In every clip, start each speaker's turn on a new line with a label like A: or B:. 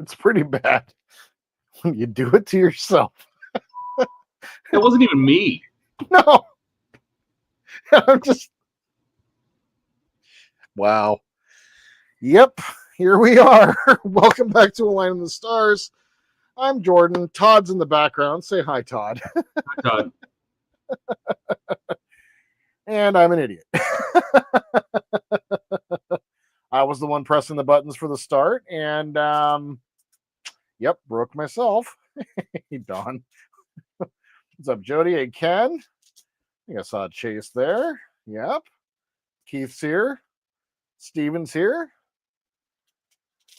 A: It's pretty bad when you do it to yourself.
B: That wasn't even me.
A: No. I'm just... Wow. Yep, here we are. Welcome back to A Line in the Stars. I'm Jordan. Todd's in the background. Say hi, Todd.
B: Hi, Todd.
A: And I'm an idiot. I was the one pressing the buttons for the start, and yep, broke myself. Hey, Don. What's up, Jody? Hey, Ken. I think I saw Chase there. Yep. Keith's here. Steven's here.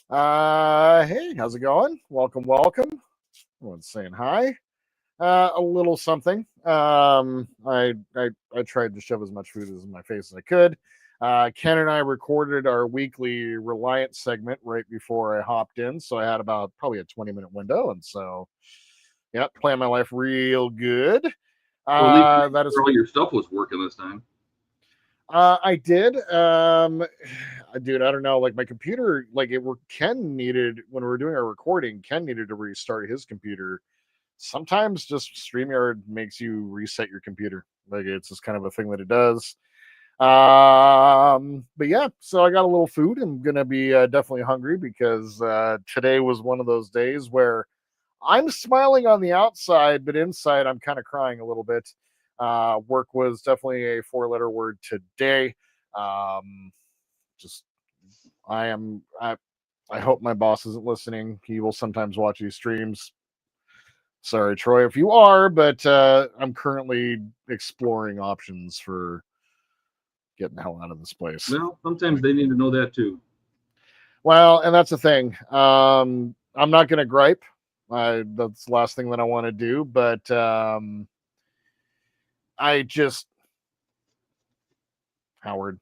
A: Hey, how's it going? Welcome, welcome. Everyone's saying hi. A little something. I tried to shove as much food as in my face as I could. Ken and I recorded our weekly Reliance segment right before I hopped in, so I had about probably a 20-minute window, and so yeah, playing my life real good.
B: That is all your stuff was working this time.
A: I did. Dude, I don't know. Like my computer, like Ken needed when we were doing our recording. Ken needed to restart his computer. Sometimes just StreamYard makes you reset your computer. Like it's just kind of a thing that it does. But yeah, so I got a little food. I'm gonna be definitely hungry because today was one of those days where I'm smiling on the outside, but inside I'm kind of crying a little bit. Work was definitely a 4-letter word today. Just I hope my boss isn't listening. He will sometimes watch these streams. Sorry, Troy, if you are, but I'm currently exploring options for getting the hell out of this place.
B: Well, sometimes they need to know that too.
A: Well, and that's the thing. I'm not going to gripe. That's the last thing that I want to do, but I just Howard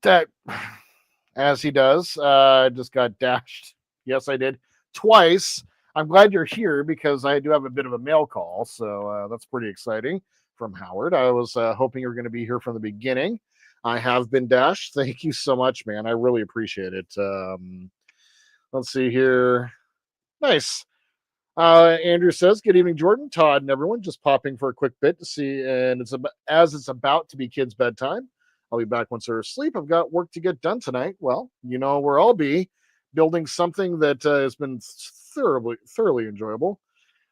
A: that as he does, just got dashed. Yes, I did twice. I'm glad you're here because I do have a bit of a mail call, so that's pretty exciting from Howard. I was hoping you were going to be here from the beginning. I have been dashed. Thank you so much, man. I really appreciate it. Let's see here. Nice. Andrew says, "Good evening, Jordan, Todd, and everyone. Just popping for a quick bit to see, and it's about to be kids' bedtime. I'll be back once they're asleep. I've got work to get done tonight. Well, you know where I'll be, building something that has been thoroughly enjoyable.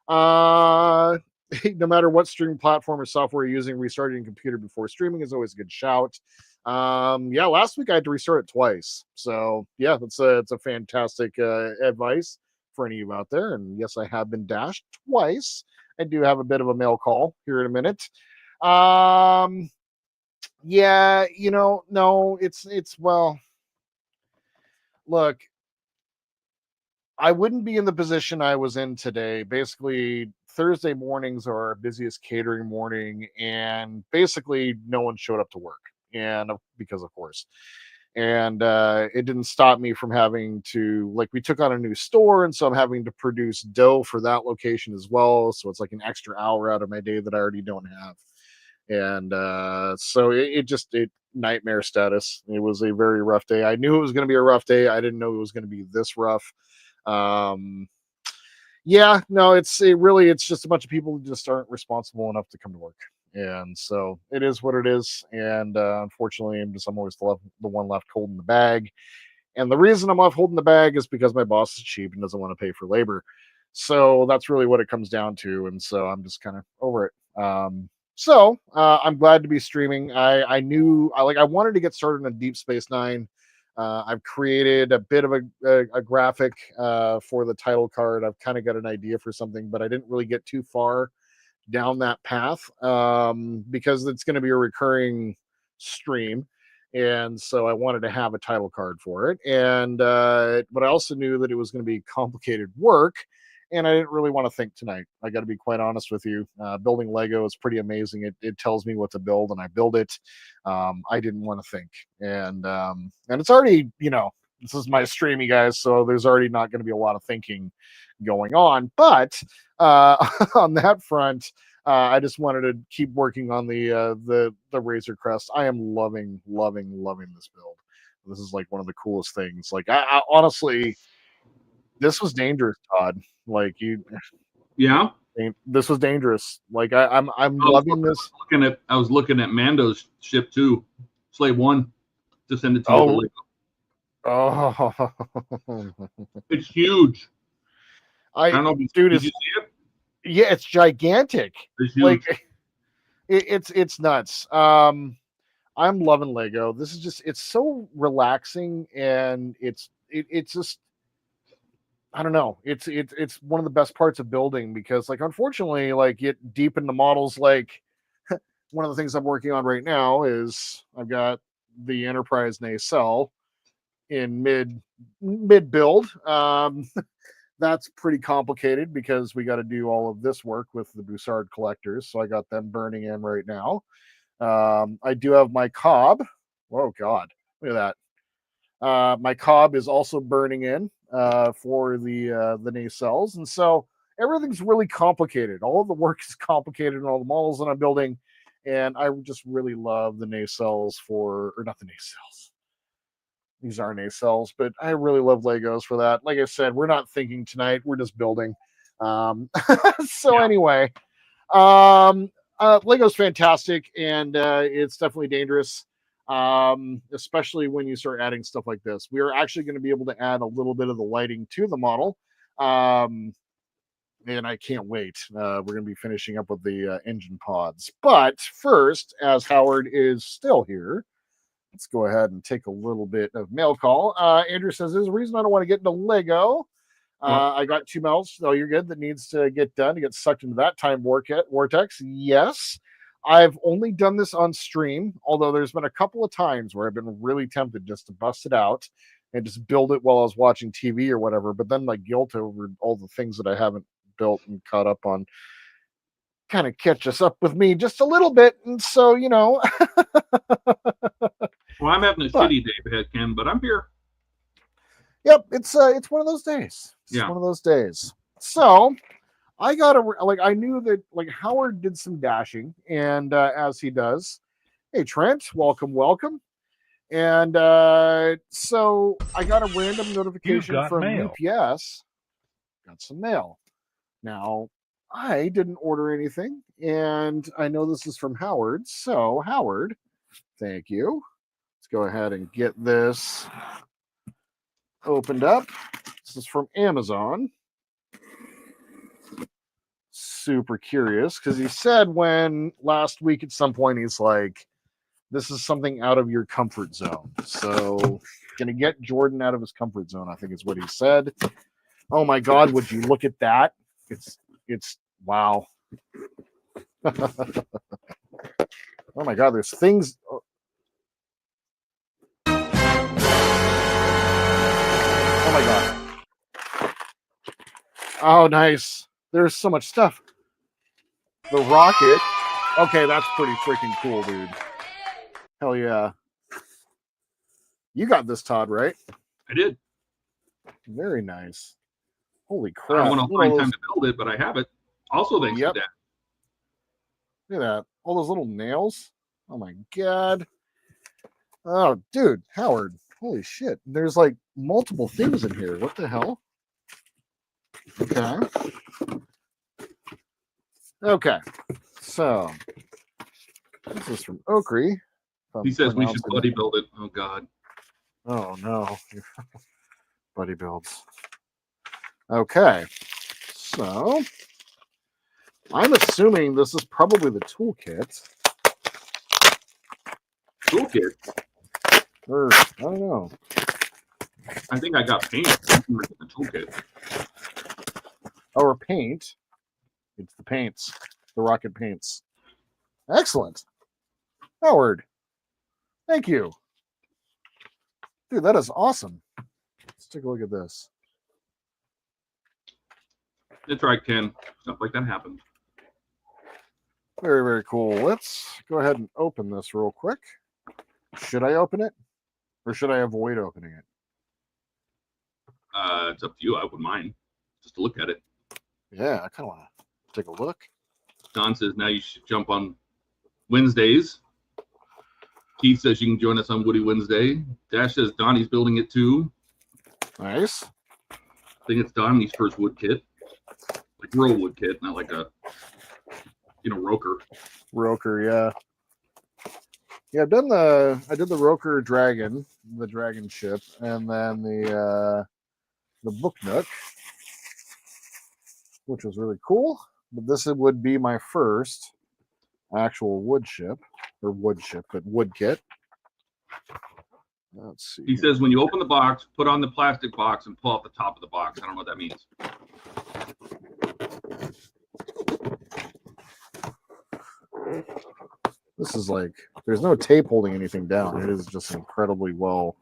A: No matter what streaming platform or software you're using, restarting a computer before streaming is always a good shout. Yeah, last week I had to restart it twice. So yeah, it's a fantastic advice for any of you out there. And yes, I have been dashed twice. I do have a bit of a mail call here in a minute. Yeah, no, it's well, look, I wouldn't be in the position I was in today. Basically, Thursday mornings are our busiest catering morning, and basically no one showed up to work, and because of course. And it didn't stop me from having to, like, we took on a new store, and so I'm having to produce dough for that location as well. So it's like an extra hour out of my day that I already don't have. And so it nightmare status. It was a very rough day. I knew it was going to be a rough day. I didn't know it was going to be this rough. Um, yeah, no, it's just a bunch of people who just aren't responsible enough to come to work. And so it is what it is. And unfortunately, I'm always the one left holding the bag. And the reason I'm left holding the bag is because my boss is cheap and doesn't want to pay for labor. So that's really what it comes down to. And so I'm just kind of over it. I'm glad to be streaming. I wanted to get started on Deep Space Nine. I've created a bit of a graphic for the title card. I've kind of got an idea for something, but I didn't really get too far down that path because it's going to be a recurring stream. And so I wanted to have a title card for it. And but I also knew that it was going to be complicated work. And I didn't really want to think tonight. I got to be quite honest with you. Building Lego is pretty amazing. It tells me what to build, and I build it. I didn't want to think, and it's already, this is my stream, you guys, so there's already not going to be a lot of thinking going on. But on that front, I just wanted to keep working on the Razor Crest. I am loving this build. This is like one of the coolest things. Like I honestly, this was dangerous, Todd. Like
B: Yeah.
A: This was dangerous. Like I'm loving this.
B: I was looking at Mando's ship too, Slave One, to send it to you.
A: Oh,
B: it's huge. I don't know,
A: dude,
B: did you see it?
A: Yeah, it's gigantic.
B: It's huge.
A: Like it's nuts. I'm loving Lego. This is just, it's so relaxing, and it's just, I don't know. It's one of the best parts of building, because like unfortunately, like get deep into models. Like one of the things I'm working on right now is I've got the Enterprise nacelle in mid build. That's pretty complicated because we got to do all of this work with the Bussard collectors. So I got them burning in right now. I do have my cob. Oh God, look at that. My cob is also burning in for the nacelles, and so everything's really complicated. All of the work is complicated in all the models that I'm building, and I just really love the nacelles or not the nacelles. These are nacelles, but I really love Legos for that. Like I said, we're not thinking tonight; we're just building. Anyway, Lego's fantastic, and it's definitely dangerous. Especially when you start adding stuff like this. We are actually going to be able to add a little bit of the lighting to the model. And I can't wait. We're going to be finishing up with the engine pods. But first, as Howard is still here, let's go ahead and take a little bit of mail call. Andrew says, there's a reason I don't want to get into Lego. I got 2 melts. Oh, you're good. That needs to get done to get sucked into that time vortex. Yes. I've only done this on stream, although there's been a couple of times where I've been really tempted just to bust it out and just build it while I was watching TV or whatever. But then my guilt over all the things that I haven't built and caught up on kind of catches up with me just a little bit. And so,
B: Well, I'm having a shitty day ahead, Ken, but I'm here.
A: Yep, it's one of those days. It's one of those days. So I I knew that like Howard did some dashing, and as he does, hey Trent, welcome. And so I got a random notification from mail. UPS. Got some mail. Now I didn't order anything, and I know this is from Howard. So Howard, thank you. Let's go ahead and get this opened up. This is from Amazon. Super curious because he said when last week at some point he's like, this is something out of your comfort zone. So gonna get Jordan out of his comfort zone, I think is what he said. Oh my God, would you look at that? It's wow. Oh my God, there's things. Oh my God. Oh, nice. There's so much stuff. The rocket. Okay, that's pretty freaking cool, dude. Hell yeah. You got this, Todd, right?
B: I did.
A: Very nice. Holy
B: I
A: crap.
B: don't know when I'll find time to build it, but I have it. Also, thanks to Dad.
A: Look at that. All those little nails. Oh my God. Oh, dude, Howard. Holy shit. There's like multiple things in here. What the hell? Okay. Okay. So, this is from Okri.
B: He says we should buddy build it. Oh, God.
A: Oh, no. Buddy builds. Okay. So, I'm assuming this is probably the toolkit.
B: Toolkit?
A: Or, I don't know.
B: I think I got paint in the toolkit.
A: Or paint. It's the paints. The rocket paints. Excellent. Howard. Thank you. Dude, that is awesome. Let's take a look at this.
B: It's right, Ken. Stuff like that happens.
A: Very, very cool. Let's go ahead and open this real quick. Should I open it? Or should I avoid opening it?
B: It's up to you. I wouldn't mind just to look at it.
A: Yeah, I kind of want to take a look.
B: Don says now you should jump on Wednesdays. Keith says you can join us on Woody Wednesday. Dash says Donnie's building it too.
A: Nice.
B: I think it's Donnie's first wood kit. Like real wood kit, not like a, Roker.
A: Roker, yeah. Yeah, I did the Roker Dragon, the Dragon ship, and then the Book Nook, which was really cool. But this would be my first actual wood kit. Let's see.
B: He says when you open the box, put on the plastic box and pull out the top of the box. I don't know what that means.
A: This is like, there's no tape holding anything down. It is just incredibly well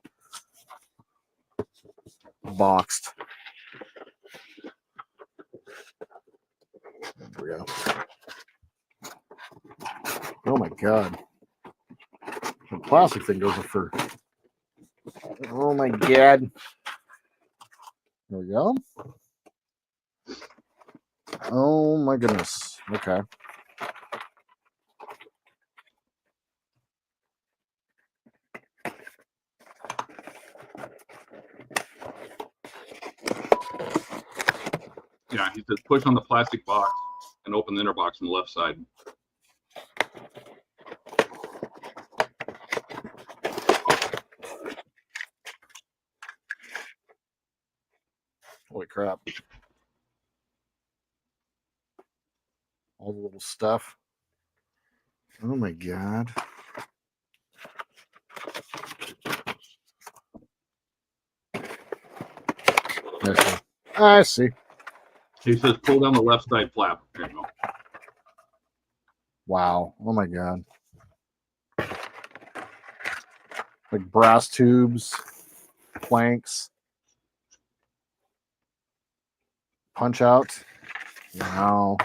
A: boxed. There we go. Oh my God. The plastic thing goes for. Oh my God. There we go. Oh my goodness. Okay.
B: Yeah, he says push on the plastic box and open the inner box on the left side.
A: Holy crap. All the little stuff. Oh my God. I see.
B: He says pull down the left side flap. There you go.
A: Wow. Oh my God. Like brass tubes, planks, punch out. Wow.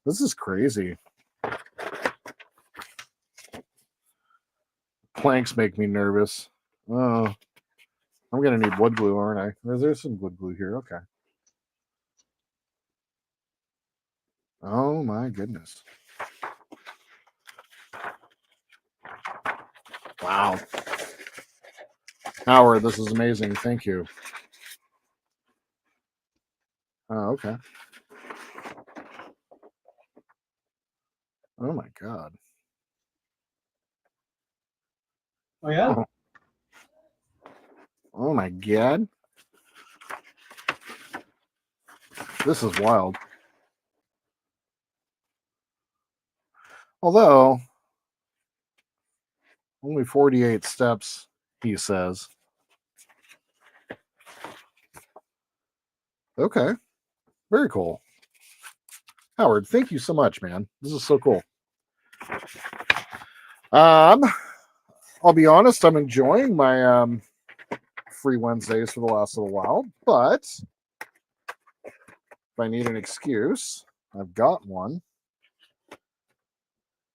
A: This is crazy. Planks make me nervous. Oh, I'm going to need wood glue, aren't I? Or is there some wood glue here? Okay. Oh my goodness. Wow. Howard, this is amazing. Thank you. Oh, okay. Oh my God.
C: Oh yeah?
A: Oh my God. This is wild. Although, only 48 steps, he says. Okay. Very cool. Howard, thank you so much, man. This is so cool. I'll be honest, I'm enjoying my free Wednesdays for the last little while, but if I need an excuse, I've got one.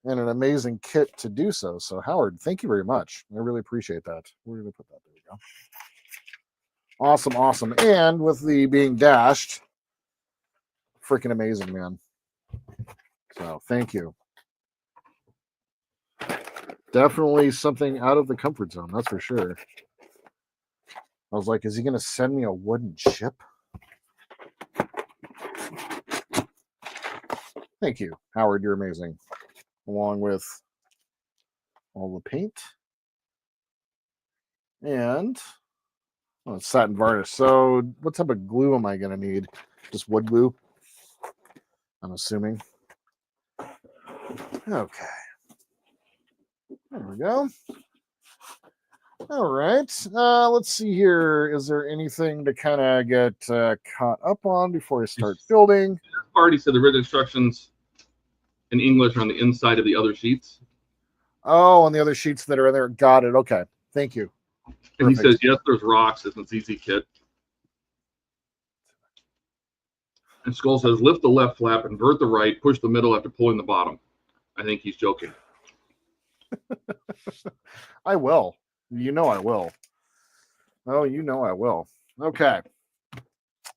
A: and an amazing kit to do so. So, Howard, thank you very much. I really appreciate that. We're going to put that. There we go. Awesome, awesome. And with the being dashed, freaking amazing, man. So, thank you. Definitely something out of the comfort zone, that's for sure. I was like, is he going to send me a wooden chip? Thank you, Howard. You're amazing. Along with all the paint and it's satin varnish. So, what type of glue am I going to need? Just wood glue, I'm assuming. Okay. There we go. All right. Let's see here. Is there anything to kind of get caught up on before I start building?
B: This part, he said the written instructions in English are on the inside of the other sheets.
A: Oh, on the other sheets that are in there. Got it. Okay. Thank you.
B: And he
A: Perfect.
B: says, yes, there's rocks. It's an easy kit. And Skull says, lift the left flap, invert the right, push the middle after pulling the bottom. I think he's joking.
A: I will. You know I will. Oh, you know I will. Okay.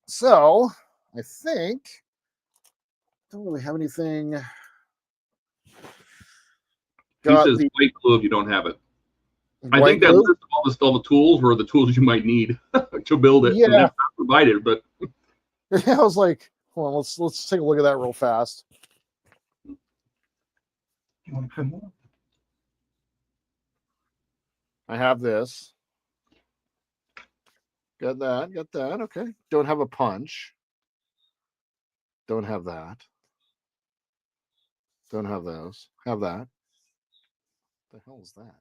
A: So, I think don't really have anything.
B: He says white glue if you don't have it. I think that list of all the tools were the tools you might need to build it.
A: Yeah.
B: And that's not provided, but
A: I was like, hold on, let's take a look at that real fast.
C: You want to put more?
A: I have this. Got that. Got that. Okay. Don't have a punch. Don't have that. Don't have those. Have that. What the hell is that?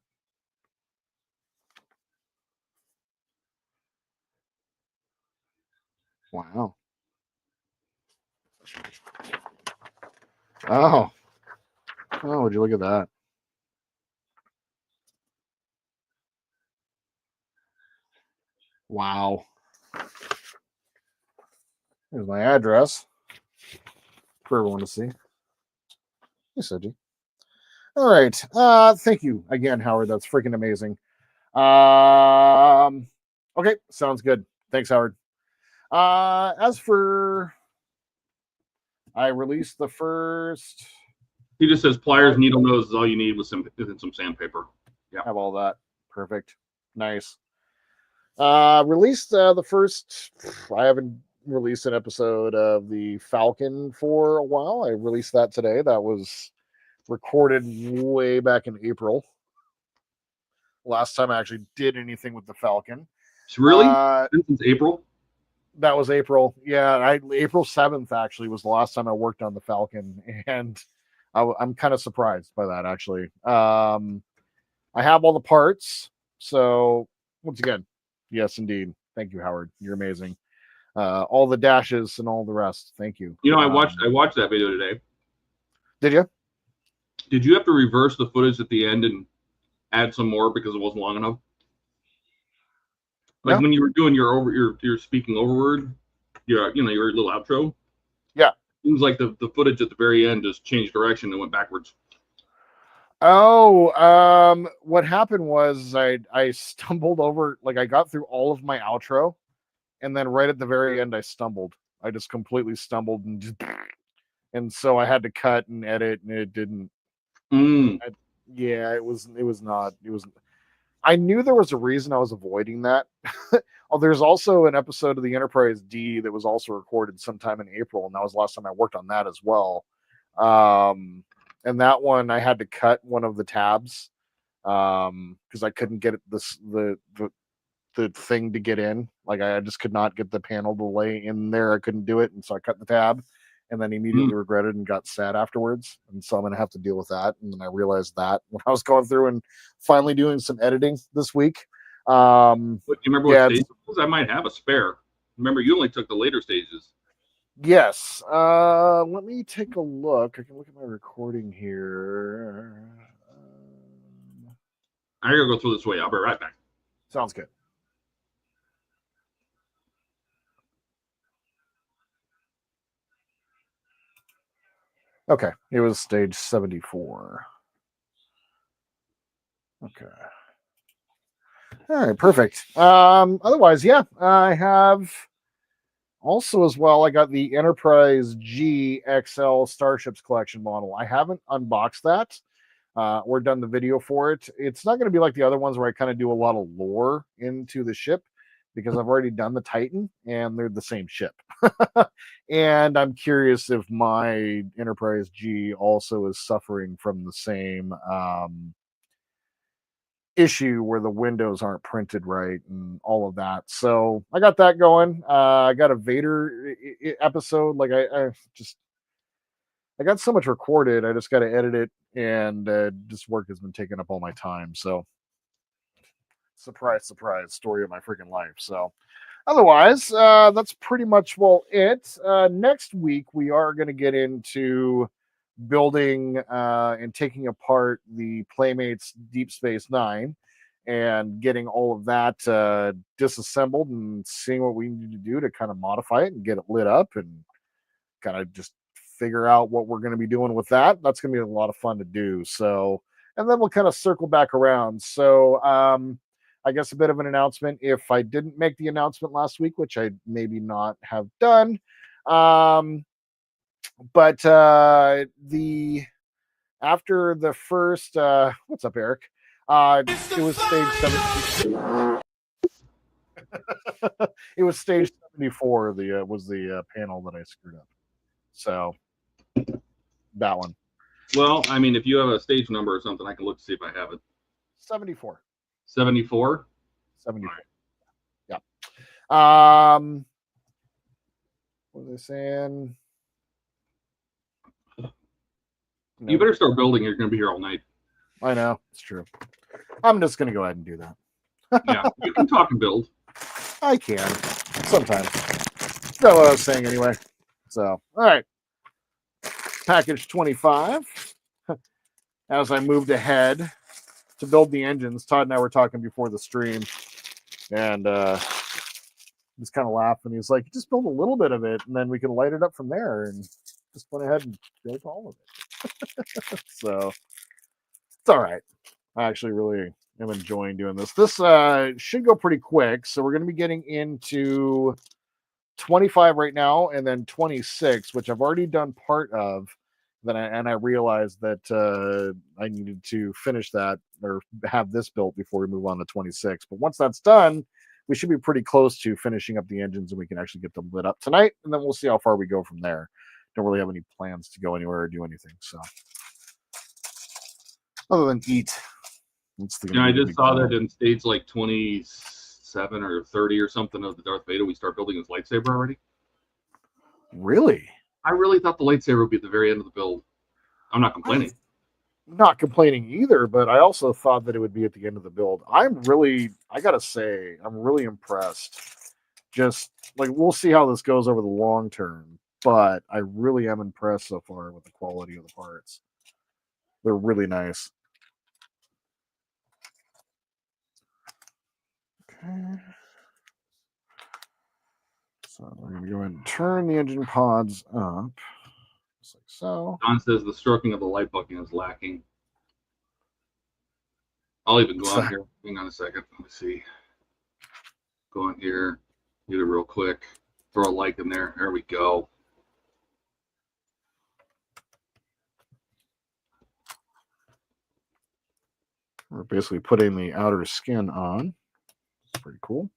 A: Wow. Oh. Oh, would you look at that? Wow. Here's my address for everyone to see. Hey, Soji. All right. Thank you again, Howard. That's freaking amazing. Okay, sounds good. Thanks, Howard. As for I released the first.
B: he just says pliers, needle nose is all you need with some sandpaper.
A: Yeah. Have all that. Perfect. Nice. Released the first. I haven't released an episode of the Falcon for a while. I released that today. That was recorded way back in April. Last time I actually did anything with the Falcon.
B: Really? Since April?
A: That was April. Yeah, April 7th actually was the last time I worked on the Falcon, and I'm kind of surprised by that actually. I have all the parts, so once again, yes, indeed. Thank you, Howard. You're amazing. All the dashes and all the rest. Thank you.
B: You know, I watched that video today.
A: Did you?
B: Did you have to reverse the footage at the end and add some more because it wasn't long enough? Like when you were doing your speaking overword, your little outro.
A: Yeah.
B: Seems like the footage at the very end just changed direction and went backwards.
A: Oh, what happened was I stumbled over, like I got through all of my outro, and then right at the very end I stumbled. I just completely stumbled and so I had to cut and edit, and it didn't. It was not. I knew there was a reason I was avoiding that. Oh, there's also an episode of the Enterprise D that was also recorded sometime in April, and that was the last time I worked on that as well. And that one I had to cut one of the tabs because I couldn't get the thing to get in. Like I just could not get the panel to lay in there. I couldn't do it, and so I cut the tab. And then immediately regretted and got sad afterwards. And so I'm going to have to deal with that. And then I realized that when I was going through and finally doing some editing this week.
B: But do you remember what stage it was? I might have a spare. Remember, you only took the later stages.
A: Yes. Let me take a look. I can look at my recording here.
B: I gotta go through this way. I'll be right back.
A: Sounds good. Okay, it was stage 74. Okay. All right, perfect. Otherwise, yeah, I have also as well. I got the Enterprise G XL Starships Collection model. I haven't unboxed that or done the video for it. It's not going to be like the other ones where I kind of do a lot of lore into the ship because I've already done the Titan and they're the same ship. And I'm curious if my Enterprise G also is suffering from the same issue where the windows aren't printed right and all of that. So I got that going. I got a Vader episode. Like I got so much recorded. I just got to edit it, and this work has been taking up all my time. So surprise, surprise, story of my freaking life. So otherwise, that's pretty much it. Next week we are going to get into building and taking apart the Playmates Deep Space Nine and getting all of that disassembled and seeing what we need to do to kind of modify it and get it lit up and kind of just figure out what we're going to be doing with that. That's going to be a lot of fun to do. So, and then we'll kind of circle back around. So, I guess a bit of an announcement. If I didn't make the announcement last week, which I maybe not have done, but the after the first what's up, Eric? It was stage 70. It was stage 74. The was the panel that I screwed up. So that one.
B: Well, I mean, if you have a stage number or something, I can look to see if I have it.
A: 74.
B: 74.
A: 74. Yeah. What was I saying?
B: You better start building. You're going to be here all night.
A: I know. It's true. I'm just going to go ahead and do that.
B: Yeah, you can talk and build.
A: I can. Sometimes. That's what I was saying anyway. So, all right. Package 25. As I moved ahead to build the engines, Todd and I were talking before the stream, and he's kind of laughing. He's like, just build a little bit of it, and then we can light it up from there. And just went ahead and built all of it. So it's all right. I actually really am enjoying doing this. This should go pretty quick. So we're going to be getting into 25 right now, and then 26, which I've already done part of. Then I realized that I needed to finish that or have this built before we move on to 26. But once that's done, we should be pretty close to finishing up the engines, and we can actually get them lit up tonight. And then we'll see how far we go from there. Don't really have any plans to go anywhere or do anything. So other than eat.
B: Yeah, I just saw that in stage like 27 or 30 or something of the Darth Vader, we start building his lightsaber already.
A: Really?
B: I really thought the lightsaber would be at the very end of the build. I'm not complaining.
A: I'm not complaining either, but I also thought that it would be at the end of the build. I gotta say, I'm really impressed. Just like we'll see how this goes over the long term, but I really am impressed so far with the quality of the parts. They're really nice. Okay. So we're going to go ahead and turn the engine pods up, just like so.
B: Don says the stroking of the light bucket is lacking. I'll even go on here. Hang on a second. Let me see. Go on here. Get it real quick. Throw a like in there. There we go.
A: We're basically putting the outer skin on. It's pretty cool.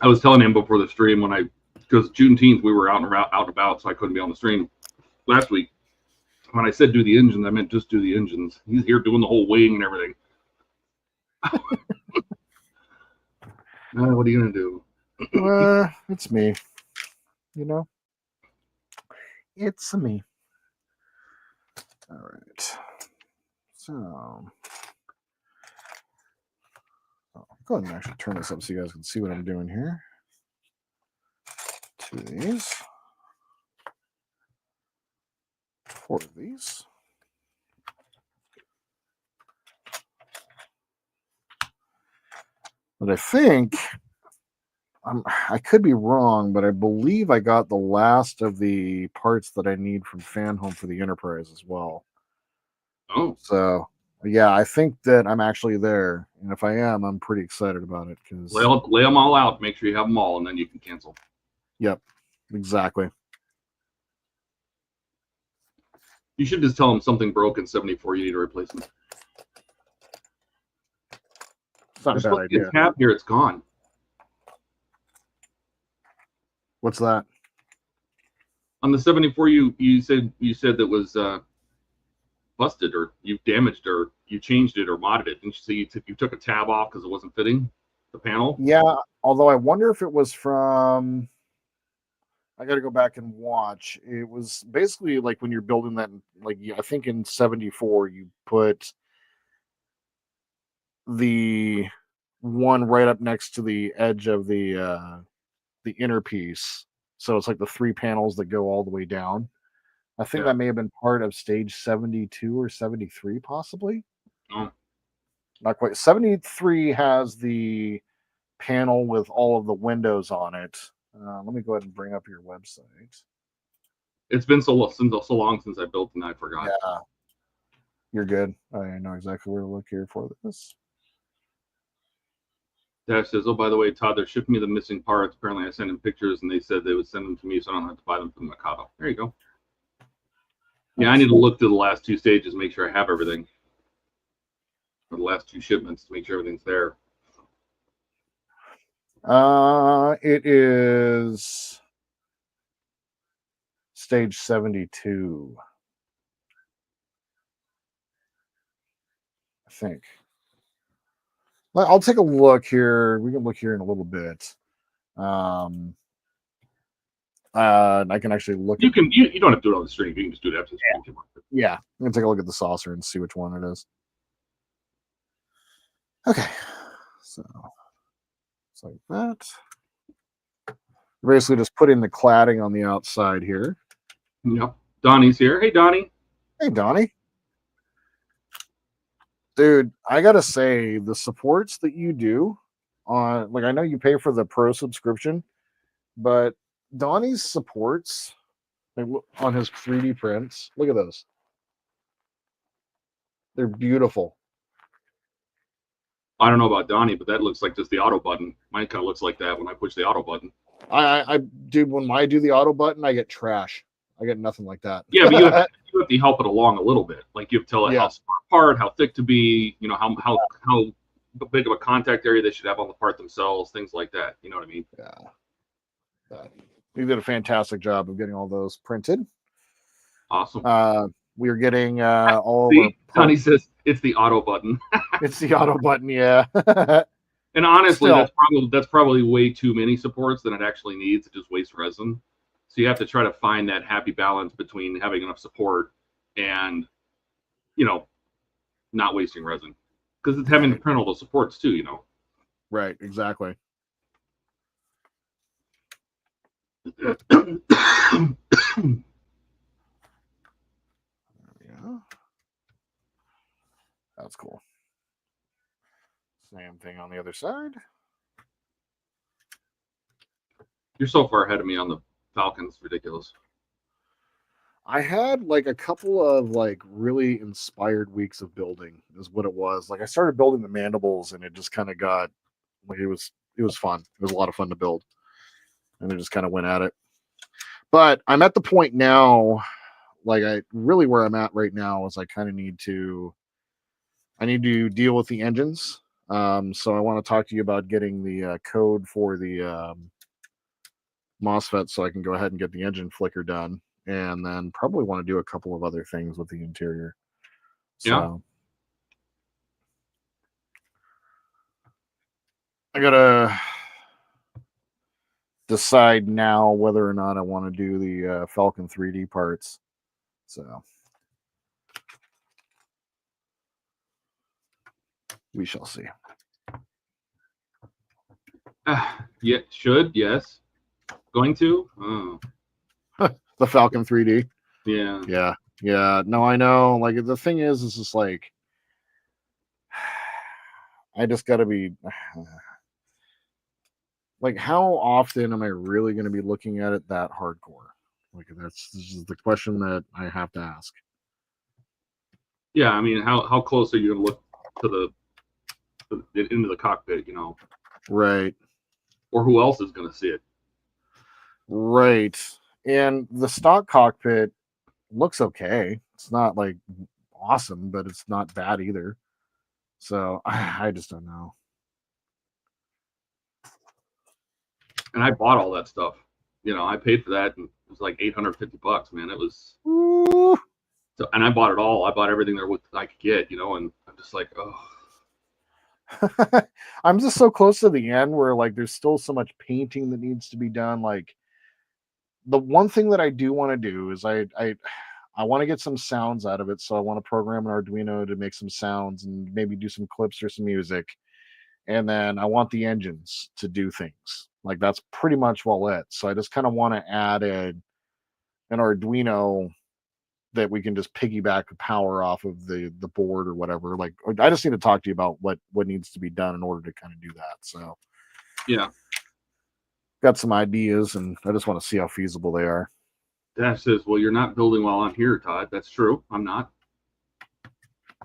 B: I was telling him before the stream because Juneteenth we were out and about, so I couldn't be on the stream last week. When I said do the engines, I meant just do the engines. He's here doing the whole wing and everything. What are you gonna do?
A: It's me. You know, it's me. All right. So, go ahead and actually turn this up so you guys can see what I'm doing here. 2 of these. 4 of these. But I think I could be wrong, but I believe I got the last of the parts that I need from Fan Home for the Enterprise as well.
B: Oh,
A: So yeah, I think that I'm actually there, and if I am, I'm pretty excited about it because
B: lay them all out. Make sure you have them all, and then you can cancel.
A: yep, exactly.
B: You should just tell them something broke in 74. You need a replacement.
A: It's not
B: There's
A: a bad
B: supposed to be
A: idea.
B: a tab here. It's gone.
A: What's that?
B: On the 74, you said that was busted, or you damaged, or you changed it, or modded it. Didn't you say you took a tab off because it wasn't fitting the panel?
A: Yeah, although I wonder if it was from. I got to go back and watch. It was basically like when you're building that, like I think in 74 you put the one right up next to the edge of the inner piece. So it's like the three panels that go all the way down. I think
B: Yeah.
A: that may have been part of stage 72 or 73, possibly.
B: Oh.
A: Not quite. 73 has the panel with all of the windows on it. Let me go ahead and bring up your website.
B: It's been so long since I built, and I forgot.
A: Yeah, you're good. I know exactly where to look here for this.
B: Dash says, "Oh, by the way, Todd, they're shipping me the missing parts. Apparently, I sent them pictures, and they said they would send them to me, so I don't have to buy them from Mercado." There you go. Yeah, I need to look through the last two stages, make sure I have everything. For the last two shipments, to make sure everything's there.
A: It is stage 72, I think. I'll take a look here. We can look here in a little bit. I can actually look.
B: You don't have to do it on the stream. You can just do it after the stream.
A: Yeah, I'm gonna take a look at the saucer and see which one it is. Okay, so it's like that. Basically, just put in the cladding on the outside here.
B: Yep. Donnie's here. Hey, Donnie.
A: Hey, Donnie. Dude, I gotta say, the supports that you do on, like, I know you pay for the pro subscription, but Donnie's supports, like, on his 3D prints, look at those. They're beautiful.
B: I don't know about Donnie, but that looks like just the auto button. Mine kind of looks like that when I push the auto button.
A: Dude, when I do the auto button, I get trash. I get nothing like that.
B: Yeah, but you have to help it along a little bit. Like you have to tell it how far apart, how thick to be, how big of a contact area they should have on the part themselves, things like that. You know what I mean?
A: Yeah. You did a fantastic job of getting all those printed.
B: Awesome.
A: We are getting all
B: See, Tony says it's the auto button.
A: It's the auto button, yeah.
B: And honestly, that's probably way too many supports than it actually needs. It just wastes resin. So you have to try to find that happy balance between having enough support and, not wasting resin. Because it's having to print all the supports too,
A: Right, exactly. Yeah. That's cool. Same thing on the other side.
B: You're so far ahead of me on the Falcons. Ridiculous.
A: I had like a couple of like really inspired weeks of building is what it was. Like I started building the mandibles and it just kind of got like it was fun. It was a lot of fun to build. And I just kind of went at it. But I'm at the point now, like where I'm at right now is I kind of need to deal with the engines. So I want to talk to you about getting the code for the MOSFET so I can go ahead and get the engine flicker done. And then probably want to do a couple of other things with the interior. So
B: yeah.
A: I gotta decide now whether or not I want to do the Falcon 3D parts. So we shall see.
B: Yeah, yes. Going to? Oh.
A: The Falcon 3D.
B: Yeah.
A: No, I know. Like the thing is just like I just gotta be like how often am I really going to be looking at it that hardcore? Like this is the question that I have to ask.
B: Yeah, I mean, how close are you going to look to into the cockpit? You know,
A: Right.
B: or who else is going to see it?
A: Right. And the stock cockpit looks okay. It's not like awesome, but it's not bad either. So I just don't know.
B: And I bought all that stuff. You know, I paid for that, and it was like $850, man. It was.
A: Ooh.
B: So, and I bought it all. I bought everything there I could get, you know, and I'm just like, oh.
A: I'm just so close to the end where like there's still so much painting that needs to be done. Like the one thing that I do want to do is I want to get some sounds out of it. So I want to program an Arduino to make some sounds and maybe do some clips or some music. And then I want the engines to do things. Like that's pretty much all it. So I just kind of want to add an Arduino that we can just piggyback the power off of the board or whatever. Like I just need to talk to you about what needs to be done in order to kind of do that. So
B: yeah,
A: got some ideas and I just want to see how feasible they are.
B: Dash says, well, you're not building while I'm here, Todd. That's true. I'm not.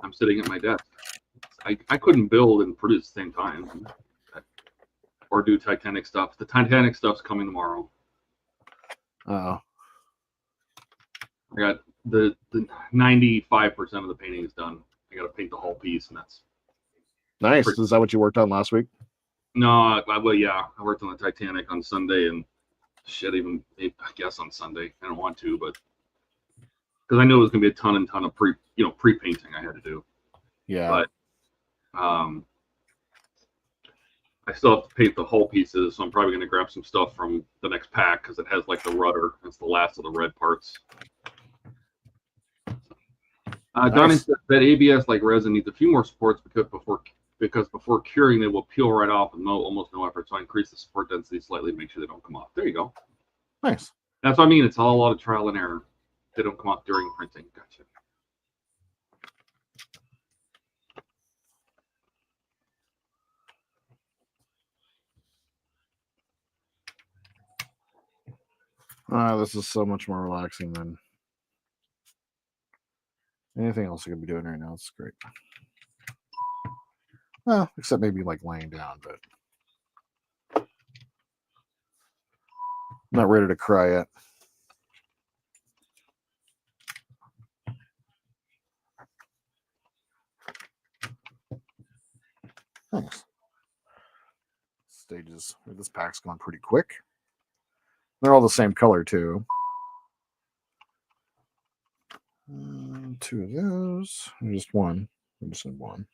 B: I'm sitting at my desk. I couldn't build and produce at the same time or do Titanic stuff. The Titanic stuff's coming tomorrow.
A: Oh.
B: I got the 95% of the painting is done. I got to paint the whole piece, and that's
A: Nice. Is that what you worked on last week?
B: no. Well, yeah, I worked on the Titanic on Sunday, and shit, even I guess on Sunday. I don't want to, but because I knew it was gonna be a ton of pre-painting I had to do.
A: Yeah.
B: But I still have to paint the hull pieces, so I'm probably gonna grab some stuff from the next pack because it has like the rudder. It's the last of the red parts. Donnie said that ABS like resin needs a few more supports because before curing they will peel right off with almost no effort. So I increase the support density slightly to make sure they don't come off. There you go.
A: Nice.
B: That's what I mean. It's all a lot of trial and error. They don't come off during printing. Gotcha.
A: This is so much more relaxing than anything else I could be doing right now. It's great. Well, except maybe like laying down, but not ready to cry yet. Thanks. Stages. This pack's gone pretty quick. They're all the same color too. Two of those. Just one. I just need one.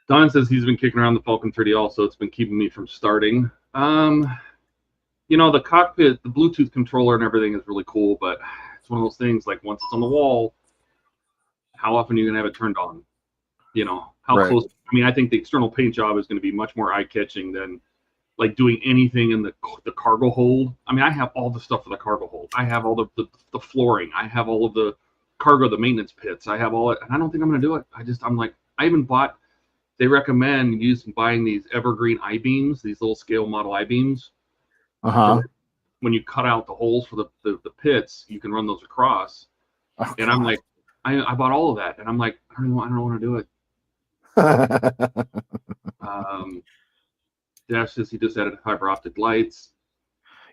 B: Don says he's been kicking around the Falcon 3D also. It's been keeping me from starting. You know, the cockpit, the Bluetooth controller and everything is really cool, but it's one of those things like once it's on the wall, how often are you going to have it turned on? You know, how
A: Right.
B: close? I mean, I think the external paint job is going to be much more eye-catching than like doing anything in the cargo hold. I mean, I have all the stuff for the cargo hold. I have all the flooring. I have all of the cargo, the maintenance pits. I have all it, and I don't think I'm going to do it. I'm like, I even bought. They recommend buying these evergreen I-beams, these little scale model I-beams.
A: Uh-huh.
B: When you cut out the holes for the pits, you can run those across.
A: Oh,
B: and I'm like, I bought all of that, and I'm like, I don't want to do it. Dash says he just added fiber optic lights.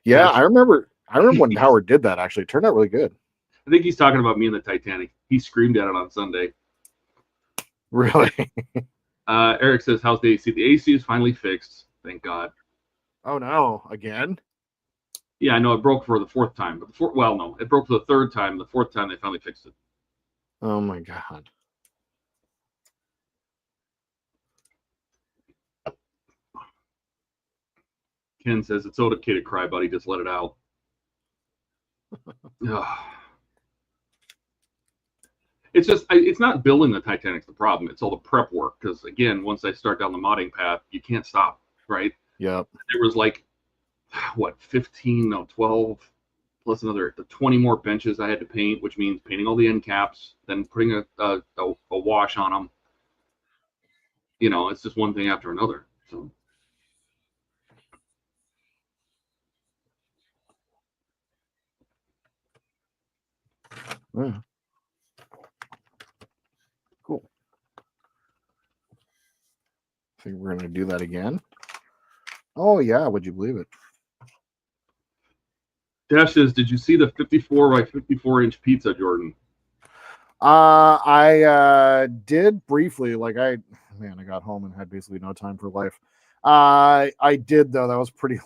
A: Yeah,
B: Dash,
A: I remember when Howard did that. Actually, it turned out really good.
B: I think he's talking about me and the Titanic. He screamed at it on Sunday.
A: Really?
B: Eric says, how's the AC? The AC is finally fixed. Thank God.
A: Oh no, again?
B: Yeah, I know it broke for the fourth time, but no, it broke for the third time. The fourth time they finally fixed it.
A: Oh my God.
B: Ken says it's okay to cry, buddy. Just let it out. It's just, it's not building the Titanic's the problem. It's all the prep work. Because again, once I start down the modding path, you can't stop, right?
A: Yep.
B: There was like, 12 plus another 20 more benches I had to paint, which means painting all the end caps, then putting a wash on them. You know, it's just one thing after another. So
A: Yeah. Cool. I think we're going to do that again. Oh, yeah. Would you believe it?
B: Dash says, did you see the 54 by 54 inch pizza, Jordan?
A: I did briefly. I got home and had basically no time for life. I did, though. That was pretty.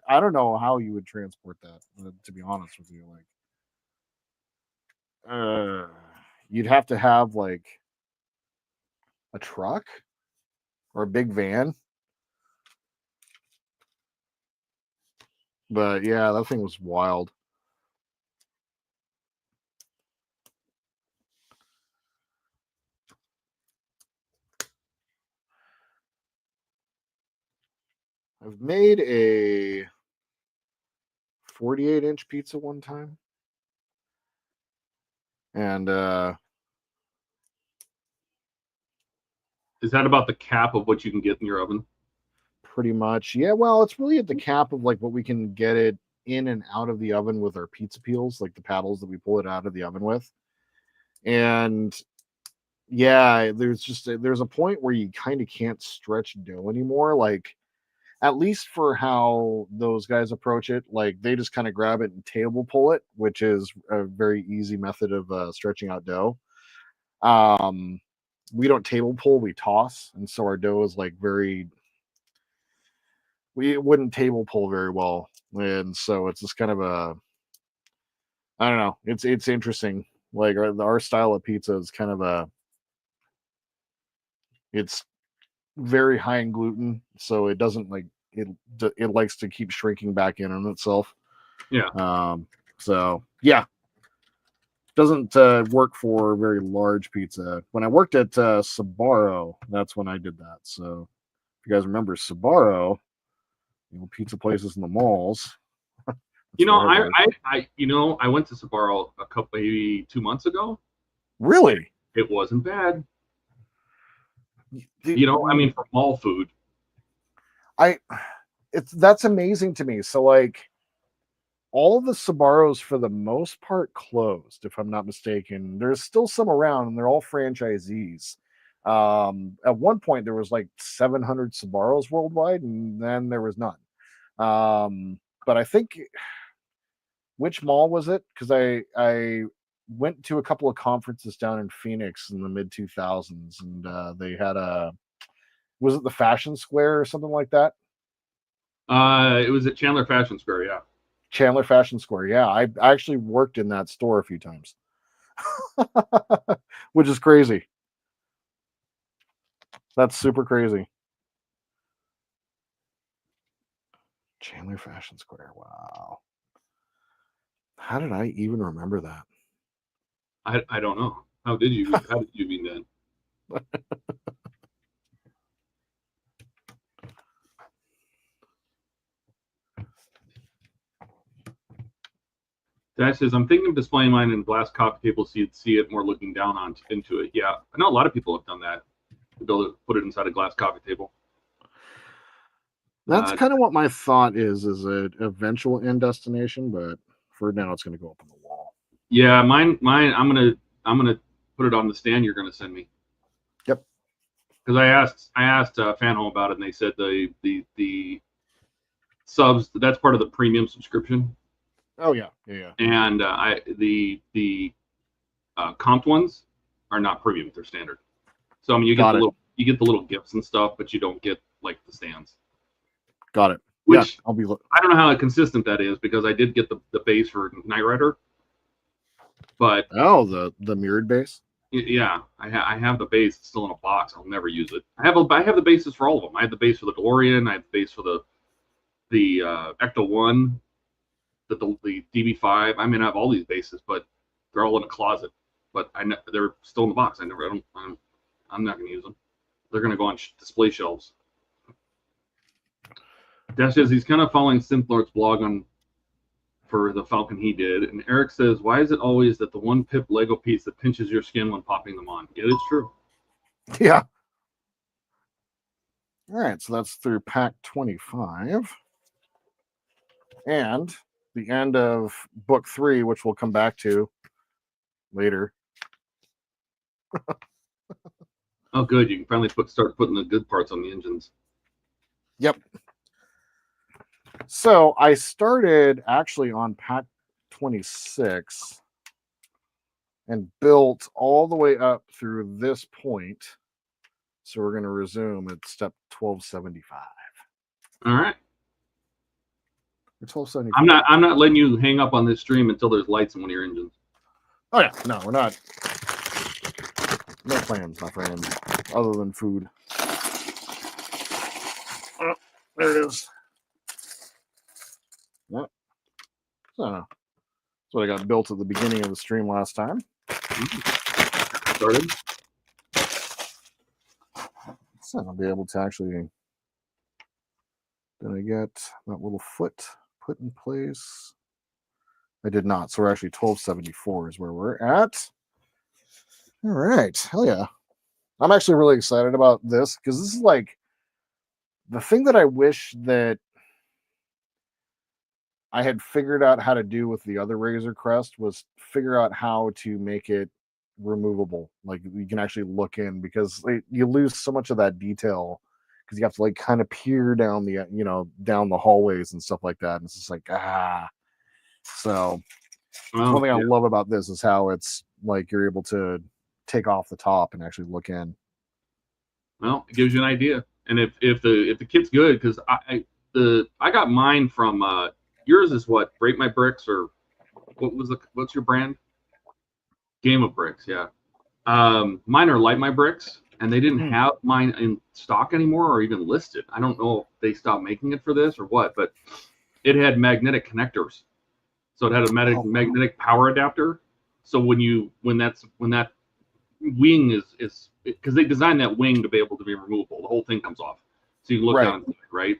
A: I don't know how you would transport that, to be honest with you. You'd have to have a truck or a big van. But yeah, that thing was wild. I've made a 48-inch pizza one time. And
B: Is that about the cap of what you can get in your oven?
A: pretty much. Yeah, well, it's really at the cap of what we can get it in and out of the oven with our pizza peels, like the paddles that we pull it out of the oven with. And yeah, there's a point where you kind of can't stretch dough anymore. At least for how those guys approach it, they just kind of grab it and table pull it, which is a very easy method of stretching out dough. We don't table pull, we toss, and so our dough is we wouldn't table pull very well, and so it's just kind of I don't know, it's interesting. Our style of pizza is kind of it's very high in gluten, so it doesn't it likes to keep shrinking back in on itself.
B: Yeah.
A: So yeah, doesn't work for very large pizza. When I worked at Sbarro, that's when I did that. So if you guys remember Sbarro, pizza places in the malls.
B: I went to Sbarro maybe 2 months ago.
A: Really?
B: It wasn't bad. I mean, for mall food.
A: That's amazing to me. So all of the Sbarros for the most part closed, if I'm not mistaken. There's still some around, and they're all franchisees. At one point there was 700 Sbarros worldwide, and then there was none. But I think, which mall was it? Because I went to a couple of conferences down in Phoenix in the mid 2000s, and they had was it the Fashion Square or something like that?
B: It was at Chandler Fashion Square, yeah.
A: Chandler Fashion Square. Yeah, I actually worked in that store a few times, which is crazy. That's super crazy. Chandler Fashion Square. Wow. How did I even remember that?
B: I don't know. How did you mean that? Dash says, I'm thinking of displaying mine in glass coffee table so you'd see it more looking down into it. Yeah, I know a lot of people have done that. Put it inside a glass coffee table.
A: That's kind of what my thought is an eventual end destination, but for now it's going to go up on the wall.
B: Yeah, mine. I'm gonna put it on the stand you're gonna send me.
A: Yep.
B: Because I asked Fanhole about it, and they said the subs, that's part of the premium subscription.
A: Oh yeah.
B: And the comped ones are not premium; they're standard. So I mean, you get the little gifts and stuff, but you don't get the stands.
A: Got it.
B: Which
A: yeah,
B: I don't know how consistent that is, because I did get the base for Knight Rider, but
A: the mirrored base.
B: Yeah, I have the base. It's still in a box. I'll never use it. I have the bases for all of them. I have the base for the DeLorean. I have the base for the Ecto 1, the DB5. I mean, I have all these bases, but they're all in a closet. But they're still in the box. I'm not going to use them. They're going to go on display shelves. Dash says he's kind of following Simplart's blog for the Falcon he did, and Eric says, why is it always that the one pip Lego piece that pinches your skin when popping them on? Yeah, it's true.
A: Yeah. All right, so that's through pack 25 and the end of book 3, which we'll come back to later.
B: Oh, good. You can finally start putting the good parts on the engines.
A: Yep. So I started actually on Pat 26 and built all the way up through this point. So we're going to resume at step 1275.
B: All right.
A: Or 1275.
B: I'm not letting you hang up on this stream until there's lights in one of your engines.
A: Oh yeah, no, we're not. No plans, my friend, other than food. Oh, there it is. Yep. So that's what I got built at the beginning of the stream last time.
B: Started.
A: So I'll be able to actually. Did I get that little foot put in place? I did not. So we're actually 1274 is where we're at. All right. Hell yeah. I'm actually really excited about this because this is like the thing that I wish that I had figured out how to do with the other Razor Crest was figure out how to make it removable. Like you can actually look in because you lose so much of that detail because you have to like kind of peer down the down the hallways and stuff like that. And it's just like So one thing I love about this is how it's like you're able to take off the top and actually look in.
B: Well, it gives you an idea. And if the kit's good, because I got mine from yours is what? Break My Bricks, or what's your brand? Game of Bricks, yeah. Mine are Light My Bricks, and they didn't have mine in stock anymore or even listed. I don't know if they stopped making it for this or what, but it had magnetic connectors. So it had a magnetic power adapter. So when that wing is because they designed that wing to be able to be removable, the whole thing comes off, so you can look down, right?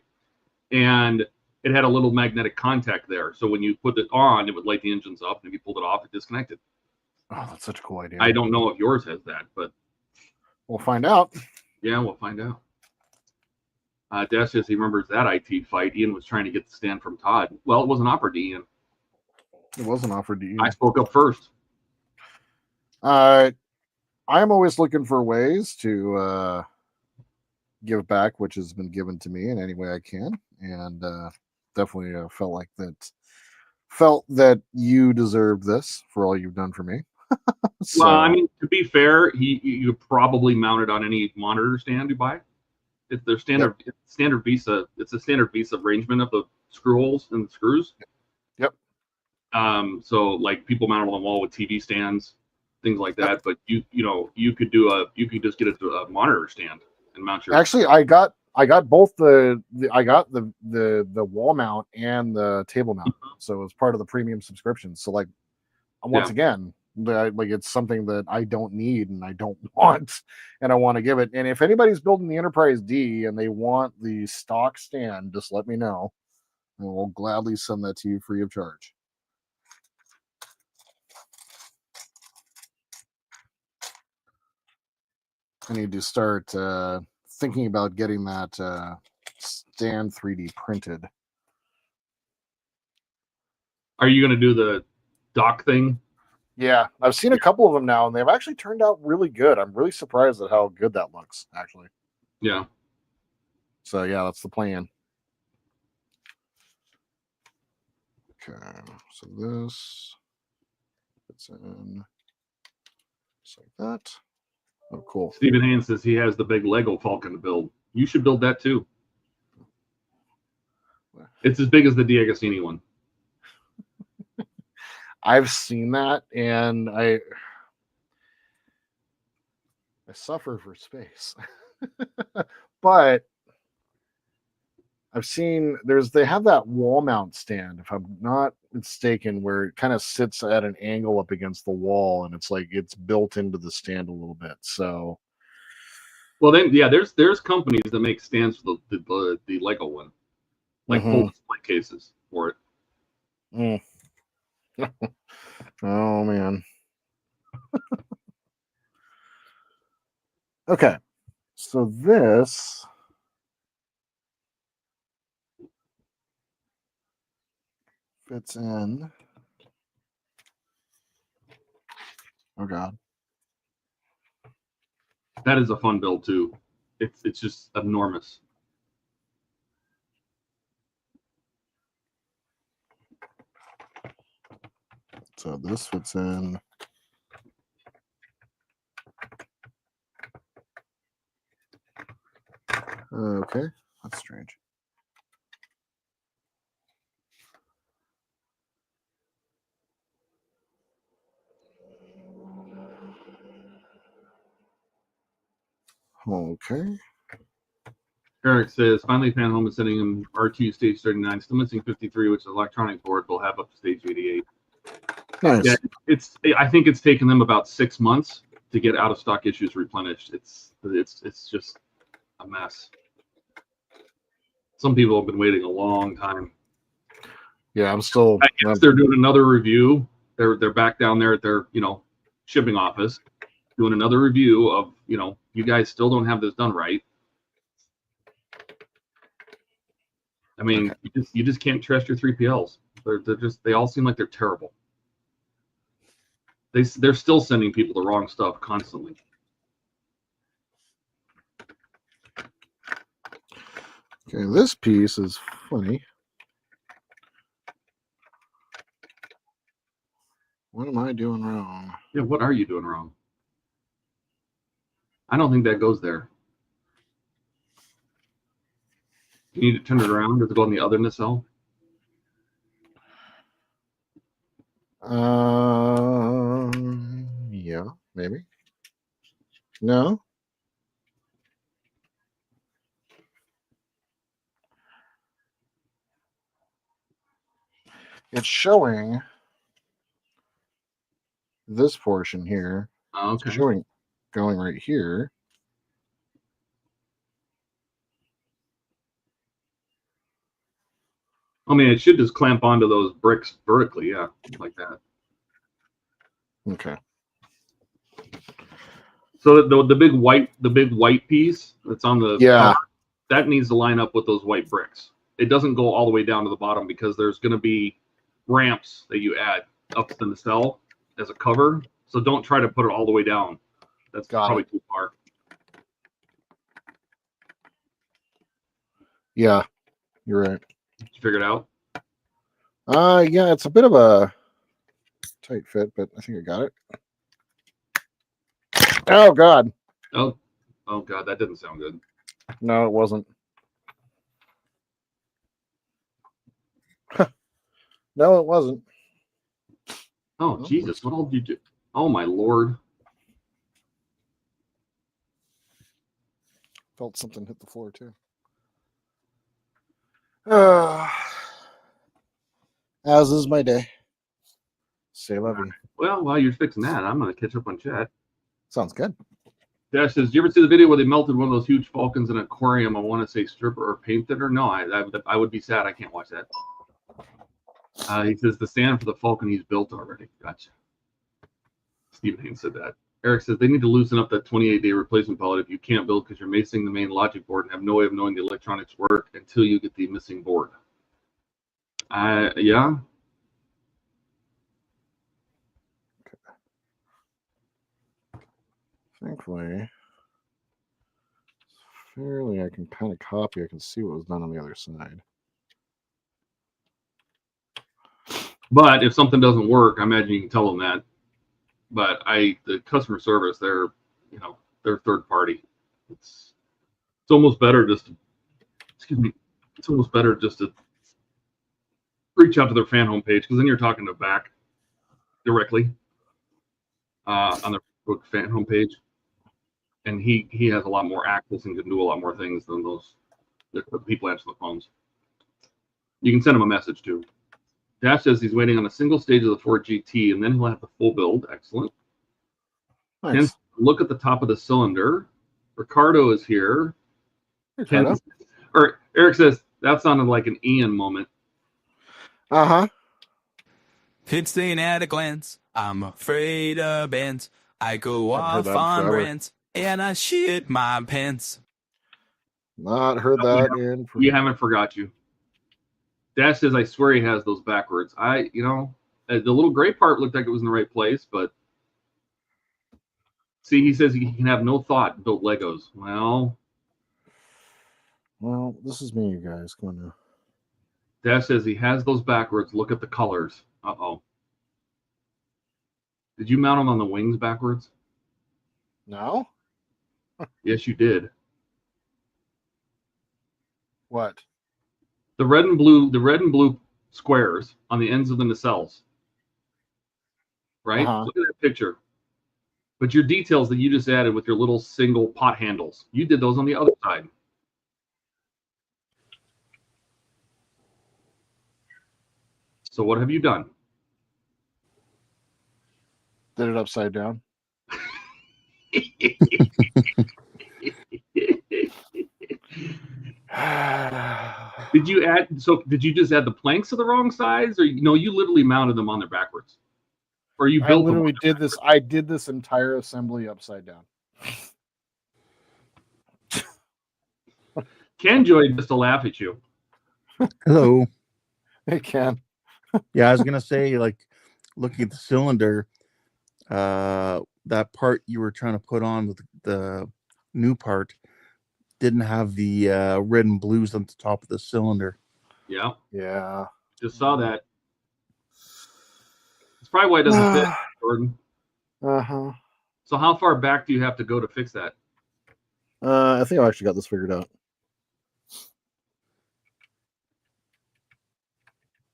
B: And it had a little magnetic contact there, so when you put it on, it would light the engines up, and if you pulled it off, it disconnected.
A: Oh, that's such a cool idea.
B: I don't know if yours has that, but
A: we'll find out.
B: Yeah, we'll find out. Dash says he remembers that IT fight. Ian was trying to get the stand from Todd. Well, it wasn't offered to Ian.
A: It wasn't offered to you.
B: I spoke up first.
A: I'm always looking for ways to give back, which has been given to me in any way I can, and definitely felt that you deserve this for all you've done for me.
B: So, well, I mean, to be fair, you probably mount it on any monitor stand you buy. It's their standard standard Visa. It's a standard Visa arrangement of the screw holes and the screws.
A: Yep.
B: So like people mount it on the wall with TV stands, things like that. But you could just get a monitor stand and mount your.
A: Actually, I got both the wall mount and the table mount. So it was part of the premium subscription. So like once again, like it's something that I don't need and I don't want, and I want to give it. And if anybody's building the Enterprise D and they want the stock stand, just let me know, and we'll gladly send that to you free of charge. I need to start thinking about getting that stand 3D printed.
B: Are you going to do the dock thing?
A: Yeah, I've seen a couple of them now, and they've actually turned out really good. I'm really surprised at how good that looks, actually.
B: Yeah.
A: So, yeah, that's the plan. Okay, so this fits in just like that. Oh, cool.
B: Stephen Haynes says he has the big Lego Falcon to build. You should build that, too. It's as big as the D'Agostini one.
A: I've seen that, and I suffer for space. But I've seen they have that wall mount stand, if I'm not mistaken, where it kind of sits at an angle up against the wall, and it's like it's built into the stand a little bit. So,
B: well, then yeah, there's companies that make stands for the Lego one, like full display cases for it.
A: Oh man. Okay, so this fits in Oh God.
B: That is a fun build too. It's just enormous.
A: So this fits in. Okay, that's strange. Okay.
B: Eric says, finally fan home is sending him R2 stage 39, still missing 53, which is electronic board. We'll have up to stage 88.
A: Nice.
B: Yeah, I think it's taken them about 6 months to get out of stock issues replenished. It's just a mess. Some people have been waiting a long time.
A: Yeah, I'm still.
B: I guess they're doing another review. They're back down there at their shipping office doing another review of you guys still don't have this done right. I mean, okay. you just can't trust your 3PLs. They all seem like they're terrible. They're still sending people the wrong stuff constantly.
A: Okay, this piece is funny. What am I doing wrong?
B: Yeah, what are you doing wrong? I don't think that goes there. You need to turn it around. Does it go on the other nacelle?
A: Yeah, maybe. No. It's showing this portion here.
B: Okay.
A: It's showing going right here.
B: I mean, it should just clamp onto those bricks vertically, yeah, like that.
A: Okay.
B: So the big white piece that's on the cover, that needs to line up with those white bricks. It doesn't go all the way down to the bottom because there's going to be ramps that you add up to the nacelle as a cover. So don't try to put it all the way down. That's probably too far.
A: Yeah, you're right.
B: Did you figure it out?
A: Yeah, it's a bit of a tight fit, but I think I got it. Oh God.
B: Oh God, that didn't sound good.
A: No, it wasn't. No, it wasn't.
B: Oh, Jesus, what all did you do? Oh my Lord.
A: Felt something hit the floor too. As is my day. Say la vie.
B: Well, while you're fixing that, I'm going to catch up on chat.
A: Sounds good.
B: Dash says, "Do you ever see the video where they melted one of those huge falcons in an aquarium? I want to say stripper or paint thinner. No, I would be sad. I can't watch that." He says the stand for the falcon he's built already. Gotcha. Stephen Haynes said that. Eric says they need to loosen up that 28-day replacement pellet if you can't build because you're macing the main logic board and have no way of knowing the electronics work until you get the missing board. Yeah.
A: Thankfully, fairly, I can kind of copy. I can see what was done on the other side.
B: But if something doesn't work, I imagine you can tell them that. But the customer service, they're third party. It's almost better just to, it's almost better just to reach out to their fan home page because then you're talking to back directly on their Facebook fan home page. And he has a lot more access and can do a lot more things than the people answer the phones. You can send him a message too. Dash says he's waiting on a single stage of the Ford GT, and then he'll have the full build. Excellent.
A: Nice.
B: Ken, look at the top of the cylinder. Ricardo is here.
A: Ken,
B: or Eric says that sounded like an Ian moment.
A: Uh-huh.
D: It's seen at a glance. I'm afraid of bands. I go off on rants, and I shit my pants.
A: Not heard that in.
B: You haven't forgot you. Dash says, I swear he has those backwards. The little gray part looked like it was in the right place, but See, he says he can have no thought, built Legos.
A: Well, this is me, you guys. Come on now.
B: Dash says he has those backwards. Look at the colors. Uh-oh. Did you mount them on the wings backwards?
A: No?
B: Yes, you did.
A: What?
B: The red and blue squares on the ends of the nacelles. Right?
A: Uh-huh.
B: Look at that picture. But your details that you just added with your little single pot handles, you did those on the other side. So what have you done?
A: Did it upside down?
B: Did you just add the planks to the wrong size, or no, you literally mounted them on there backwards? Or you
A: I
B: built
A: literally
B: them
A: did this. I did this entire assembly upside down.
B: Ken joined just to laugh at you.
E: Hello.
A: It can.
E: Yeah, I was gonna say, like, looking at the cylinder, that part you were trying to put on with the new part didn't have the red and blues on the top of the cylinder.
B: Yeah.
A: Yeah.
B: Just saw that. That's probably why it doesn't fit, Jordan.
A: Uh-huh.
B: So how far back do you have to go to fix that?
A: I think I actually got this figured out.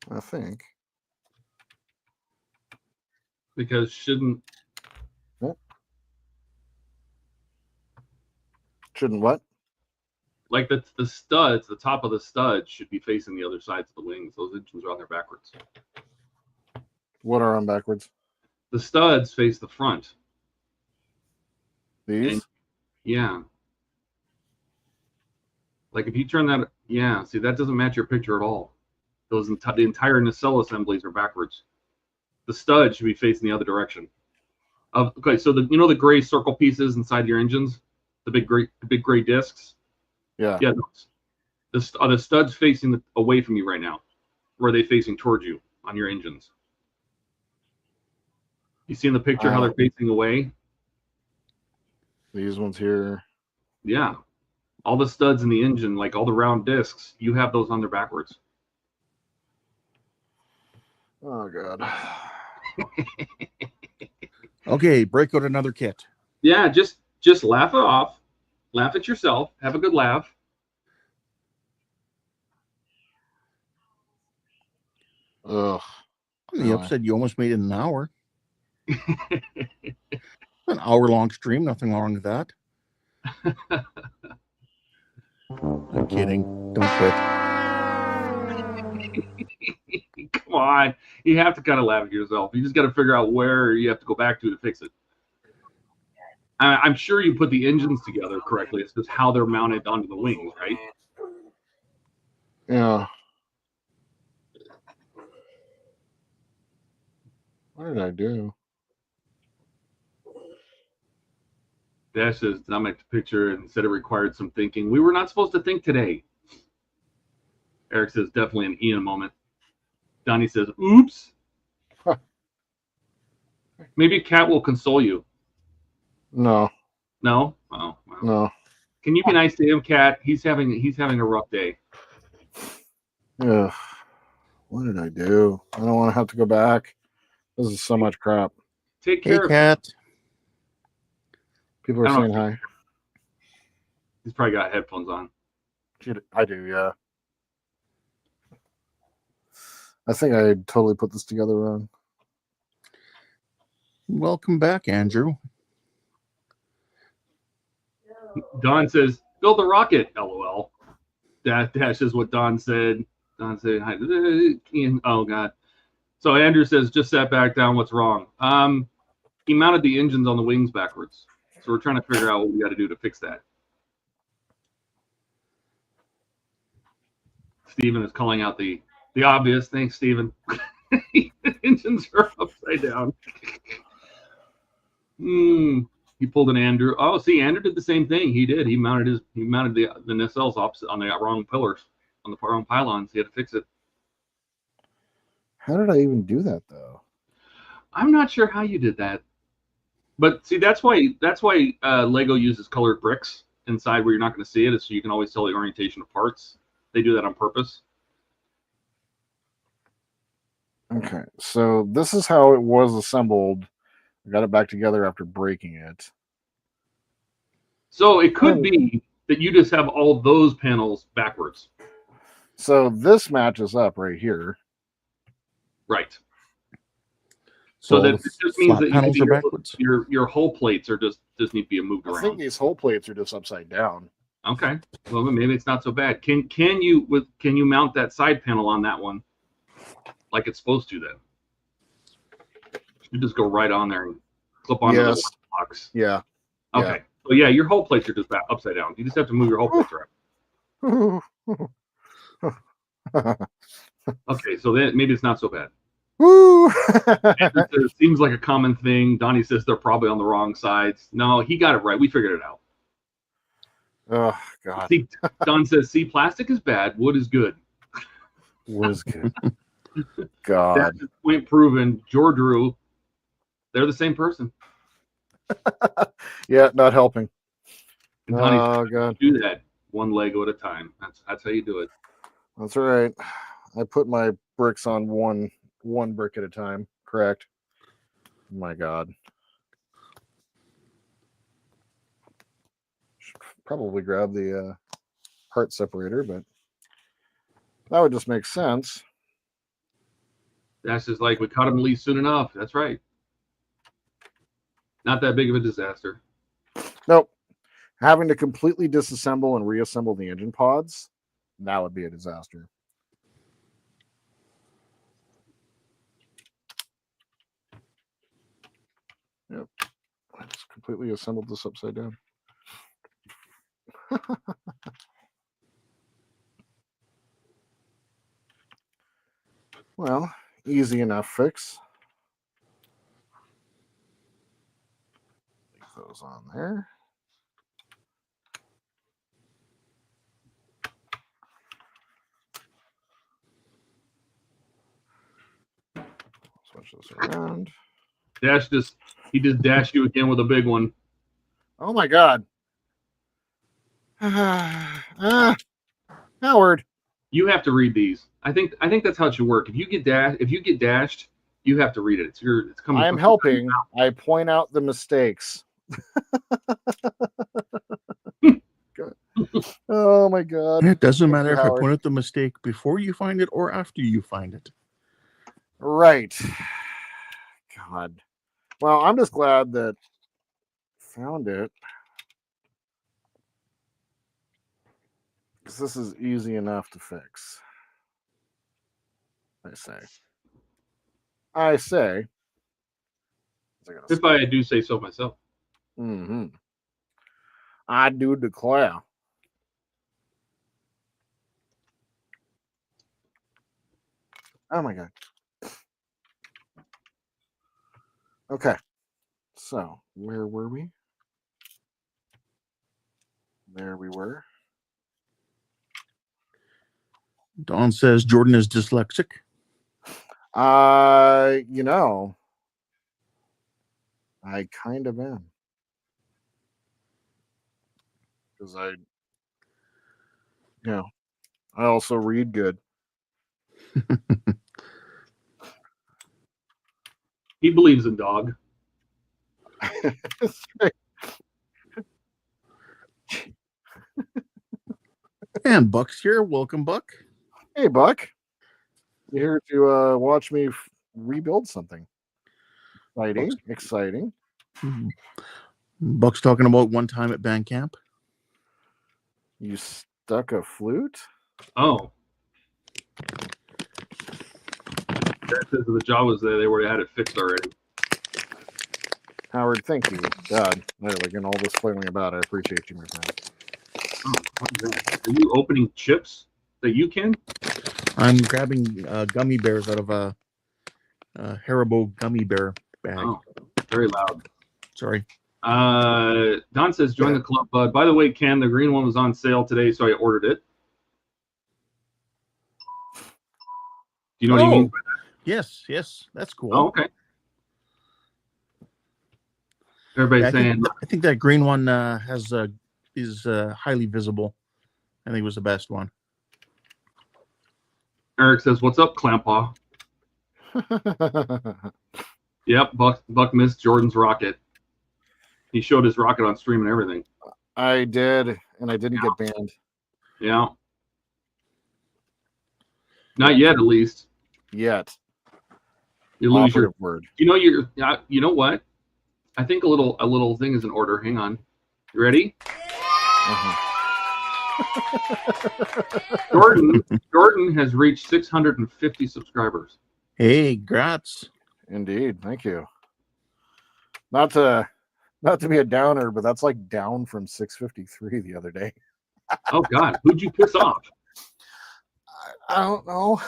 A: I think.
B: Because shouldn't
A: what?
B: like the studs, the top of the studs should be facing the other sides of the wings. Those engines are on there backwards.
A: What are on backwards?
B: The studs face the front.
A: These?
B: And, yeah. Like if you turn that, yeah, see, that doesn't match your picture at all. The entire nacelle assemblies are backwards. The stud should be facing the other direction. Okay, so the gray circle pieces inside your engines, the big gray discs.
A: Yeah.
B: Yeah, the studs facing away from you right now. Where are they facing towards you on your engines? You see in the picture how they're facing away?
A: These ones here.
B: Yeah. All the studs in the engine, like all the round discs, you have those on there backwards.
A: Oh God.
E: Okay, break out another kit.
B: Yeah, just laugh it off. Laugh at yourself. Have a good laugh.
A: Ugh.
E: On the upside, you almost made it in an hour. An hour-long stream, nothing wrong with that. I'm kidding. Don't quit.
B: Come on. You have to kind of laugh at yourself. You just got to figure out where you have to go back to fix it. I'm sure you put the engines together correctly. It's just how they're mounted onto the wings, right?
A: Yeah. What did I do?
B: Dash says, Dominic, the picture and said it required some thinking. We were not supposed to think today. Eric says, definitely an Ian moment. Donnie says, oops.
A: Huh.
B: Maybe Cat will console you.
A: No.
B: No? Oh, well.
A: No.
B: Can you be nice to him, Cat? He's having a rough day.
A: Ugh. What did I do? I don't want to have to go back. This is so much crap.
B: Take
E: Hey,
B: care of him.
E: Cat.
A: People are saying hi.
B: He's probably got headphones on.
A: I do, yeah. I think I totally put this together wrong.
E: Welcome back, Andrew.
B: Don says, build a rocket, LOL. Dash is what Don said. Don said, hi. Oh, God. So Andrew says, just sat back down. What's wrong? He mounted the engines on the wings backwards. So we're trying to figure out what we got to do to fix that. Steven is calling out the obvious. Thanks, Steven. The engines are upside down. He pulled an Andrew. Oh, see, Andrew did the same thing. He did. He mounted the nacelles opposite on the wrong pillars, on the wrong pylons. He had to fix it.
A: How did I even do that, though?
B: I'm not sure how you did that. But see, that's why Lego uses colored bricks inside where you're not going to see it, so you can always tell the orientation of parts. They do that on purpose.
A: Okay, so this is how it was assembled. I got it back together after breaking it.
B: So it could be that you just have all those panels backwards.
A: So this matches up right here.
B: Right.
E: So
B: So that
E: the
B: it just means
E: flat
B: that
E: panels are backwards.
B: your hull plates are just need to be moved
A: I think
B: around.
A: these whole plates are just upside down.
B: Okay. Well, maybe it's not so bad. Can you mount that side panel on that one like it's supposed to then? You just go right on there and clip onto the box.
A: Yeah.
B: Okay. So yeah, your hull plates are just upside down. You just have to move your hull plates around. Okay, so then maybe it's not so bad.
A: Woo!
B: It seems like a common thing. Donnie says they're probably on the wrong sides. No, he got it right. We figured it out.
A: Oh God.
B: See, Don says, "See, plastic is bad. Wood is good."
A: Wood is good. God.
B: That's point proven. Drew, they're the same person.
A: Yeah, not helping.
B: And Donnie
A: Oh
B: says,
A: God.
B: do that one Lego at a time. That's how you do it.
A: That's right. I put my bricks on one brick at a time. Correct. My God. Should probably grab the part separator, but that would just make sense.
B: That's just like we cut him least soon enough. That's right. Not that big of a disaster.
A: Nope. Having to completely disassemble and reassemble the engine pods, that would be a disaster. Yep. I just completely assembled this upside down. Well, easy enough fix. Leave those on there. Switch this around.
B: He just dashed you again with a big one.
A: Oh my God. Howard.
B: You have to read these. I think that's how it should work. If you get dashed, you have to read it. It's coming.
A: I am helping. I point out the mistakes. Oh my God.
E: It doesn't
A: Thank
E: matter
A: you,
E: if I
A: Howard.
E: point out the mistake before you find it or after you find it.
A: Right. God. Well, I'm just glad that I found it. Because this is easy enough to fix. I say.
B: If I do say so myself.
A: Mm-hmm. I do declare. Oh my God. Okay. So, where were we? There we were.
E: Don says Jordan is dyslexic.
A: You know, I kind of am. Because I also read good.
B: He believes in dog.
A: That's right.
E: And Buck's here. Welcome, Buck.
A: Hey, Buck. You're here to watch me rebuild something. Exciting.
E: Buck's talking about one time at band camp.
A: You stuck a flute?
B: Oh. That says the job was there. They already had it fixed already.
A: Howard, thank you. God, again, all this flailing about. I appreciate you, my friend.
B: Oh, what is that? Are you opening chips that you can?
E: I'm grabbing gummy bears out of a Haribo gummy bear bag.
B: Oh, very loud.
E: Sorry.
B: Don says, join the club, bud. By the way, Ken, the green one was on sale today, so I ordered it. Do you know what you mean by that?
E: Yes, that's cool.
B: Oh, okay. Everybody's saying
E: I think that green one is highly visible. I think it was the best one.
B: Eric says, "What's up, Clampaw?" Yep, Buck missed Jordan's rocket. He showed his rocket on stream and everything.
A: I did, and I didn't get banned.
B: Yeah. Not yet, at least.
A: Yet.
B: You lose your
A: Operative word.
B: You know what? I think a little thing is in order. Hang on. You ready? Jordan has reached 650 subscribers.
E: Hey, grats.
A: Indeed. Thank you. Not to be a downer, but that's like down from 653 the other day.
B: Oh God, who'd you piss off?
A: I don't know.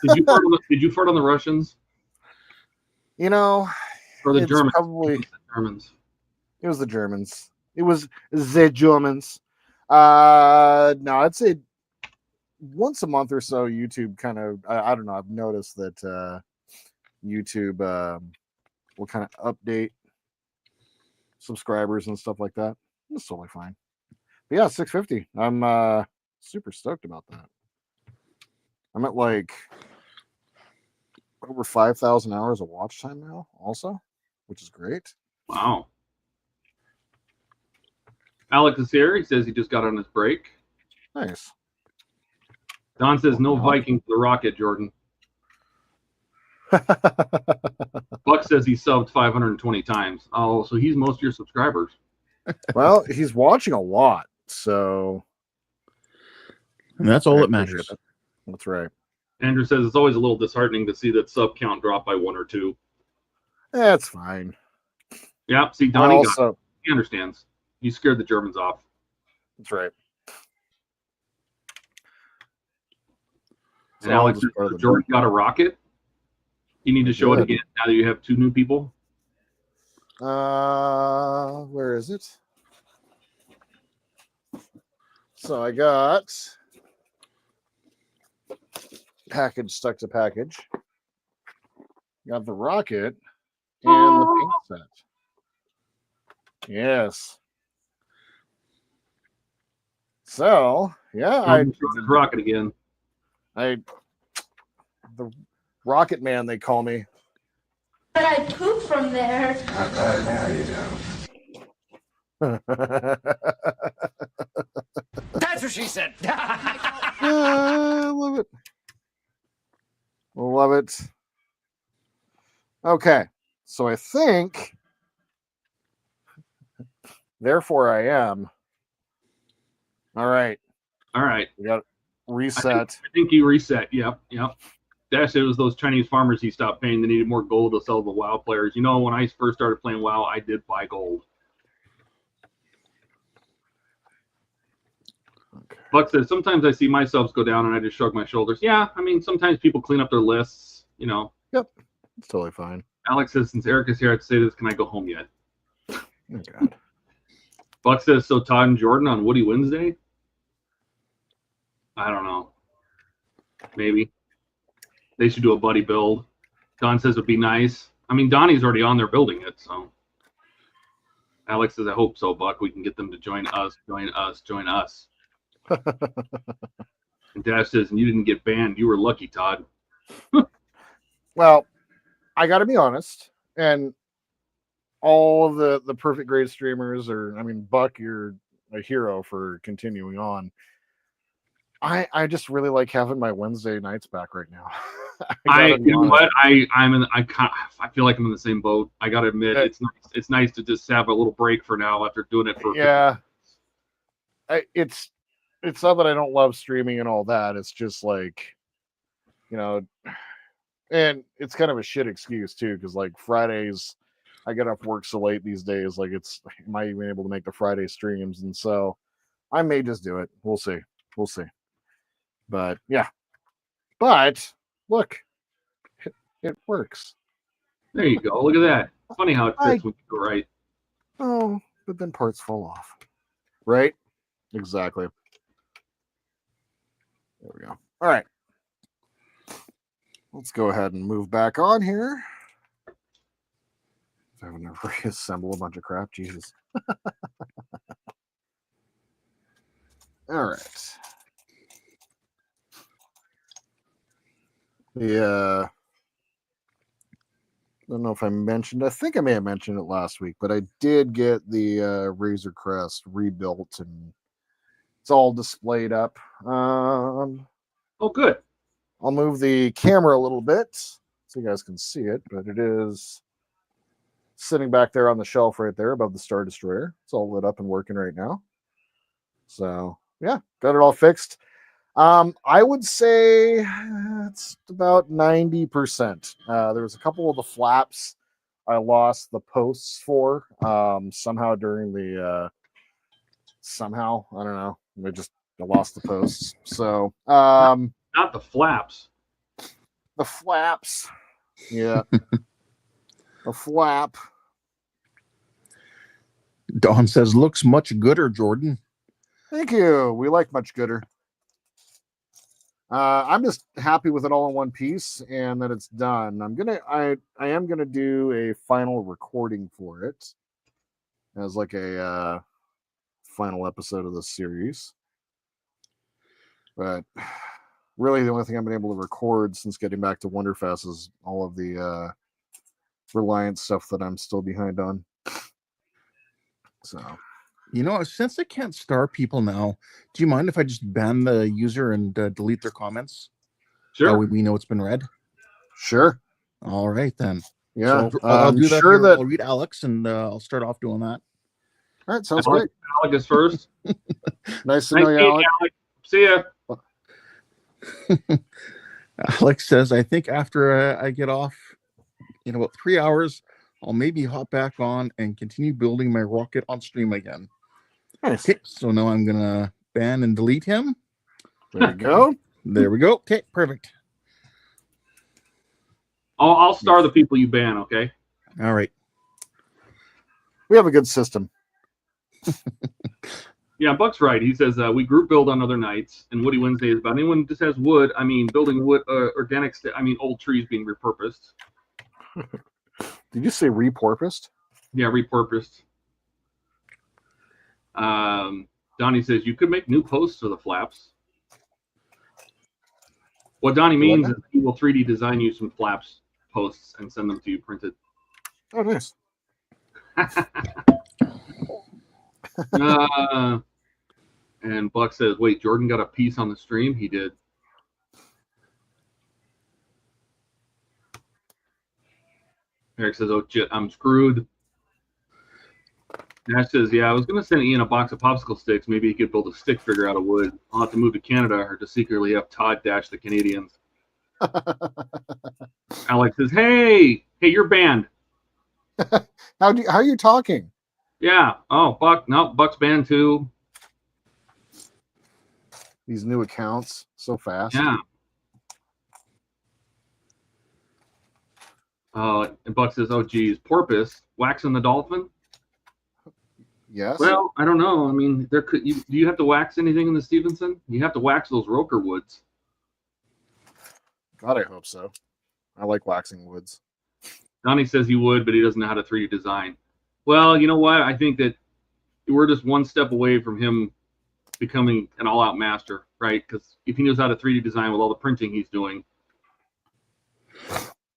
B: Did you fart on the Russians?
A: You know,
B: Or the
A: it's
B: Germans?
A: probably
B: Germans.
A: it was the Germans. It was the Germans. No, I'd say once a month or so, YouTube kind of I don't know. I've noticed that YouTube will kind of update subscribers and stuff like that. It's totally fine. But yeah, 650. I'm super stoked about that. I'm at like over 5,000 hours of watch time now, also, which is great.
B: Wow. Alex is here. He says he just got on his break.
A: Nice.
B: Don says no Viking for the rocket, Jordan. Buck says he subbed 520 times. Oh, so he's most of your subscribers.
A: Well, he's watching a lot, so
E: And that's all that matters.
A: That's right.
B: Andrew says it's always a little disheartening to see that sub count drop by 1 or 2.
A: That's fine.
B: Yeah, see, Donnie he understands. You scared the Germans off.
A: That's right.
B: And Alex says, Jordan got a rocket. You need to show it again now that you have 2 new people.
A: Where is it? So I got package stuck to package. Got the rocket and the paint set. Yes. So yeah, I
B: rocket again.
A: The Rocket Man, they call me.
F: But I poop from there.
G: Not bad now, you don't.
H: That's what she said.
A: I love it. Love it. Okay, so I think, therefore I am. All right. We got reset.
B: I think you reset. Yep. Dash, it was those Chinese farmers he stopped paying. They needed more gold to sell the WoW players. You know, when I first started playing WoW, I did buy gold.
A: Okay.
B: Buck says, sometimes I see my subs go down and I just shrug my shoulders. Yeah, I mean, sometimes people clean up their lists, you know.
A: Yep. It's totally fine.
B: Alex says, since Eric is here, I'd say this. Can I go home yet?
A: Oh, God.
B: Buck says, so Todd and Jordan on Woody Wednesday? I don't know. Maybe. They should do a buddy build. Don says it'd be nice. I mean, Donnie's already on there building it, so. Alex says, I hope so, Buck. We can get them to join us. And Dash says, and you didn't get banned. You were lucky, Todd.
A: Well, I got to be honest, and all of the perfect grade streamers, Buck, you're a hero for continuing on. I just really like having my Wednesday nights back right now.
B: I feel like I'm in the same boat. I gotta admit, it's nice to just have a little break for now after doing it for
A: it's not that I don't love streaming and all that. It's just like, you know, and it's kind of a shit excuse too, because like Fridays I get off work so late these days. Like, am I even able to make the Friday streams? And so I may just do it. We'll see. But yeah. But look, it works.
B: There you go. Look at that. Funny how it fits when you go right.
A: Oh, but then parts fall off. Right? Exactly. There we go. All right. Let's go ahead and move back on here. Having to reassemble a bunch of crap. Jesus. All right. I don't know if I mentioned. I think I may have mentioned it last week, but I did get the Razor Crest rebuilt and it's all displayed up.
B: Oh, good.
A: I'll move the camera a little bit so you guys can see it, but it is sitting back there on the shelf right there above the Star Destroyer. It's all lit up and working right now. So yeah, got it all fixed. I would say it's about 90%. There was a couple of the flaps I lost the posts for somehow during the somehow, I don't know. I lost the posts. So
B: Not the flaps.
A: the flaps. Yeah. The flap.
E: Don says, looks much gooder, Jordan.
A: Thank you. We like much gooder. I'm just happy with it all in one piece and that it's done. I am gonna do a final recording for it as like a final episode of the series. But really the only thing I've been able to record since getting back to Wonderfest is all of the Reliance stuff that I'm still behind on. So
E: since I can't star people now, do you mind if I just ban the user and delete their comments?
B: Sure.
E: We know it's been read.
A: Sure.
E: All right then.
A: Yeah,
E: So I'll do that.
A: Sure
E: I'll read Alex and I'll start off doing that.
A: All right, sounds great.
B: Alex is first.
A: Nice to know you, Alex.
B: See ya.
E: Alex says, I think after I get off in about 3 hours, I'll maybe hop back on and continue building my rocket on stream again.
A: Nice.
E: Okay, so now I'm gonna ban and delete him.
A: There you go.
E: There we go. Okay, perfect.
B: I'll star the people you ban, okay?
E: All right.
A: We have a good system.
B: Yeah, Buck's right. He says we group build on other nights, and Woody Wednesday is about anyone who just has wood. I mean, building wood, organic. Old trees being repurposed.
A: Did you say repurposed?
B: Yeah, repurposed. Donnie says you could make new posts for the flaps. What Donnie means is he will 3D design you some flaps posts and send them to you printed.
A: Oh, nice.
B: And Buck says, wait, Jordan got a piece on the stream? He did. Eric says, oh, shit, I'm screwed. Nash says, yeah, I was going to send Ian a box of popsicle sticks. Maybe he could build a stick figure out of wood. I'll have to move to Canada or to secretly have Todd dash the Canadians. Alex says, hey, you're banned.
A: How are you talking?
B: Yeah. Oh, Buck. No, Buck's banned too.
A: These new accounts so fast.
B: Yeah. And Buck says, oh, geez, porpoise waxing the dolphin.
A: Yes.
B: Well, I don't know. I mean, do you have to wax anything in the Stevenson? You have to wax those Roker woods.
A: God, I hope so. I like waxing woods.
B: Donnie says he would, but he doesn't know how to 3D design. Well, you know what? I think that we're just one step away from him becoming an all-out master, right? Because if he knows how to 3D design with all the printing he's doing.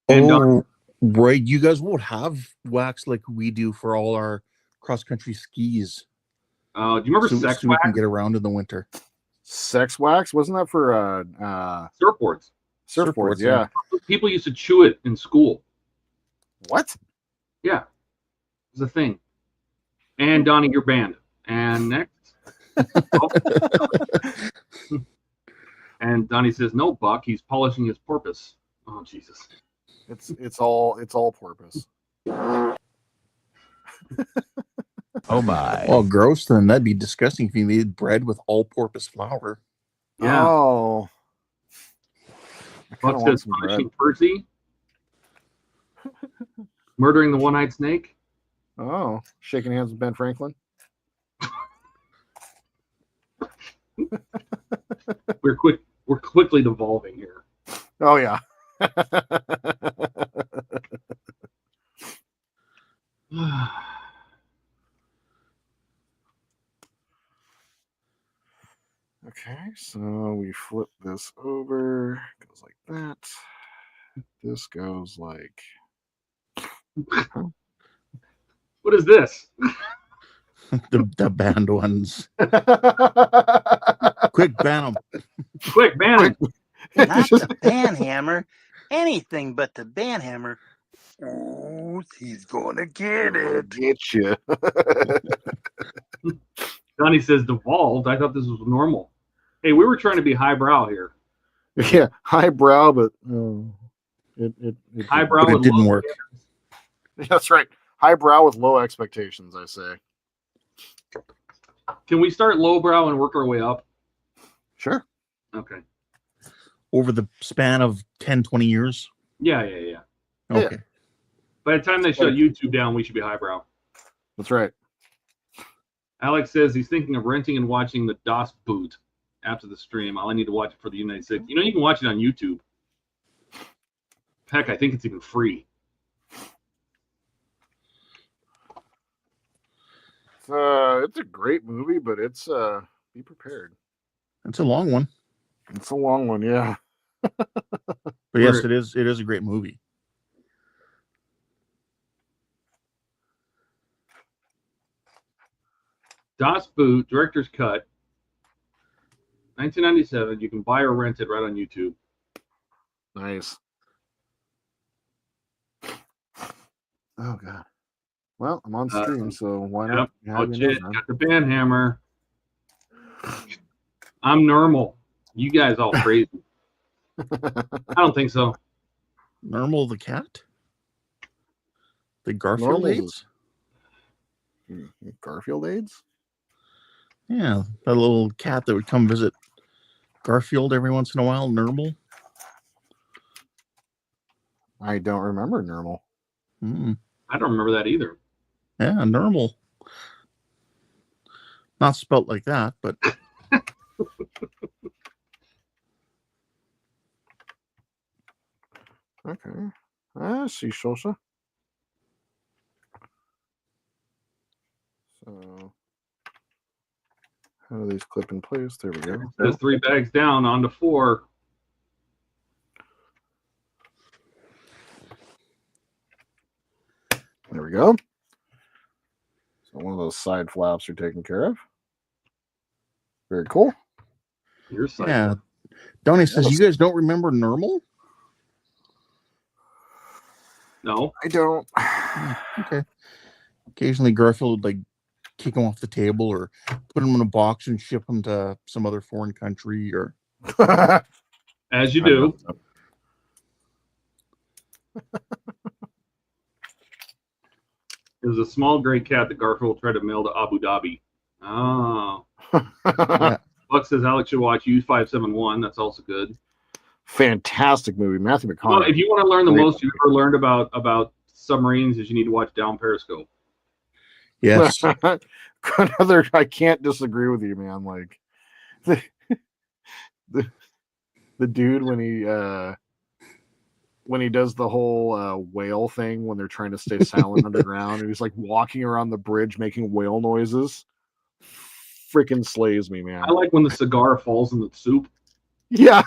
B: And
E: right. You guys won't have wax like we do for all our cross-country skis.
B: Do you remember sex
E: so
B: wax?
E: We can get around in the winter.
A: Sex wax? Wasn't that for
B: surfboards?
A: Surfboards, yeah.
B: People used to chew it in school.
A: What?
B: Yeah. It's a thing. And Donnie, you're banned. And next. And Donnie says, no, Buck, he's polishing his porpoise. Oh, Jesus.
A: It's all porpoise.
D: Oh my.
E: Well, gross then. That'd be disgusting if you made bread with all porpoise flour.
B: Yeah.
A: Oh.
B: Buck says punishing Percy. Murdering the one-eyed snake.
A: Oh, shaking hands with Ben Franklin.
B: We're quickly devolving here.
A: Oh yeah. Okay, so we flip this over. Goes like that. This goes like.
B: What is this?
E: the band ones. Quick, ban them.
B: Quick, man.
G: Not the banhammer. Anything but the banhammer. Oh, he's gonna get it.
A: Get you.
B: Donnie says devolved. I thought this was normal. Hey, we were trying to be highbrow here.
A: Yeah, highbrow, but it
B: Highbrow
E: But it
B: with
E: didn't
B: low-
E: work.
A: That's right. Highbrow with low expectations, I say.
B: Can we start lowbrow and work our way up?
A: Sure.
B: Okay.
E: Over the span of 10, 20 years.
B: Yeah.
E: Okay.
B: By the time they shut YouTube down, we should be highbrow.
A: That's right.
B: Alex says he's thinking of renting and watching the DOS boot after the stream. All I need to watch it for the United States. You know, you can watch it on YouTube. Heck, I think it's even free.
A: It's a great movie, but it's be prepared.
E: It's a long one.
A: It's a long one, yeah.
E: But yes, it is a great movie.
B: DOS boot, director's cut, 1997. You can buy or rent it right on YouTube.
A: Nice. Oh god. Well, I'm on stream, so why not?
B: Yep. Oh, shit. Got the band hammer. I'm normal. You guys all crazy. I don't think so.
E: Normal the cat? The Garfield
A: Normal's
E: AIDS?
A: Garfield AIDS?
E: Yeah, that little cat that would come visit Garfield every once in a while, Normal.
A: I don't remember Normal.
B: I don't remember that either.
E: Yeah, Normal. Not spelt like that, but
A: Okay. I see, Shosha. So, how do these clip in place? There we go.
B: There's 3 bags down, on to 4.
A: There we go. So one of those side flaps are taken care of. Very cool.
B: Your side.
E: yeah. Donnie says, you guys don't remember Normal?
B: No.
A: I don't.
E: Okay. Occasionally Garfield would like kick him off the table or put him in a box and ship him to some other foreign country or
B: As you do. It was a small gray cat that Garfield tried to mail to Abu Dhabi. Oh.
E: yeah.
B: Buck says Alex should watch U571. That's also good.
A: Fantastic movie. Matthew McConaughey.
B: Well, if you want to learn the
A: Great.
B: most you've ever learned about submarines, is you need to watch Down Periscope.
E: Yes.
A: Another, I can't disagree with you, man. Like the dude when he does the whole whale thing when they're trying to stay silent underground, and he's like walking around the bridge making whale noises. Freaking slays me, man.
B: I like when the cigar falls in the soup.
A: Yeah.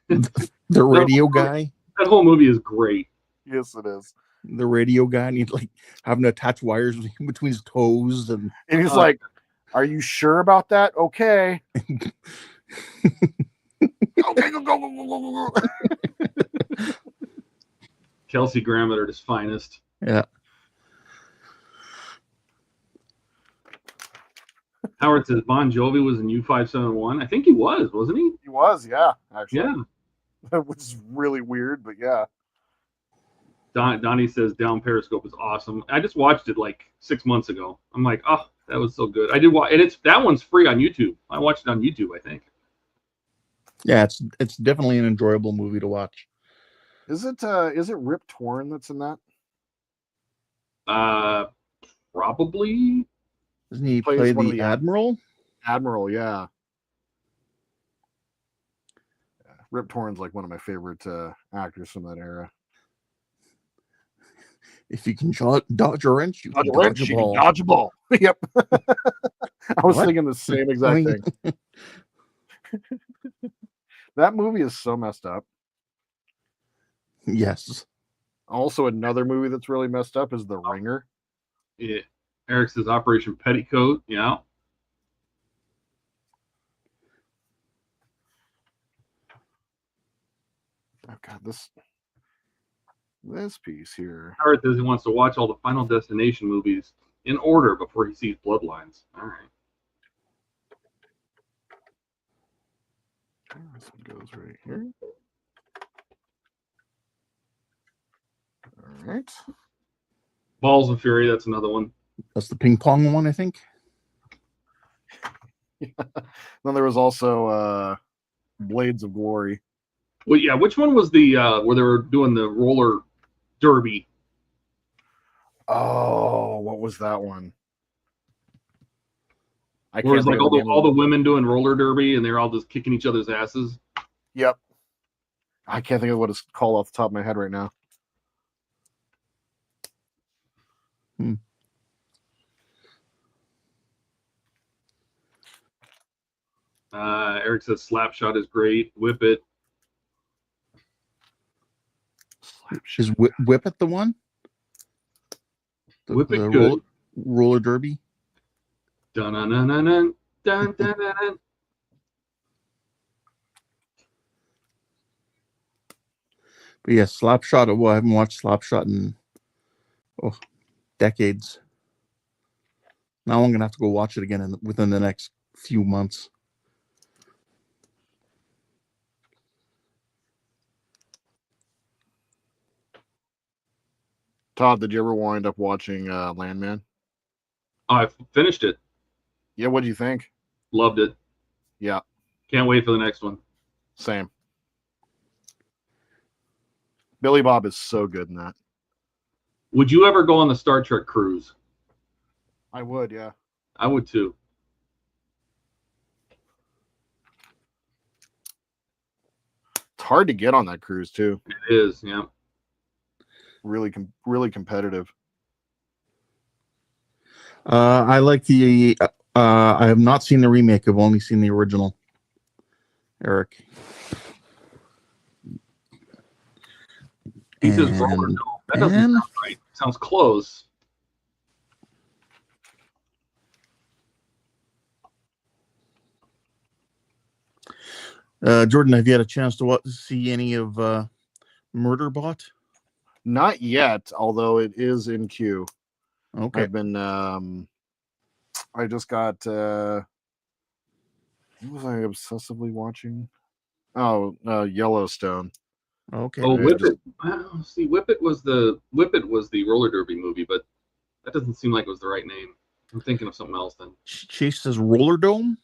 E: The radio guy.
B: That whole movie is great.
A: Yes, it is.
E: The radio guy, and he's like having to attach wires between his toes, and
A: he's like, "Are you sure about that? Okay." Okay, go.
B: Kelsey Grammer at his finest.
E: Yeah.
B: Howard says Bon Jovi was in U571. I think he was, wasn't he?
A: He was, yeah, actually.
B: Yeah.
A: That was really weird, but yeah.
B: Donnie says Down Periscope is awesome. I just watched it like 6 months ago. I'm like, oh, that was so good. I did watch, and that one's free on YouTube. I watched it on YouTube, I think.
E: Yeah, it's definitely an enjoyable movie to watch.
A: Is it Rip Torn that's in that?
B: Probably.
E: Doesn't he
A: Plays
E: play
A: one of
E: the
A: the
E: Admiral?
A: Admiral, yeah. Rip Torn's like one of my favorite actors from that era.
E: If you can dodge a wrench, you
A: Dodge
E: can
A: a wrench,
E: dodge a
A: you can
E: ball.
A: dodge a ball. Yep. I was
E: What?
A: thinking the same exact
E: I mean-
A: thing. That movie is so messed up.
E: Yes.
A: Also, another movie that's really messed up is The Ringer.
B: Yeah. Eric says Operation Petticoat. Yeah.
A: Oh God, this piece here.
B: Howard says he wants to watch all the Final Destination movies in order before he sees Bloodlines. All right.
A: This one goes right here. All right.
B: Balls of Fury. That's another one.
E: That's the ping pong one, I think.
A: Then there was also Blades of Glory.
B: Well, yeah. Which one was the where they were doing the roller derby?
A: Oh, what was that one? I
B: Where it was
A: think
B: like
A: of the name
B: all
A: of
B: the
A: it.
B: women doing roller derby and they're all just kicking each other's asses.
A: Yep. I can't think of what it's called off the top of my head right now.
B: Eric says Slapshot is great. Whip It.
E: Is Whip It the one?
B: Whip It
E: the
B: good.
E: roller derby?
B: Dun dun dun dun dun dun dun dun.
E: But yeah, Slapshot. Well, I haven't watched Slapshot in decades. Now I'm gonna have to go watch it again within the next few months.
A: Todd, did you ever wind up watching Landman?
B: Oh, I finished it.
A: Yeah, what do you think?
B: Loved it.
A: Yeah,
B: Can't wait for the next one.
A: same. Billy Bob is so good in that.
B: Would you ever go on the Star Trek cruise?
A: I would, yeah.
B: I would too.
A: It's hard to get on that cruise too.
B: It is, yeah.
A: Really competitive.
E: I like the. I have not seen the remake. I've only seen the original. Eric.
B: He says roller. No, that doesn't sound right. Sounds close.
E: Jordan, have you had a chance to see any of Murderbot?
A: Not yet, although it is in queue.
E: Okay.
A: I've been I just got what was I obsessively watching? Oh, Yellowstone.
E: Okay.
B: Oh,
A: Yeah,
B: Whip
A: just-
B: It. Wow, see, Whip It was the roller derby movie, but that doesn't seem like it was the right name. I'm thinking of something else then.
E: Chase says Roller Dome.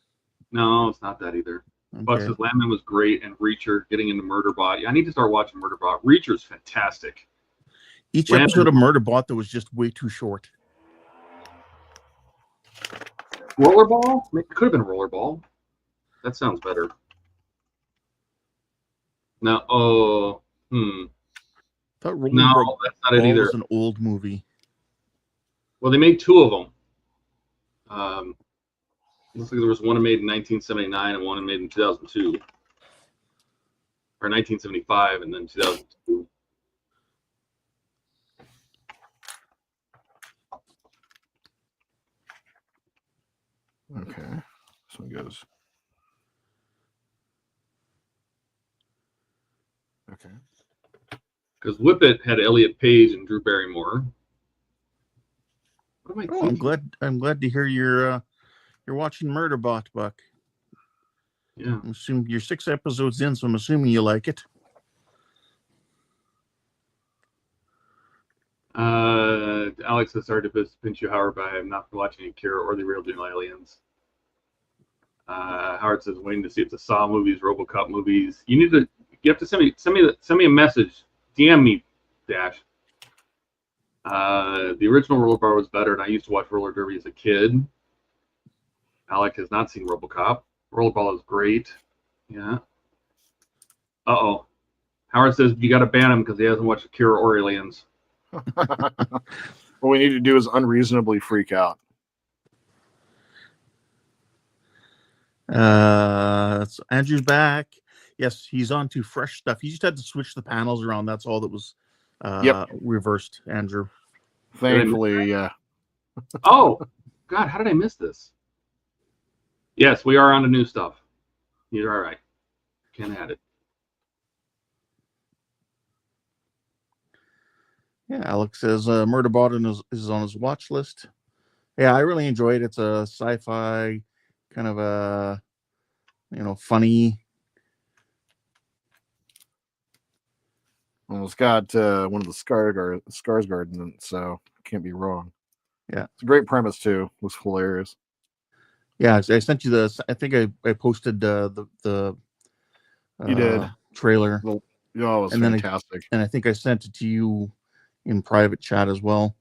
B: No, it's not that either. Buck
E: Okay.
B: says Landman was great and Reacher getting into Murderbot. Yeah, I need to start watching Murderbot. Reacher's fantastic.
E: Each
B: Landman-
E: episode of Murderbot that was just way too short.
B: Rollerball? It could have been Rollerball. That sounds better. No,
E: Thought Rollerball
B: No, that's not it either.
E: was an old movie.
B: Well, they made two of them. Looks like there was one made in 1979 and one made in 2002. Or 1975 and then 2002.
A: Okay. This one goes. Okay.
B: Because Whip It had Elliot Page and Drew Barrymore. What am I
E: Oh,
B: thinking?
E: I'm glad to hear you're watching Murderbot, Buck.
B: Yeah.
E: I'm assuming you're 6 episodes in, so I'm assuming you like it.
B: Alex has started to pinch you, Howard, but I am not watching Akira or the Real Deal Aliens. Howard says waiting to see if the Saw movies, RoboCop movies. You have to send me a message. DM me, Dash. The original Rollerball was better, and I used to watch roller derby as a kid. Alec has not seen RoboCop. Rollerball is great. Yeah. Uh-oh. Howard says you got to ban him because he hasn't watched Akira or Aliens.
A: What we need to do is unreasonably freak out.
E: So Andrew's back. Yes, he's on to fresh stuff. He just had to switch the panels around. That's all that was reversed, Andrew.
A: Thankfully, yeah.
B: Oh, God, how did I miss this? Yes, we are on to new stuff. You're all right. Can't add it.
E: Yeah, Alex says Murderbot is on his watch list. Yeah, I really enjoyed it. It's a sci-fi kind of a funny.
A: Well, it's got one of the Skarsgård in it, so can't be wrong.
E: Yeah,
A: it's a great premise too. It was hilarious.
E: Yeah, I sent you the. I think I posted the
A: you did
E: trailer.
A: Oh, it was
E: and
A: fantastic.
E: And I think I sent it to you in private chat as well.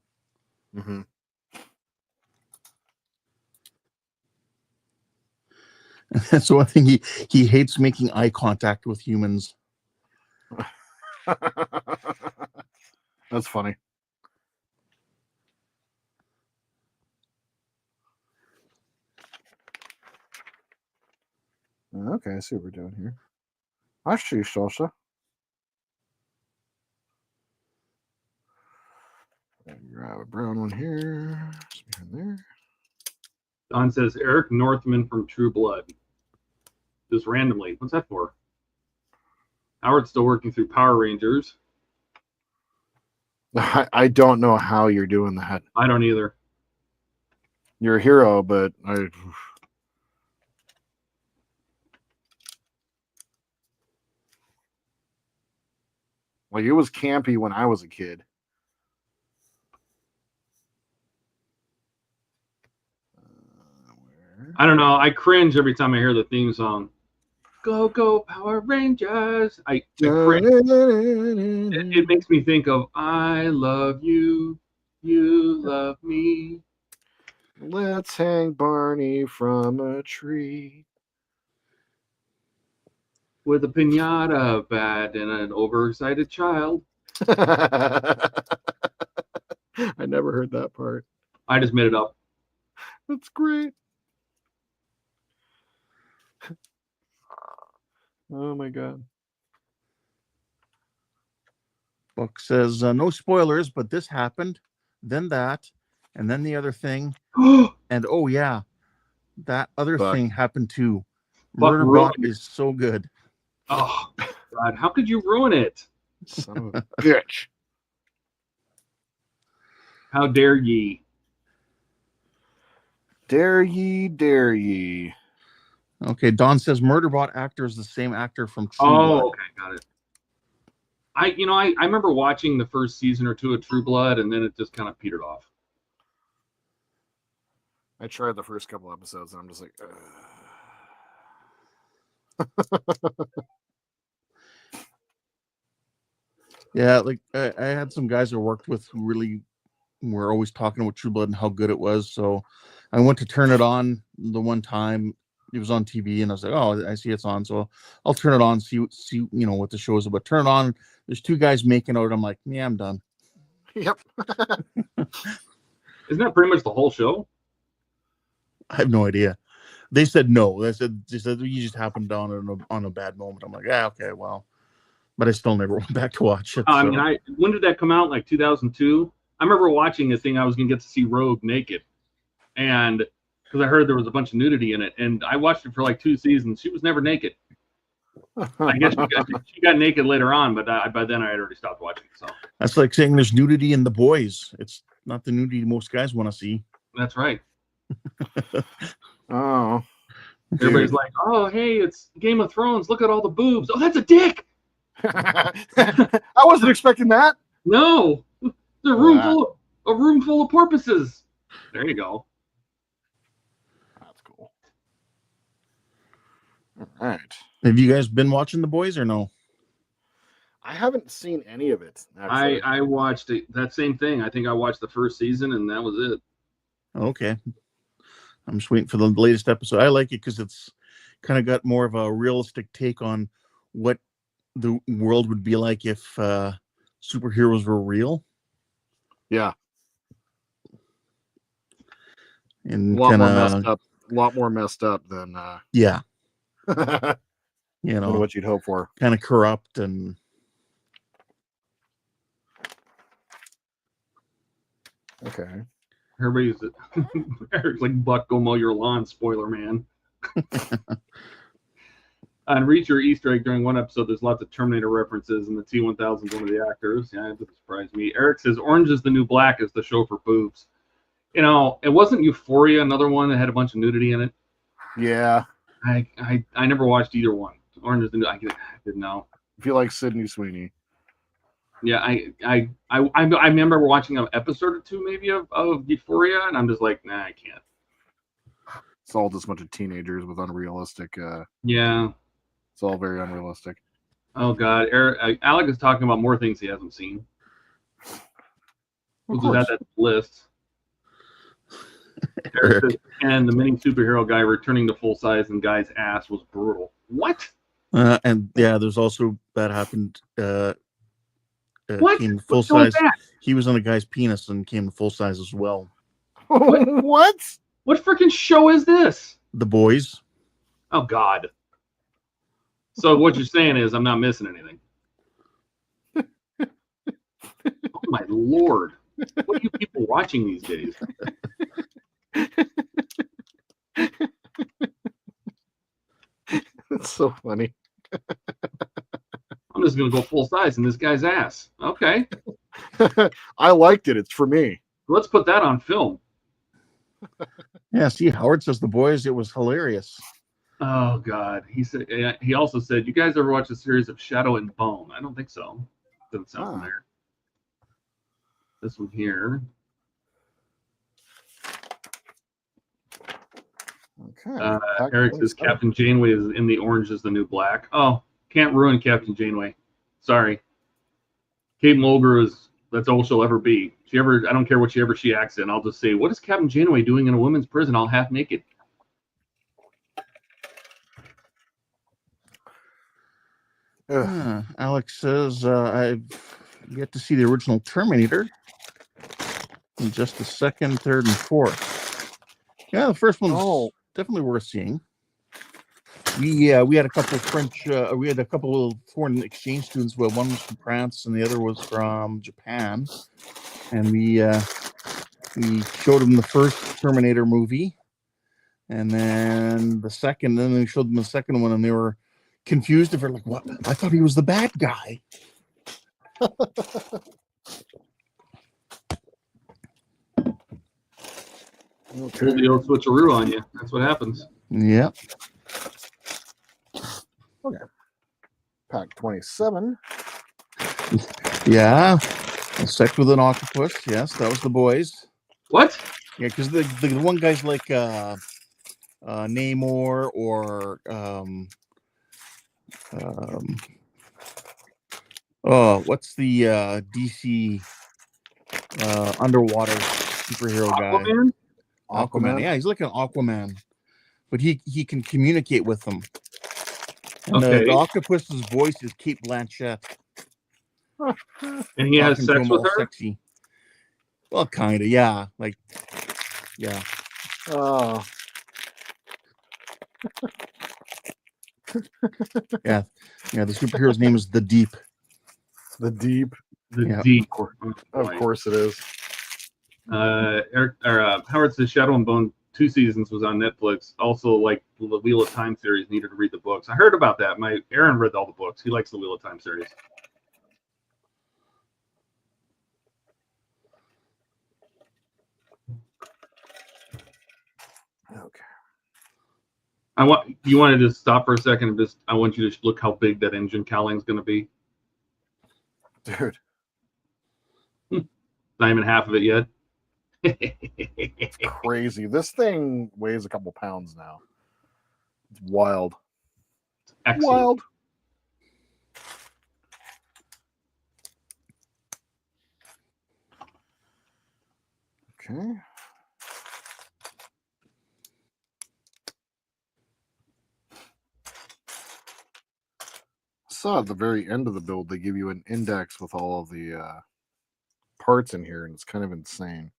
A: Mm-hmm.
E: That's one thing he hates making eye contact with humans.
A: That's funny. Okay, I see what we're doing here. Actually, Shosha. Grab a brown one here. Just behind there.
B: Don says Eric Northman from True Blood. Just randomly. What's that for? Howard's still working through Power Rangers.
A: I don't know how you're doing that.
B: I don't either.
A: You're a hero, but like it was campy when I was a kid.
B: I don't know. I cringe every time I hear the theme song. Go, go, Power Rangers. I cringe. It makes me think of I love you, you love me.
A: Let's hang Barney from a tree.
B: With a piñata bat and an overexcited child.
A: I never heard that part.
B: I just made it up.
A: That's great. Oh my god.
E: Book says no spoilers, but this happened, then that, and then the other thing, and oh yeah, that other thing happened too. Murderbot is so good.
B: Oh God, how could you ruin it?
A: Son of a bitch.
B: How dare ye?
A: Dare ye, dare ye.
E: Okay, Don says Murderbot actor is the same actor from True Blood.
B: Okay, got it. I remember watching the first season or two of True Blood, and then it just kind of petered off.
A: I tried the first couple episodes, and I'm just like,
E: Yeah, like I had some guys I worked with who really were always talking about True Blood and how good it was. So I went to turn it on the one time. It was on TV, and I was like, "Oh, I see it's on." So I'll turn it on, see what the show is about. Turn it on. There's two guys making out. I'm like, "Yeah, I'm done."
A: Yep.
B: Isn't that pretty much the whole show?
E: I have no idea. They said no. They said you just happened on a bad moment. I'm like, yeah, okay, well, but I still never went back to watch it.
B: I mean, when did that come out? Like 2002. I remember watching a thing. I was gonna get to see Rogue naked, and because I heard there was a bunch of nudity in it, and I watched it for like 2 seasons. She was never naked. I guess she got naked later on, but by then I had already stopped watching. So
E: that's like saying there's nudity in The Boys. It's not the nudity most guys want to see.
B: That's right.
A: Oh,
B: everybody's like, "Oh, hey, it's Game of Thrones. Look at all the boobs. Oh, that's a dick."
A: I wasn't expecting that.
B: No, it's a room full of porpoises. There you go.
A: That's cool. All right.
E: Have you guys been watching The Boys or no?
A: I haven't seen any of it. Actually.
B: I watched that same thing. I think I watched the first season, and that was it.
E: Okay. I'm just waiting for the latest episode. I like it because it's kind of got more of a realistic take on what the world would be like if superheroes were real.
A: Yeah,
E: and
A: a lot
E: kind
A: more messed
E: of
A: up. A lot more messed up than
E: yeah,
A: than
E: you know,
A: what you'd hope for.
E: kind of corrupt and
A: Okay.
B: Everybody's Eric's like, Buck, go mow your lawn, spoiler man. On Reacher Easter egg during one episode, there's lots of Terminator references, and the T-1000 is one of the actors. Yeah, it doesn't surprise me. Eric says Orange is the New Black is the show for boobs. You know, it wasn't Euphoria, another one that had a bunch of nudity in it.
A: Yeah.
B: I never watched either one. Orange is the New. I didn't know.
A: If you like Sydney Sweeney.
B: Yeah, I remember watching an episode or two maybe of Euphoria, and I'm just like, nah, I can't.
A: It's all just a bunch of teenagers with unrealistic.
B: Yeah.
A: It's all very unrealistic.
B: Oh God, Alec is talking about more things he hasn't seen.
A: Of
B: Who's at
A: course.
B: that list? Eric says, and the mini superhero guy returning to full size and guy's ass was brutal. What?
E: and yeah, there's also that happened.
B: What?
E: Came to full
B: What's going
E: size.
B: back?
E: He was on a guy's penis and came to full size as well.
A: What?
B: What freaking show is this?
E: The Boys.
B: Oh God. So what you're saying is I'm not missing anything. Oh my Lord. What are you people watching these days?
A: It's so funny.
B: I'm just gonna go full size in this guy's ass. Okay.
A: I liked it. It's for me.
B: Let's put that on film.
E: Yeah, see, Howard says The Boys. It was hilarious.
B: Oh God. He also said, you guys ever watch a series of Shadow and Bone? I don't think so. Doesn't sound familiar. This one here.
A: Okay.
B: Eric says Captain Janeway is in the Orange is the New Black. Oh, can't ruin Captain Janeway. Sorry. Kate Mulgrew that's all she'll ever be. I don't care what she acts in. I'll just say, what is Captain Janeway doing in a women's prison all half naked?
E: Alex says I've yet to see the original Terminator. In just the second, third, and fourth. Yeah, the first one's definitely worth seeing. We had a couple of we had a couple of foreign exchange students. Well, one was from France and the other was from Japan, and we showed them the first Terminator movie, and then the second. Then we showed them the second one, and they were confused. They're like, "What? I thought he was the bad guy."
B: Pull the old switcheroo on you. That's what happens.
E: Yep.
A: Okay. Pack 27.
E: Yeah. Sex with an octopus. Yes, that was The Boys.
B: What?
E: Yeah, because the one guy's like Namor or what's the DC underwater superhero guy? Aquaman. Yeah, he's like an Aquaman, but he can communicate with them. And the octopus's voice is Kate Blanchett.
B: And he has sex with her?
E: Sexy. Well, kind of, yeah. Like, yeah.
A: Oh.
E: Yeah. The superhero's name is The Deep.
A: The Deep.
B: The Deep.
A: Of course it is.
B: Howard says Shadow and Bone 2 seasons was on Netflix. Also, like the Wheel of Time series, needed to read the books. I heard about that. Aaron read all the books. He likes the Wheel of Time series.
A: Okay.
B: You want to just stop for a second and I want you to look how big that engine cowling's going to be.
A: Dude.
B: Not even half of it yet.
A: It's crazy. This thing weighs a couple pounds now. It's wild.
B: Excellent.
A: Wild. Okay. I saw at the very end of the build they give you an index with all of the parts in here, and it's kind of insane.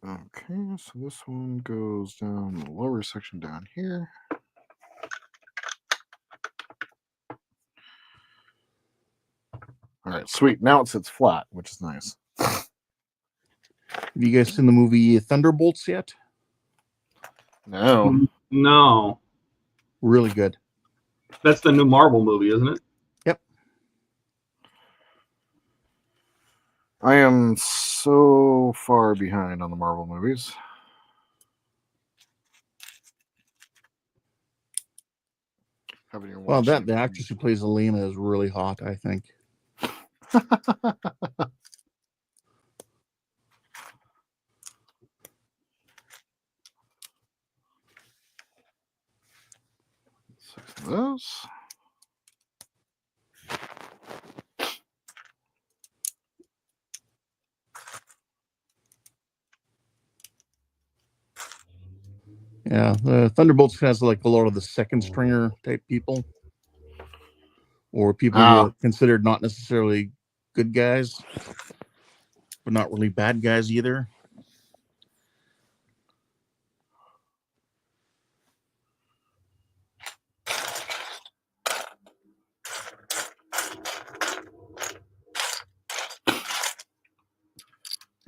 A: Okay, so this one goes down the lower section down here. All right, sweet. Now it sits flat, which is nice.
E: Have you guys seen the movie Thunderbolts yet?
A: No.
B: No,
E: Really good.
B: that's the new Marvel movie, isn't it?
E: Yep.
A: I am so far behind on the Marvel movies. Haven't even
E: Well,
A: watched
E: the
A: any.
E: actress who plays Alina is really hot, I think.
A: Six of those.
E: Yeah, the Thunderbolts has like a lot of the second stringer type people, or people who are considered not necessarily good guys, but not really bad guys either.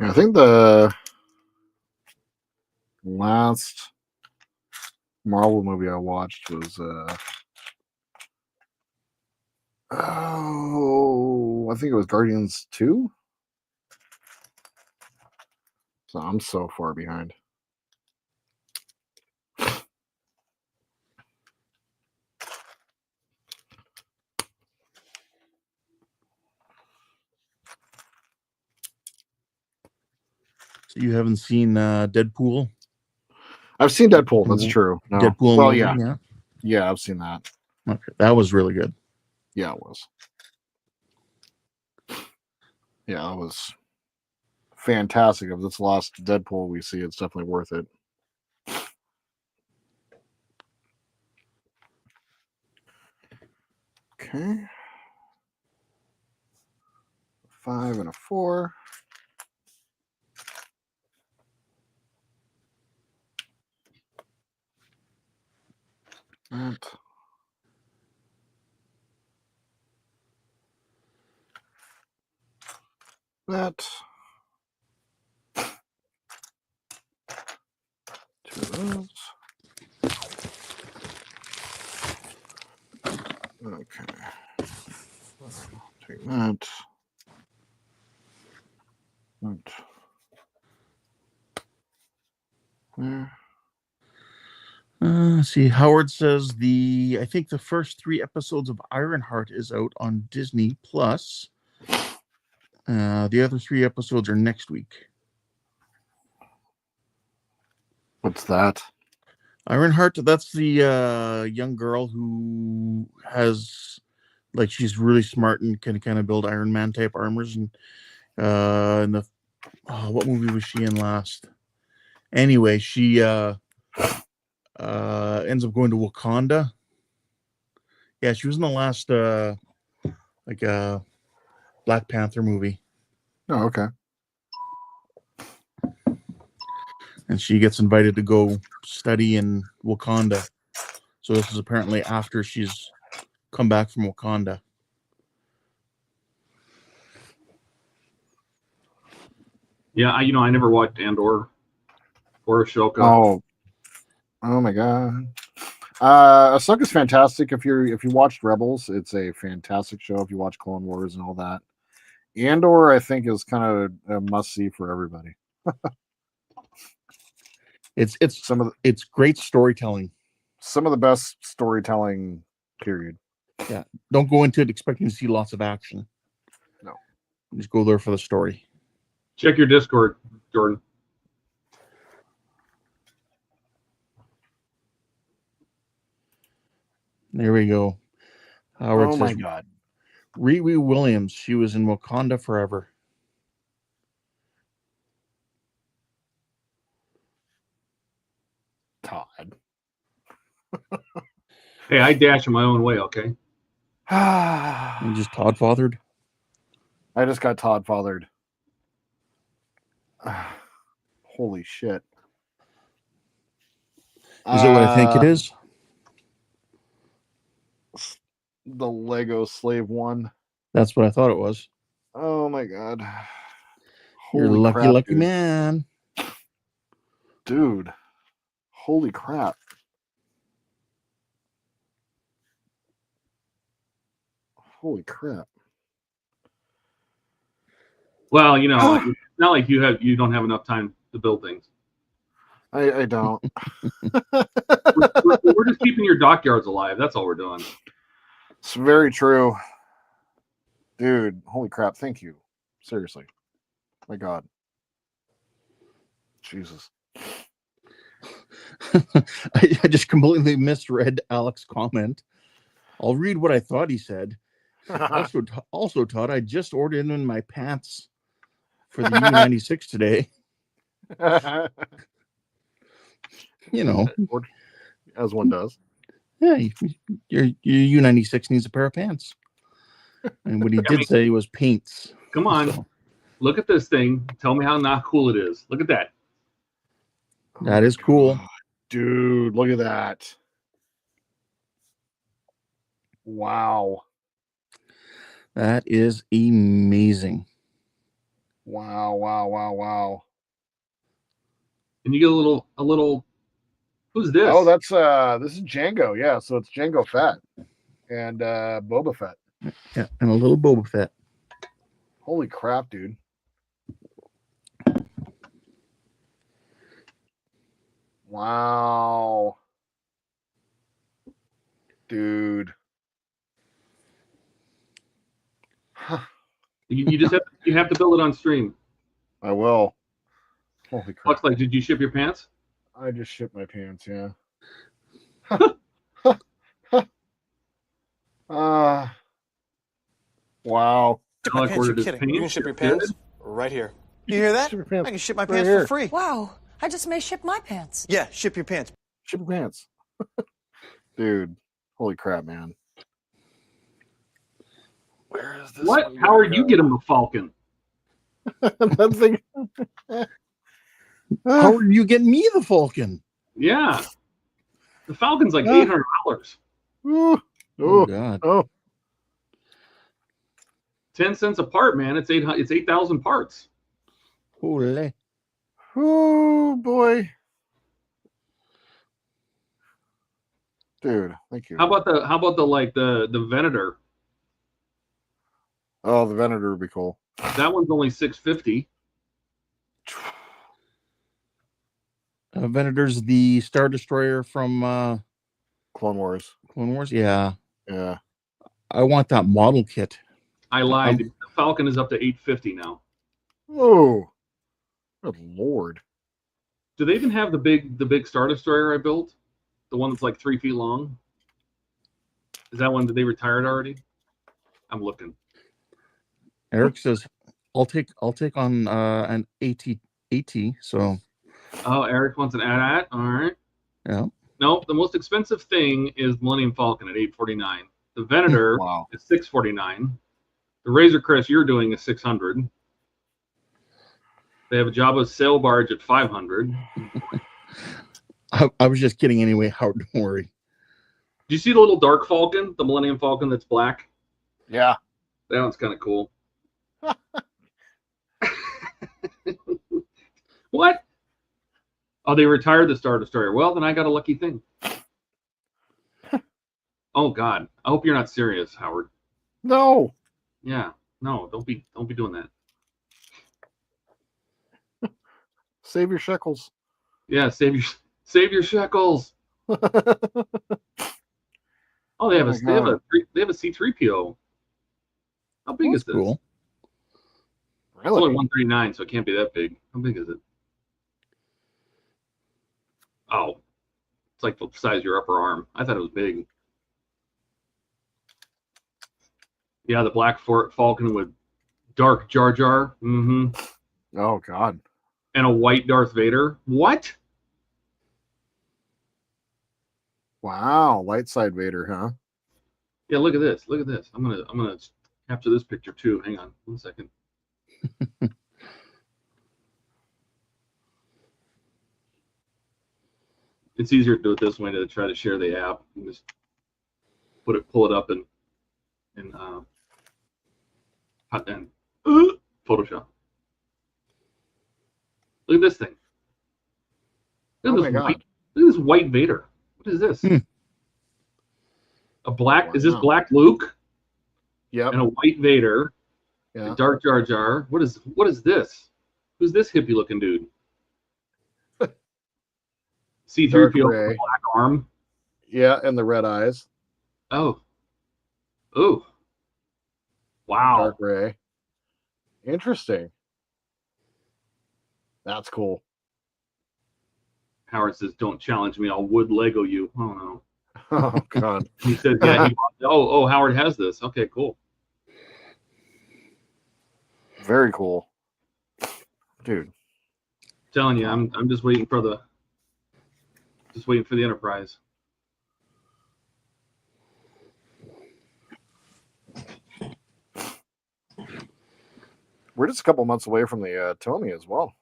A: Yeah, I think the last Marvel movie I watched was I think it was Guardians 2. So I'm so far behind.
E: So you haven't seen Deadpool?
A: I've seen Deadpool. That's true. No.
E: Deadpool.
A: Well,
E: movie,
A: yeah. Yeah, I've seen that.
E: Okay, that was really good.
A: Yeah, it was. Yeah, it was fantastic. If this last Deadpool we see, it's definitely worth it. Okay. 5 and a 4. That. That. 2 of those. Okay. Take that. That. There.
E: See, Howard says I think the first 3 episodes of Ironheart is out on Disney Plus. The other 3 episodes are next week.
A: What's that?
E: Ironheart, that's the young girl who has, like, she's really smart and can kind of build Iron Man type armors. And what movie was she in last? Anyway, she ends up going to Wakanda. Yeah, she was in the last Black Panther movie.
A: Oh, okay.
E: And she gets invited to go study in Wakanda. So this is apparently after she's come back from Wakanda.
B: Yeah, I never watched Andor or Ashoka.
A: Oh my god. Ahsoka's fantastic. If you watched Rebels, it's a fantastic show. If you watch Clone Wars and all that, Andor I think is kind of a must see for everybody.
E: It's great storytelling.
A: Some of the best storytelling. Period.
E: Yeah, don't go into it expecting to see lots of action.
A: No,
E: just go there for the story.
B: Check your Discord, Jordan.
E: There we go. Howard
A: oh my
E: says,
A: god.
E: Riri Williams, she was in Wakanda Forever.
A: Todd.
B: Hey, I dash in my own way, okay?
E: You
A: I
E: just Todd fathered.
A: just got Todd fathered. Holy shit.
E: Is it what I think it is?
A: The Lego Slave one.
E: That's what I thought it was.
A: Oh my god.
E: You're
A: Holy
E: lucky,
A: crap,
E: lucky
A: dude.
E: man.
A: Dude. Holy crap. Holy crap.
B: Well, you know, it's not like you don't have enough time to build things.
A: I don't.
B: We're just keeping your dockyards alive. That's all we're doing.
A: It's very true. Dude, holy crap. Thank you. Seriously. My God. Jesus.
E: I just completely misread Alex's comment. I'll read what I thought he said. Also, Todd, I just ordered in my pants for the U96 today. You know,
A: as one does.
E: yeah, your U96 needs a pair of pants. And what he did say was paints.
B: Come on.
E: So,
B: Look at this thing. Tell me how not cool it is. Look at that.
E: that is cool.
A: Dude, look at that. Wow.
E: That is amazing.
A: Wow.
B: And you get a little. Who's this?
A: Oh, that's this is Django. Yeah, so it's Django Fett and Boba Fett.
E: Yeah, and a little Boba Fett.
A: Holy crap, dude. Wow. Dude.
B: You have to build it on stream.
A: I will. Holy crap.
B: Looks like, did you ship your pants?
A: I just shit my pants, yeah. Wow.
H: Ship my
B: Alec
H: pants,
B: ordered
H: you're
B: his
H: kidding. You can
B: pants.
H: ship your pants right here. You hear that?
A: Ship your pants
H: I can ship my
A: right
H: pants
A: here.
H: for free.
F: Wow, I just may ship my pants.
H: Yeah, ship your pants.
A: Ship your pants. Dude. Holy crap, man. Where is this?
B: What?
A: one
B: How are
A: gonna
B: you
A: go?
B: getting a Falcon?
A: That thing.
E: How are you getting me the Falcon?
B: Yeah. The Falcon's like
A: Yeah.
B: $800.
A: Ooh.
E: Oh,
A: Oh,
E: God.
A: oh.
B: 10 cents a part, man. It's 8,000 parts.
E: Holy.
A: Oh, boy. Dude, thank you.
B: How about the Venator?
A: Oh, the Venator would be cool.
B: That one's only $650.
E: Venator's the Star Destroyer from
A: Clone Wars.
E: Clone Wars. Yeah.
A: Yeah.
E: I want that model kit.
B: I lied. The Falcon is up to $850 now.
A: Oh, good Lord.
B: Do they even have the big Star Destroyer I built? The one that's like 3 feet long? Is that one? Did they retire it already? I'm looking.
E: Eric says, "I'll take on an AT. So
B: Oh, Eric wants an AT-AT. All right.
E: yeah,
B: Nope. The most expensive thing is Millennium Falcon at $849. The Venator
A: Wow.
B: is $649. The Razor Crest you're doing is $600. They have a Jabba sail barge at $500.
E: I was just kidding anyway. Howard, don't worry.
B: Do you see the little dark Falcon, the Millennium Falcon that's black?
A: Yeah.
B: That one's kind of cool. What? Oh, they retired the Star Destroyer. Well, then I got a lucky thing. Oh God, I hope you're not serious, Howard.
A: No.
B: Yeah, no, don't be doing that.
A: Save your shekels.
B: Yeah, save your shekels. Oh, they have
A: Oh my God.
B: they have a C-3PO. How big is
E: That's
B: this?
E: cool.
B: It's only
A: Really?
B: 139, so it can't be that big. How big is it? Oh, it's like the size of your upper arm. I thought it was big. Yeah, the Black Falcon with dark Jar Jar. Mm-hmm.
A: Oh, God.
B: And a white Darth Vader. What?
A: Wow, light side Vader, huh?
B: Yeah, look at this. Look at this. I'm gonna capture this picture too. Hang on 1 second. It's easier to do it this way to try to share the app. You just pull it up in Photoshop. Look at this thing. Look at
A: Oh
B: this
A: my God.
B: white. Look at this white Vader. What is this? A black? Is this
A: Wow.
B: black Luke
A: Yep.
B: and a white Vader?
A: Yeah.
B: A dark Jar Jar. What is this? Who's this hippie looking dude?
A: Dark
B: C-3PO with
A: Ray.
B: a black arm.
A: Yeah, and the red eyes.
B: Oh. Oh. Wow.
A: Dark Ray. Interesting. That's cool.
B: Howard says, "Don't challenge me. I'll wood Lego you." Oh no.
A: Oh God.
B: He says, "Yeah." Oh, Howard has this. Okay, cool.
A: Very cool. Dude.
B: Telling you, I'm just waiting for the Enterprise.
A: We're just a couple months away from the Tommy as well.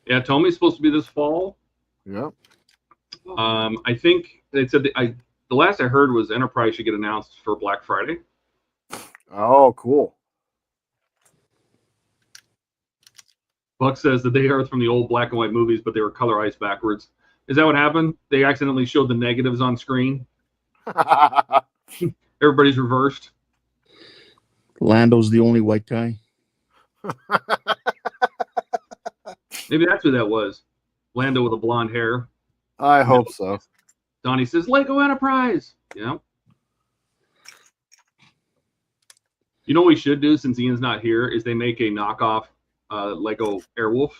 B: Yeah, Tommy's supposed to be this fall.
A: Yeah.
B: I think they said the last I heard was Enterprise should get announced for Black Friday.
A: Oh, cool.
B: Buck says that they are from the old black and white movies, but they were colorized backwards. Is that what happened? They accidentally showed the negatives on screen. Everybody's reversed.
E: Lando's the only white guy.
B: Maybe that's who that was. Lando with the blonde hair.
A: I hope so.
B: Donnie says, Lego Enterprise. You know? You know what we should do since Ian's not here is they make a knockoff Lego Airwolf.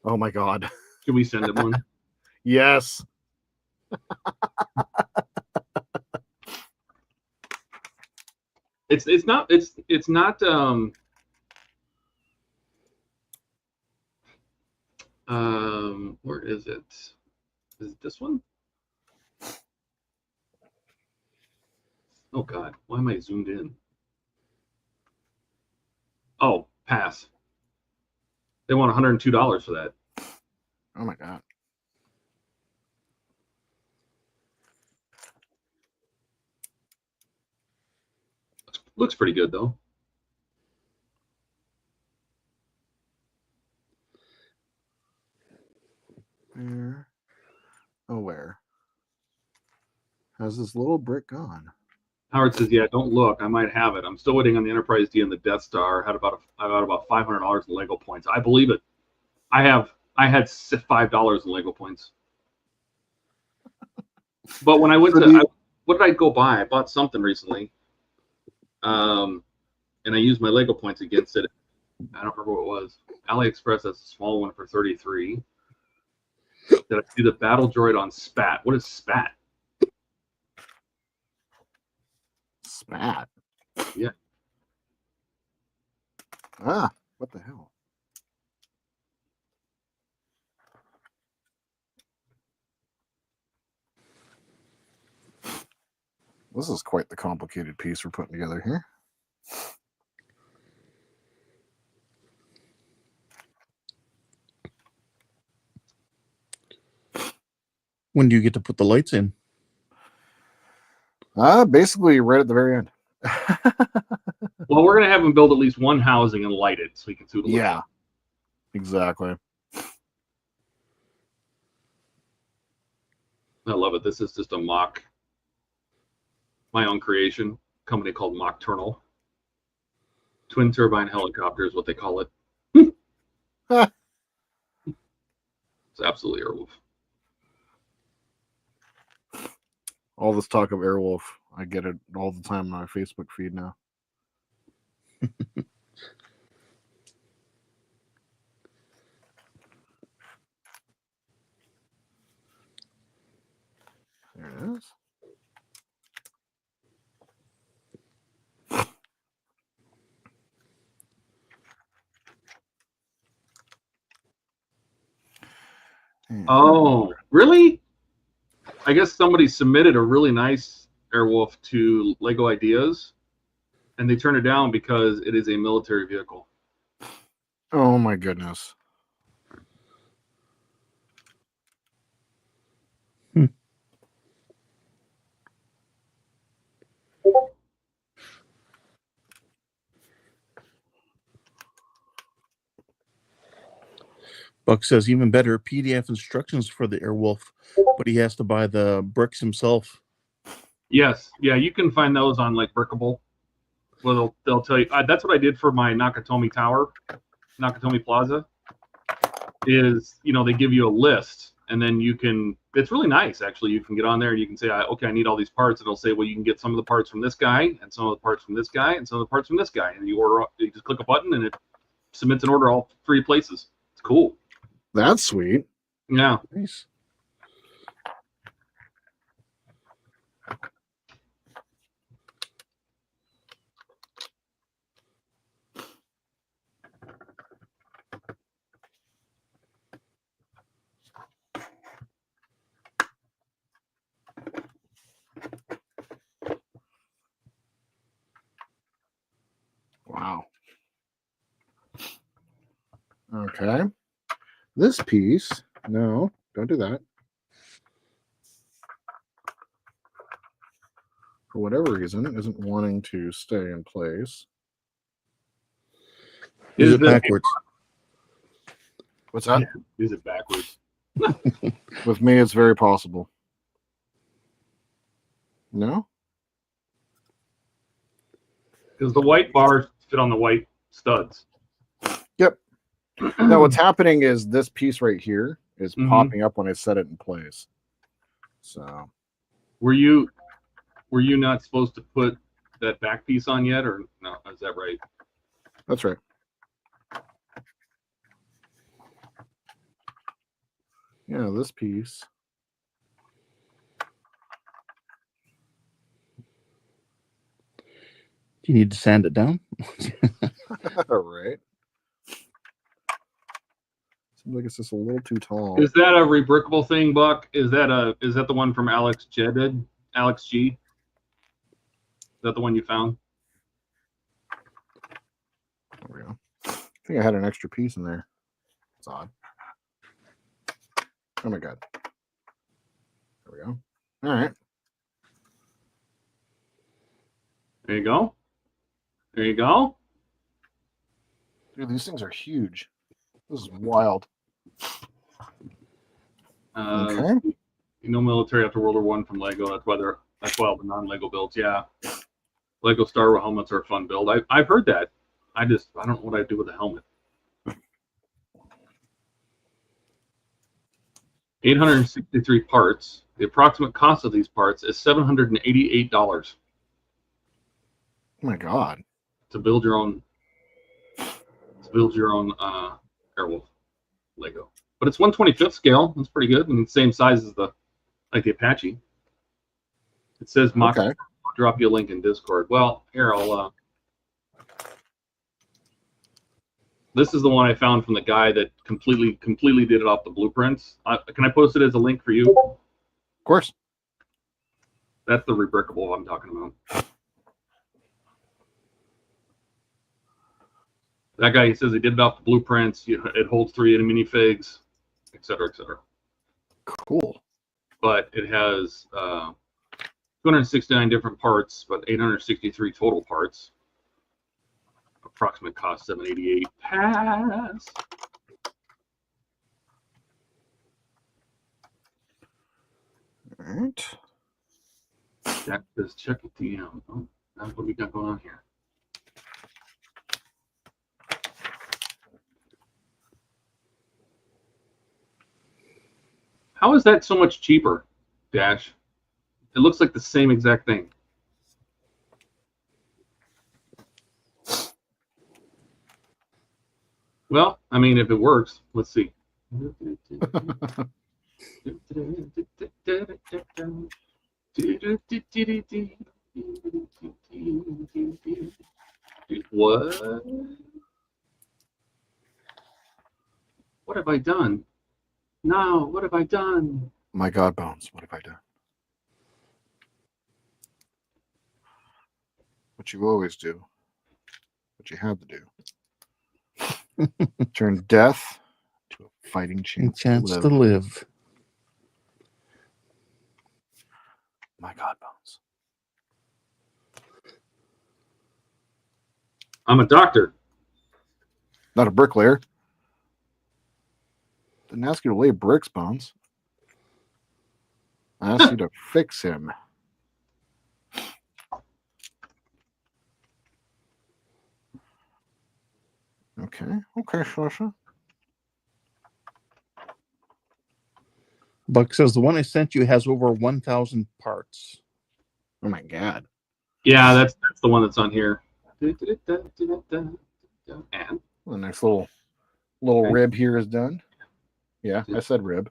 A: Oh my God.
B: Should we send him one?
A: Yes.
B: It's not where is it? Is it this one? Oh God, why am I zoomed in? Oh, pass. They want $102 for that.
A: Oh my God.
B: Looks pretty good though.
A: Where? Oh, where? How's this little brick gone?
B: Howard says, "Yeah, don't look. I might have it. I'm still waiting on the Enterprise D and the Death Star. I had about $500 in Lego points. I believe it. I had $5 in Lego points. But when I went what did I go buy? I bought something recently, and I used my Lego points against it. I don't remember what it was. AliExpress has a small one for $33. Did I see the battle droid on Spat? What is Spat?
A: Spat.
B: Yeah.
A: Ah, what the hell? This is quite the complicated piece we're putting together here.
E: When do you get to put the lights in?
A: Basically right at the very end.
B: Well, we're gonna have him build at least one housing and light it so he can see the
A: Yeah, exactly.
B: I love it. This is just a mock, my own creation, company called Nocturnal. Twin turbine helicopter is what they call it. It's absolutely Airwolf.
A: All this talk of Airwolf, I get it all the time on my Facebook feed now. There it is.
B: Oh, really? I guess somebody submitted a really nice Airwolf to Lego Ideas, and they turned it down because it is a military vehicle.
A: Oh my goodness.
E: Buck says even better PDF instructions for the Airwolf, but he has to buy the bricks himself.
B: Yes, yeah, you can find those on like Brickable. Well, they'll tell you. That's what I did for my Nakatomi Tower, Nakatomi Plaza. Is they give you a list, and then you can. It's really nice, actually. You can get on there and you can say, okay, I need all these parts, and it'll say, well, you can get some of the parts from this guy, and some of the parts from this guy, and some of the parts from this guy, and you order. You just click a button, and it submits an order all 3 places. It's cool.
A: That's sweet.
B: Yeah.
E: Nice.
A: Wow. Okay. This piece, no, don't do that. For whatever reason, isn't wanting to stay in place.
E: Is it backwards?
A: What's that?
B: Is it backwards?
A: With me, it's very possible. No?
B: Because the white bars fit on the white studs.
A: Yep. No, what's happening is this piece right here is popping up when I set it in place. So,
B: Were you not supposed to put that back piece on yet, or no? Is that right?
A: that's right. Yeah, this piece.
E: Do you need to sand it down?
A: All right. Seems like it's just a little too tall.
B: Is that a rebrickable thing, Buck? Is that the one from Alex Jedid? Alex G? Is that the one you found?
A: There we go. I think I had an extra piece in there. It's odd. Oh my god. There we go. All right.
B: There you go. There you go.
A: Dude, these things are huge. This is wild. Okay.
B: Military after World War I from Lego. That's why all the non-Lego builds. Yeah. Lego Star Wars helmets are a fun build. I've heard that. I don't know what I'd do with a helmet. 863 parts. The approximate cost of these parts is $788
A: Oh my god.
B: to build your own Airwolf Lego. But it's 1/25th scale. That's pretty good. And same size as the Apache. It says mock.
A: Okay.
B: I'll drop you a link in Discord. Well, here I'll. This is the one I found from the guy that completely did it off the blueprints. Can I post it as a link for you?
A: Of course.
B: That's the rebrickable I'm talking about. That guy, he says he did it off the blueprints. It holds 3 minifigs, et cetera, et cetera.
A: Cool.
B: But it has 269 different parts, but 863 total parts. Approximate cost $788. Pass.
A: All right.
B: Jack says check the DM. Oh, that's what we got going on here. How is that so much cheaper, Dash? It looks like the same exact thing. Well, I mean, if it works, let's see. What? What have I done? No, what have I done?
A: My god, Bones, what have I done? what you always do. What you had to do. Turn death to a fighting chance,
E: to live.
A: My God, Bones.
B: I'm a doctor.
A: Not a bricklayer. Didn't ask you to lay bricks, Bones. I asked you to fix him. Okay, Sasha.
E: Buck says the one I sent you has over 1,000 parts.
A: Oh my God.
B: Yeah, that's the one that's on here. And
A: The next little
B: Okay.
A: rib here is done. Yeah, I said rib.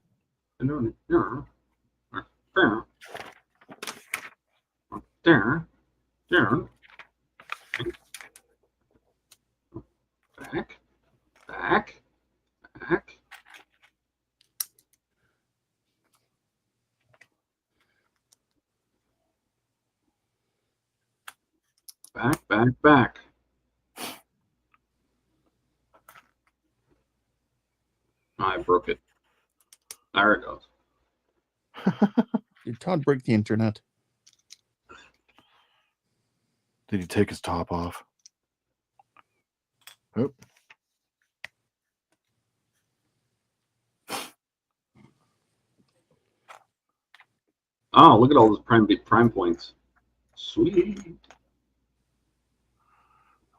B: Back. Back. I broke it. There it goes.
E: Did Todd break the internet?
A: Did he take his top off? Oh.
B: Oh, look at all those prime points. Sweet.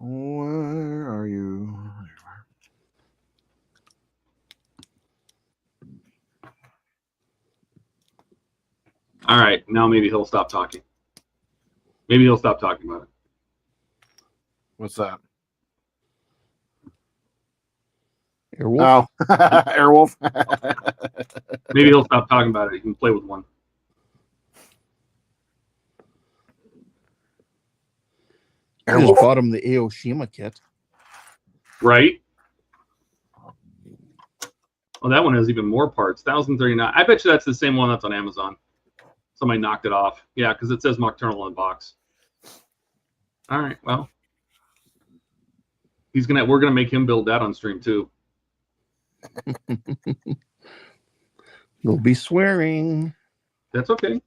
A: Where are you?
B: All right, now maybe he'll stop talking. Maybe he'll stop talking about it.
A: What's that?
E: Airwolf?
A: Oh, Airwolf.
B: Maybe he'll stop talking about it. He can play with one.
E: I just bought him the Aoshima kit.
B: Right? Oh, that one has even more parts. 1,039. I bet you that's the same one that's on Amazon. Somebody knocked it off. Yeah, because it says Nocturnal in the box. All right, well. We're gonna make him build that on stream too.
E: You'll be swearing.
B: That's okay.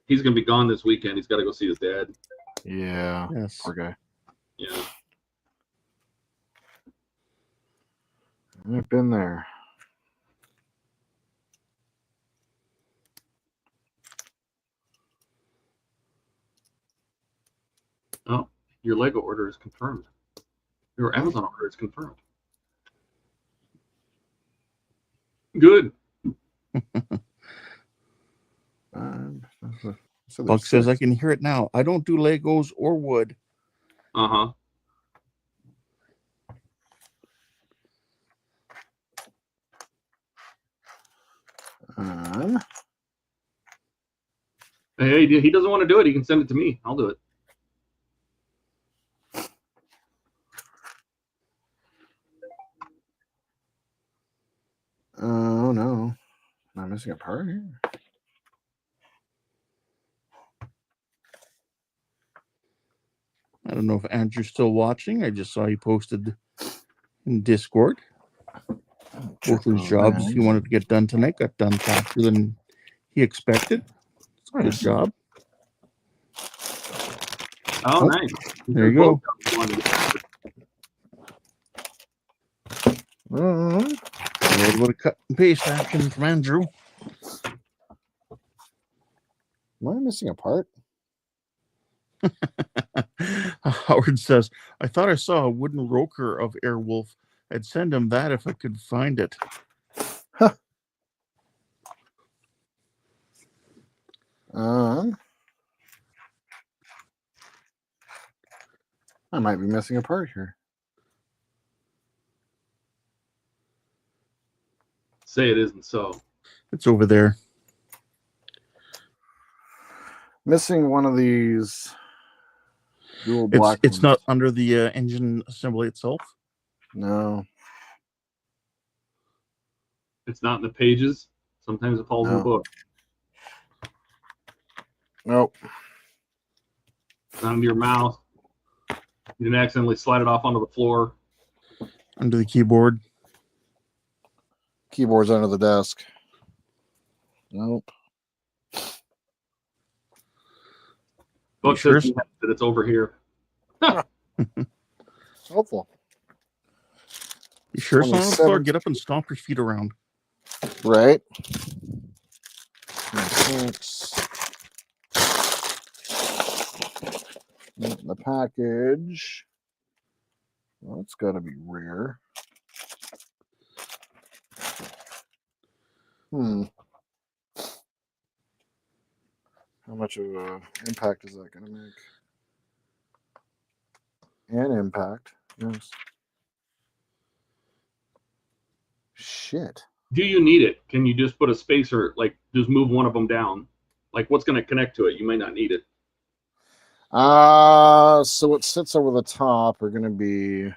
B: He's gonna be gone this weekend. He's got to go see his dad.
A: Yeah.
E: Yes.
A: Poor guy.
B: Yeah.
A: I've been there.
B: Oh, your Lego order is confirmed. Your Amazon order is confirmed. Good.
A: So
E: Buck
A: there's
E: says, I
A: six.
E: can hear it now. I don't do Legos or wood.
B: Uh-huh. Hey, he doesn't want to do it. He can send it to me. I'll do it.
A: Oh no. Am I missing a part here?
E: I don't know if Andrew's still watching. I just saw he posted in Discord. Both of his jobs he wanted to get done tonight got done faster than he expected. Good job.
B: Oh, nice.
E: There you go. A little bit of cut and paste action from Andrew.
A: Am I missing a part?
E: Howard says, I thought I saw a wooden roker of Airwolf. I'd send him that if I could find it.
A: Huh. I might be missing a part here.
B: Say it isn't so.
E: It's over there.
A: Missing one of these dual black
E: It's
A: ones.
E: not under the engine assembly itself.
A: No.
B: It's not in the pages. Sometimes it falls in the
A: No.
B: book.
A: Nope.
B: Onto your mouth. You didn't accidentally slide it off onto the floor.
E: Under the keyboard.
A: Keyboard's under the desk. Nope.
B: Book
E: sure?
B: says that it's over here.
A: Helpful.
E: You sure it's not on the floor?
A: 27.
E: Get up and stomp your feet around.
A: Right. 26. The package. Well, it's got to be rare. How much of an impact is that going to make? An impact. Yes. Shit.
B: Do you need it? Can you just put a spacer, like just move one of them down? Like what's going to connect to it? You might not need it.
A: So what sits over the top are going to be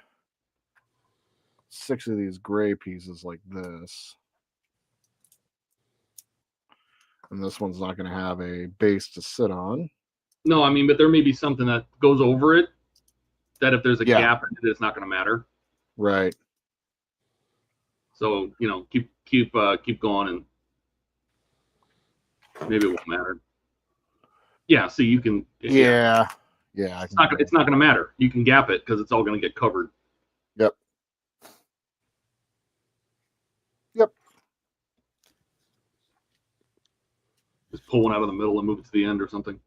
A: 6 of these gray pieces like this. And this one's not going to have a base to sit on.
B: No, I mean, but there may be something that goes over it that if there's a gap in it, it's not going to matter.
A: Right.
B: So, you know, keep going and maybe it won't matter. Yeah, see, you can.
A: Yeah.
B: It's not going to matter. You can gap it because it's all going to get covered.
A: Yep.
B: Just pull one out of the middle and move it to the end or something.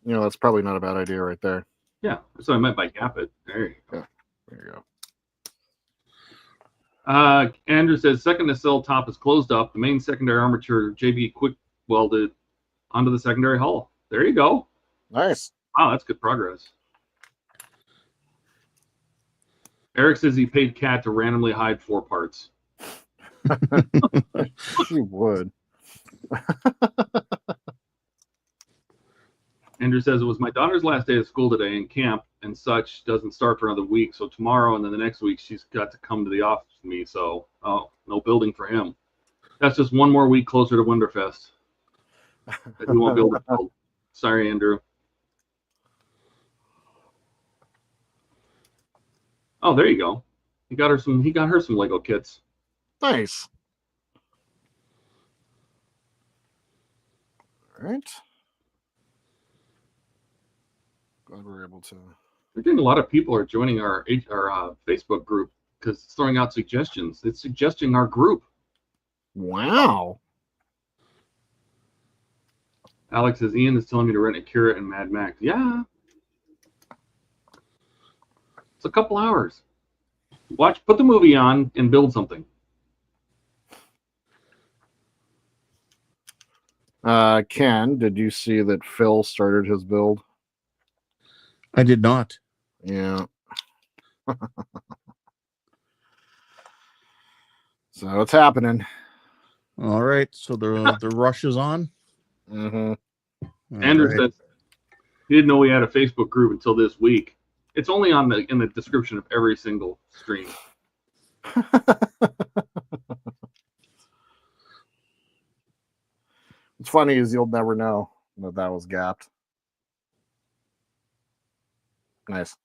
A: You know, that's probably not a bad idea right there.
B: Yeah, that's what I meant by gap it. There you go.
A: Yeah, there you
B: go. Andrew says second nacelle top is closed up. The main secondary armature JB quick welded onto the secondary hull. There you go.
A: Nice.
B: Wow, that's good progress. Eric says he paid Kat to randomly hide 4 parts.
A: She would.
B: Andrew says it was my daughter's last day of school today, and camp and such doesn't start for another week. So tomorrow and then the next week she's got to come to the office with me. So no building for him. That's just one more week closer to Winterfest. That we won't be able to build. Sorry, Andrew. Oh, there you go. He got her some Lego kits.
A: Nice. All right. Glad we're able to.
B: We're getting a lot of people are joining our Facebook group because it's throwing out suggestions. It's suggesting our group.
A: Wow.
B: Alex says Ian is telling me to rent Akira and Mad Max. Yeah. It's a couple hours. Put the movie on and build something.
A: Ken, did you see that Phil started his build?
E: I did not.
A: Yeah. So it's happening.
E: All right. So the rush is on.
A: Mm-hmm.
B: Andrew says he didn't know we had a Facebook group until this week. It's only in the description of every single stream.
A: What's funny is you'll never know that was gapped. Nice.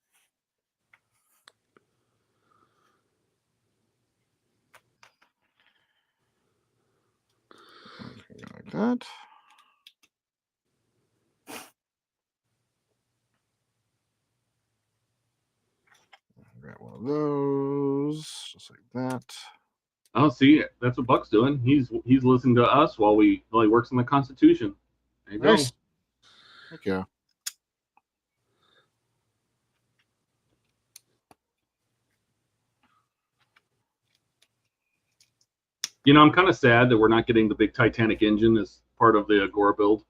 A: Like that. Grab one of those, just like that.
B: Oh, see, that's what Buck's doing. He's listening to us while he works on the Constitution. There you
A: Nice.
B: go.
A: Heck yeah.
B: You know, I'm kind of sad that we're not getting the big Titanic engine as part of the Agora build.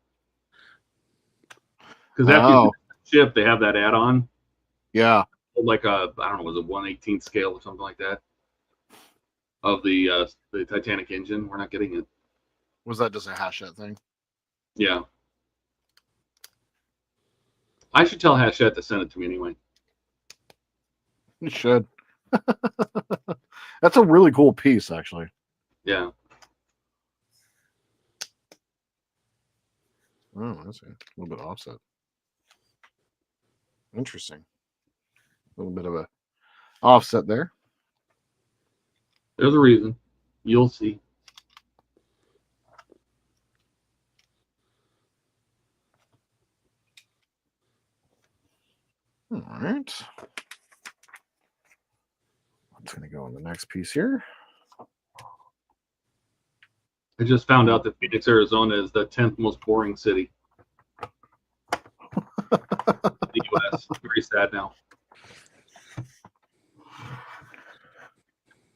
B: Because after the ship, they have that add-on.
A: Yeah.
B: Like I don't know, was it 1/18 scale or something like that of the Titanic engine? We're not getting it.
A: Was that just a Hachette thing?
B: Yeah. I should tell Hachette to send it to me anyway.
A: You should. That's a really cool piece, actually.
B: Yeah.
A: Oh, that's a little bit offset. Interesting. A little bit of a offset there.
B: There's a reason. You'll see.
A: All right. I'm going to go on the next piece here.
B: I just found out that Phoenix, Arizona is the 10th most boring city in the U.S. Very sad now.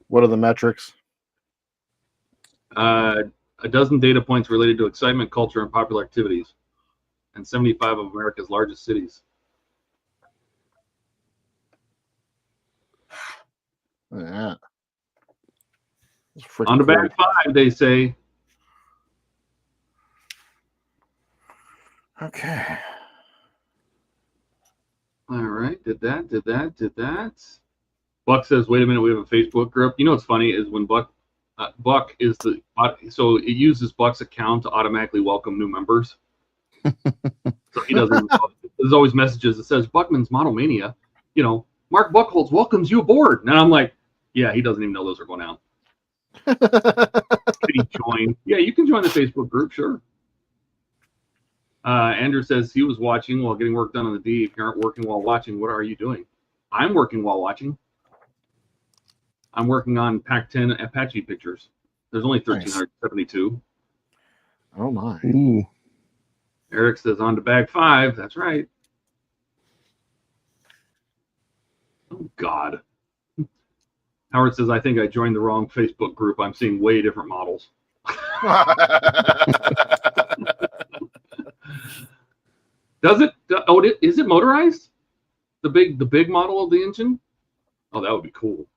A: What are the metrics?
B: A dozen data points related to excitement, culture, and popular activities, and 75 of America's largest cities.
A: Yeah.
B: On the back 5, they say.
A: Okay.
B: All right, did that. Buck says, wait a minute, we have a Facebook group. You know what's funny is when Buck is the, so it uses Buck's account to automatically welcome new members. So he doesn't, there's always messages that says, Buckman's Monomania, you know, Mark Buchholz welcomes you aboard. And I'm like, yeah, he doesn't even know those are going out. Can he join? Yeah, you can join the Facebook group, sure. Andrew says he was watching while getting work done on the D. If you aren't working while watching, what are you doing? I'm working while watching. I'm working on Pac-10 Apache pictures. There's only 1,372.
A: Oh my.
E: Ooh.
B: Eric says on to bag 5. That's right. Oh God. Howard says, I think I joined the wrong Facebook group. I'm seeing way different models. Does it? Oh, is it motorized? The big model of the engine? Oh, that would be cool.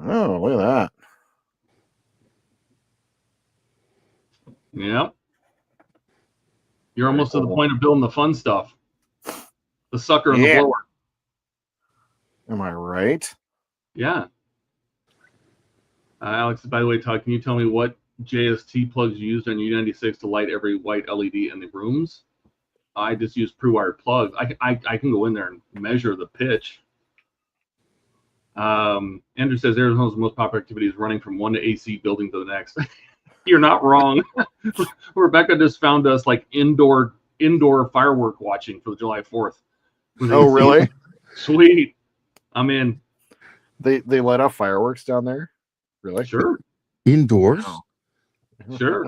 A: Oh, look at that.
B: Yeah. You're almost to the point of building the fun stuff. The sucker and the blower.
A: Am I right?
B: Yeah. Alex, by the way, Todd, can you tell me what JST plugs you used on U96 to light every white LED in the rooms? I just use pre-wired plugs. I can go in there and measure the pitch. Andrew says Arizona's most popular activity is running from one AC building to the next. You're not wrong. Rebecca just found us like indoor firework watching for the July 4th.
A: Oh, really?
B: Sweet. I'm in.
A: They let off fireworks down there? Really?
B: Sure.
E: Indoors?
A: Wow.
B: Sure.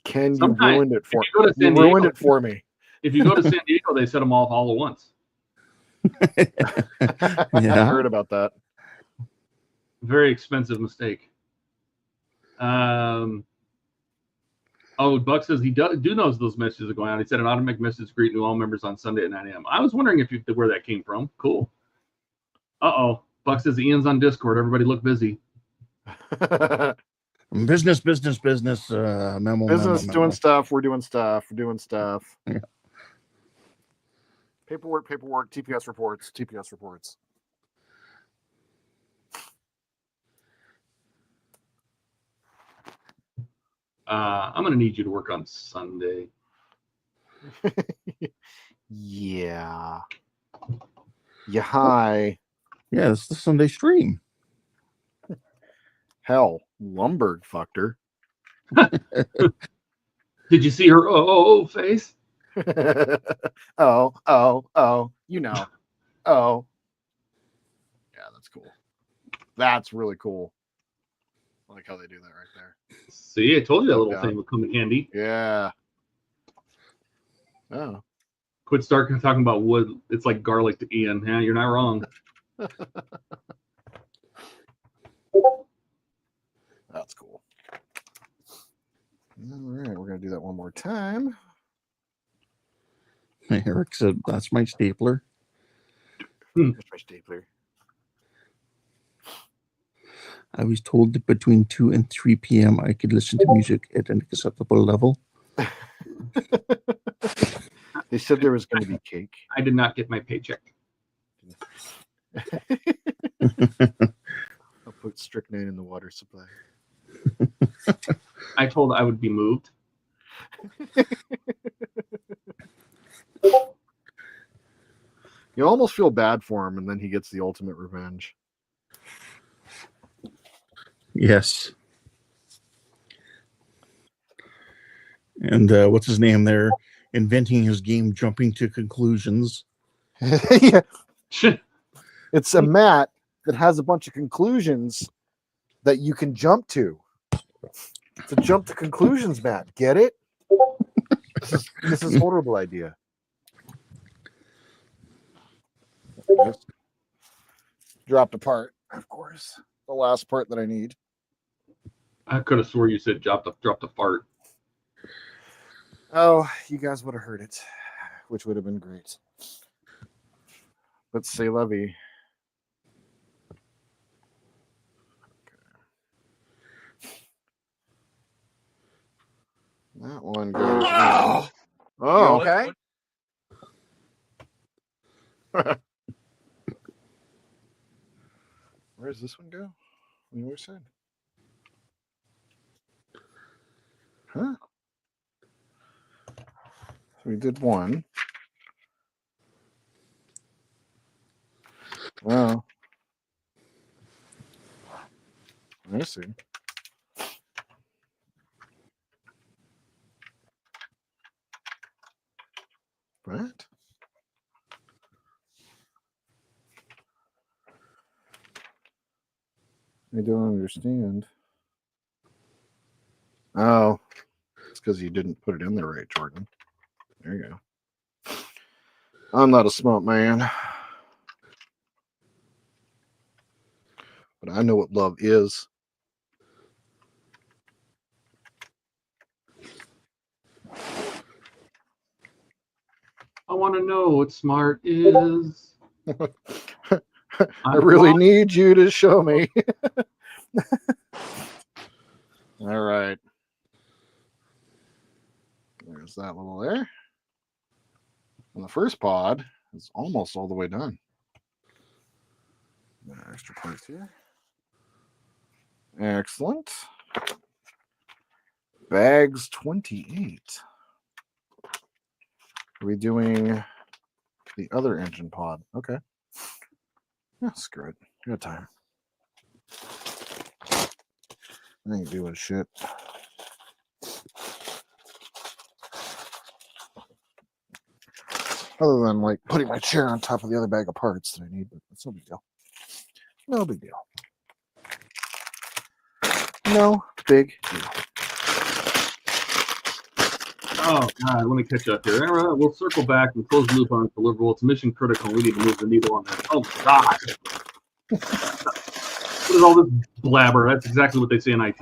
A: Ken,
B: Sometimes,
A: you ruined it for me.
B: You
A: ruined it for me.
B: If you go to San Diego, they set them off all at once.
A: I heard about that.
B: Very expensive mistake. Oh, Buck says he do knows those messages are going out. He said an automatic message to greet new all members on Sunday at 9 a.m. I was wondering where that came from. Cool. Uh-oh. Buck says Ian's on Discord. Everybody look busy.
E: Business. Memo.
A: Business,
E: memo.
A: doing stuff. We're doing stuff.
E: Yeah.
A: Paperwork. TPS reports.
B: I'm going to need you to work on Sunday.
A: Yeah. Hi.
E: Yeah, it's the Sunday stream.
A: Hell, Lumberg fucked her.
B: Did you see her face?
A: Oh, you know. Oh. Yeah, that's cool. That's really cool. I like how they do that right there.
B: See, I told you that little thing would come in handy.
A: Yeah. Oh.
B: Quit talking about wood. It's like garlic to Ian. Yeah, you're not wrong.
A: That's cool. All right, we're going to do that one more time.
E: Eric said, that's my stapler.
A: Here's my stapler.
E: I was told that between 2 and 3 p.m. I could listen to music at an acceptable level.
A: They said there was going to be cake.
B: I did not get my paycheck.
A: I'll put strychnine in the water supply.
B: I told I would be moved.
A: You almost feel bad for him, and then he gets the ultimate revenge.
E: Yes. And what's his name there? Inventing his game, jumping to conclusions.
A: Yeah. It's a mat that has a bunch of conclusions that you can jump to. It's a jump to conclusions mat. Get it? This is horrible idea. Yes. Dropped a part, of course. The last part that I need.
B: I could have swore you said dropped a fart.
A: Oh, you guys would have heard it, which would have been great. Let's say Levy. That one goes.
H: Oh,
A: Oh,
H: okay.
A: Where does this one go? On the other side. Huh? So we did one. Well, I see. What? I don't understand. Oh, it's because you didn't put it in there right, Jordan. There you go. I'm not a smart man. But I know what love is.
B: I want to know what smart is.
A: I really need you to show me. All right. There's that little there. And the first pod is almost all the way done. Extra parts here. Excellent. Bags 28. Are we doing the other engine pod? Okay. Yeah, screw it. Good time. I ain't doing shit. Other than like putting my chair on top of the other bag of parts that I need, but it's no big deal. No big deal. No big deal.
B: Oh God, let me catch up here. All right, we'll circle back and close the loop on deliverable. It's mission critical. We need to move the needle on that. Oh God. What is all this blabber? That's exactly what they say in IT.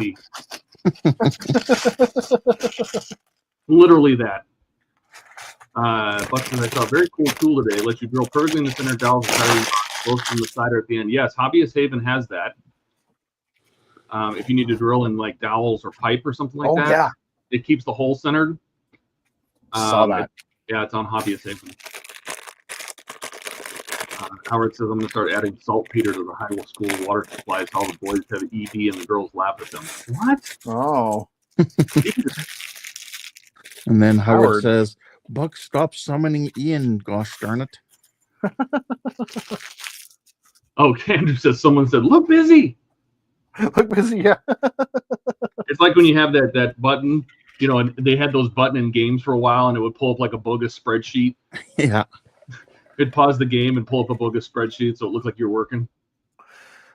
B: Literally that. Buxton, I saw a very cool tool today. It lets you drill perfectly in the center dowels and both from the side or at the end. Yes, Hobbyist Haven has that. If you need to drill in like dowels or pipe or something like that.
A: Yeah.
B: It keeps the hole centered.
A: Saw that.
B: Yeah, it's on Hobbyist Haven. Howard says I'm going to start adding saltpeter to the high school water supplies. All the boys have ED and the girls laugh at them. What?
A: Oh.
E: And then Howard
A: Howard.
E: says, Buck, stop summoning Ian, gosh darn it.
B: Oh, Andrew says someone said, look busy.
A: Look busy, yeah.
B: It's like when you have that button, you know, and they had those button in games for a while and it would pull up like a bogus spreadsheet.
E: Yeah.
B: It'd pause the game and pull up a bogus spreadsheet so it looked like you're working.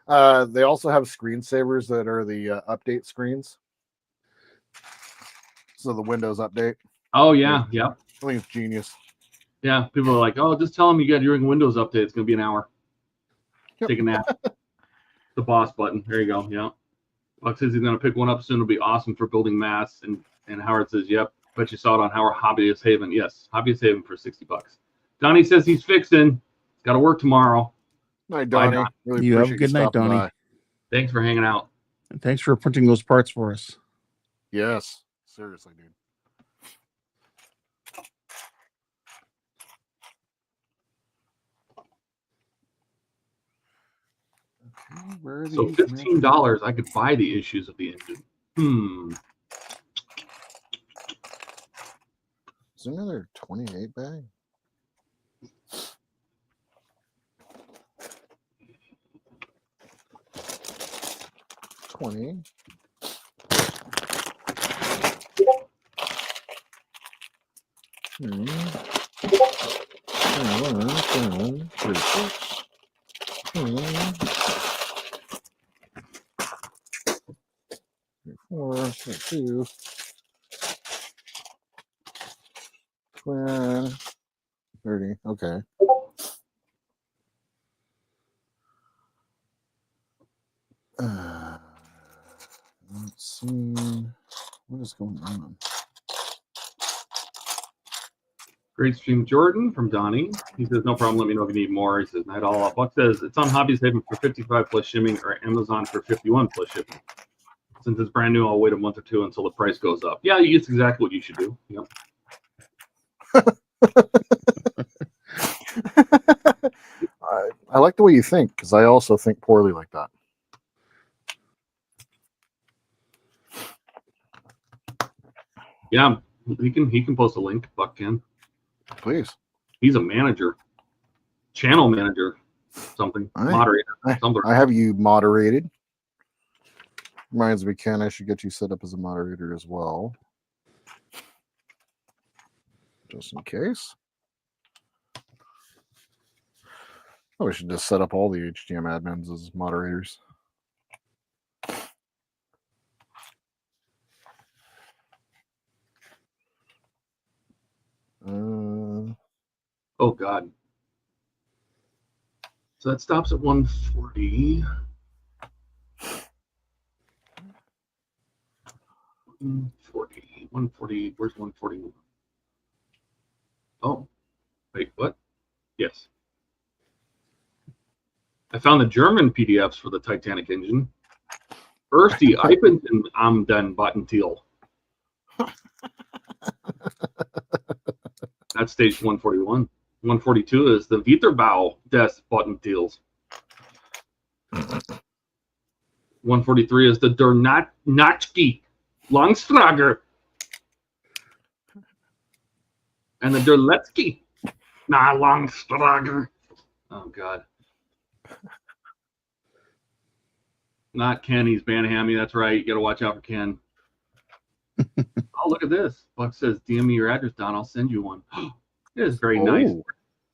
A: They also have screensavers that are the update screens. So the Windows update.
B: Oh, yeah. Yeah.
A: I think it's genius.
B: Yeah. People are like, oh, just tell them you got your Windows update. It's going to be an hour.
A: Yep.
B: Take a nap. The boss button. There you go. Yeah. Buck says he's going to pick one up soon. It'll be awesome for building mass. And Howard says, yep. Bet you saw it on Howard Hobbyist Haven. Yes. Hobbyist Haven for $60. Donnie says he's fixing. Got to work tomorrow.
A: Night, Donnie.
B: Bye, Don.
A: Really
E: You have a
A: appreciate
E: good night,
A: stopping
E: Donnie.
A: by.
B: Thanks for hanging out.
E: And thanks for printing those parts for us.
A: Yes. Seriously, dude. Okay, where are
B: So
A: these
B: $15, I could buy the issues of the engine.
A: another 28 bag. $20. Four, 2, 20, 30. Okay. Let's see. What is going on?
B: Great stream, Jordan from Donnie. He says, no problem. Let me know if you need more. He says, night all up. Buck says, it's on Hobbies Haven for 55 plus shipping or Amazon for 51 plus shipping. Since it's brand new, I'll wait a month or two until the price goes up. Yeah, it's exactly what you should do. Yep.
A: I like the way you think, because I also think poorly like that.
B: Yeah, he can post a link. Buck can.
A: Please.
B: He's a manager, channel manager, something, moderator, something.
A: I have you moderated. Reminds me, Ken, I should get you set up as a moderator as well. Just in case. Oh, we should just set up all the HGM admins as moderators.
B: Oh, God. So that stops at 140. 140. Where's 141? Oh, wait, what? Yes. I found the German PDFs for the Titanic engine. Erste Eipenton am den Bottentil. That's stage 141. 142 is the Weiterbau des Bottentils. 143 is the Der Natschki Langstrager. And the Der Letzky Langstrager. Oh, God. Not Ken, he's Banhammy. That's right. You got to watch out for Ken. Oh, look at this. Buck says, DM me your address, Don. I'll send you one. It is very nice.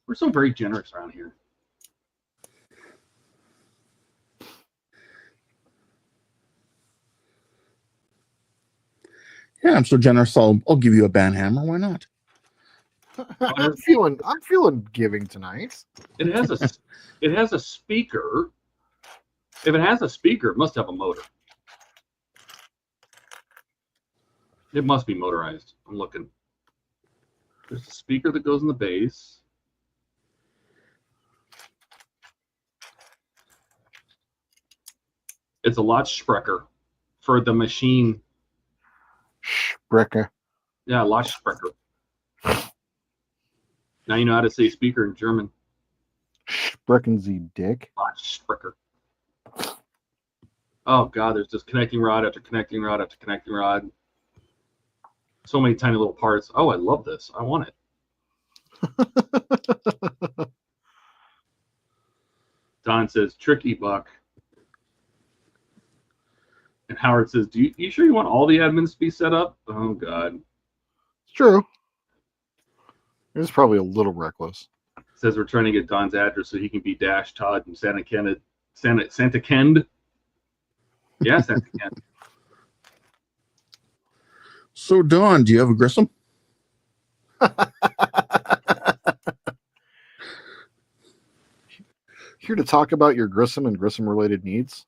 B: We're so very generous around here.
E: Yeah, I'm so generous. I'll give you a banhammer. Why not?
A: I'm feeling giving tonight.
B: It has a speaker. If it has a speaker, it must have a motor. It must be motorized. I'm looking. There's a speaker that goes in the base. It's a Lautsprecher for the machine.
A: Sprecher.
B: Yeah, Lautsprecher. Now you know how to say speaker in German.
A: Sprechen Sie Dick.
B: Lautsprecher. Oh, God, there's just connecting rod after connecting rod after connecting rod. So many tiny little parts. Oh, I love this. I want it. Don says, tricky, Buck. And Howard says, you sure you want all the admins to be set up? Oh, God.
A: It's true. It's probably a little reckless.
B: Says we're trying to get Don's address so he can be Dash Todd from Santa Kend. Yeah, Santa Kend.
E: So, Don, do you have a Grissom?
A: Here to talk about your Grissom and Grissom-related needs.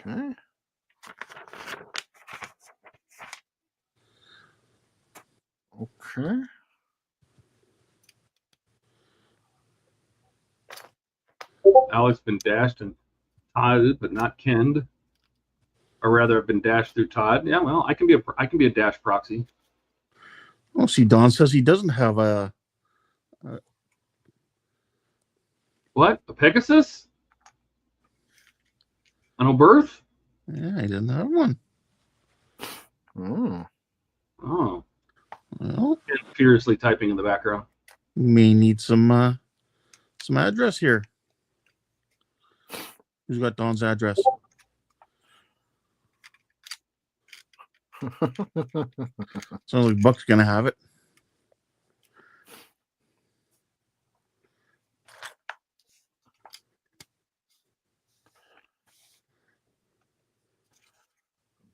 A: Okay. Okay.
B: Alex been dashed and Todd, but not Kend. Or rather, I've been dashed through Todd. Yeah, well, I can be a dash proxy.
E: Oh, see, Don says he doesn't have a
B: What? A Pegasus? On a birth?
E: Yeah, I didn't have one.
A: Oh.
B: Oh.
E: Well,
B: And furiously typing in the background.
E: we may need some address here. Who's got Don's address? Sounds like Buck's gonna have it.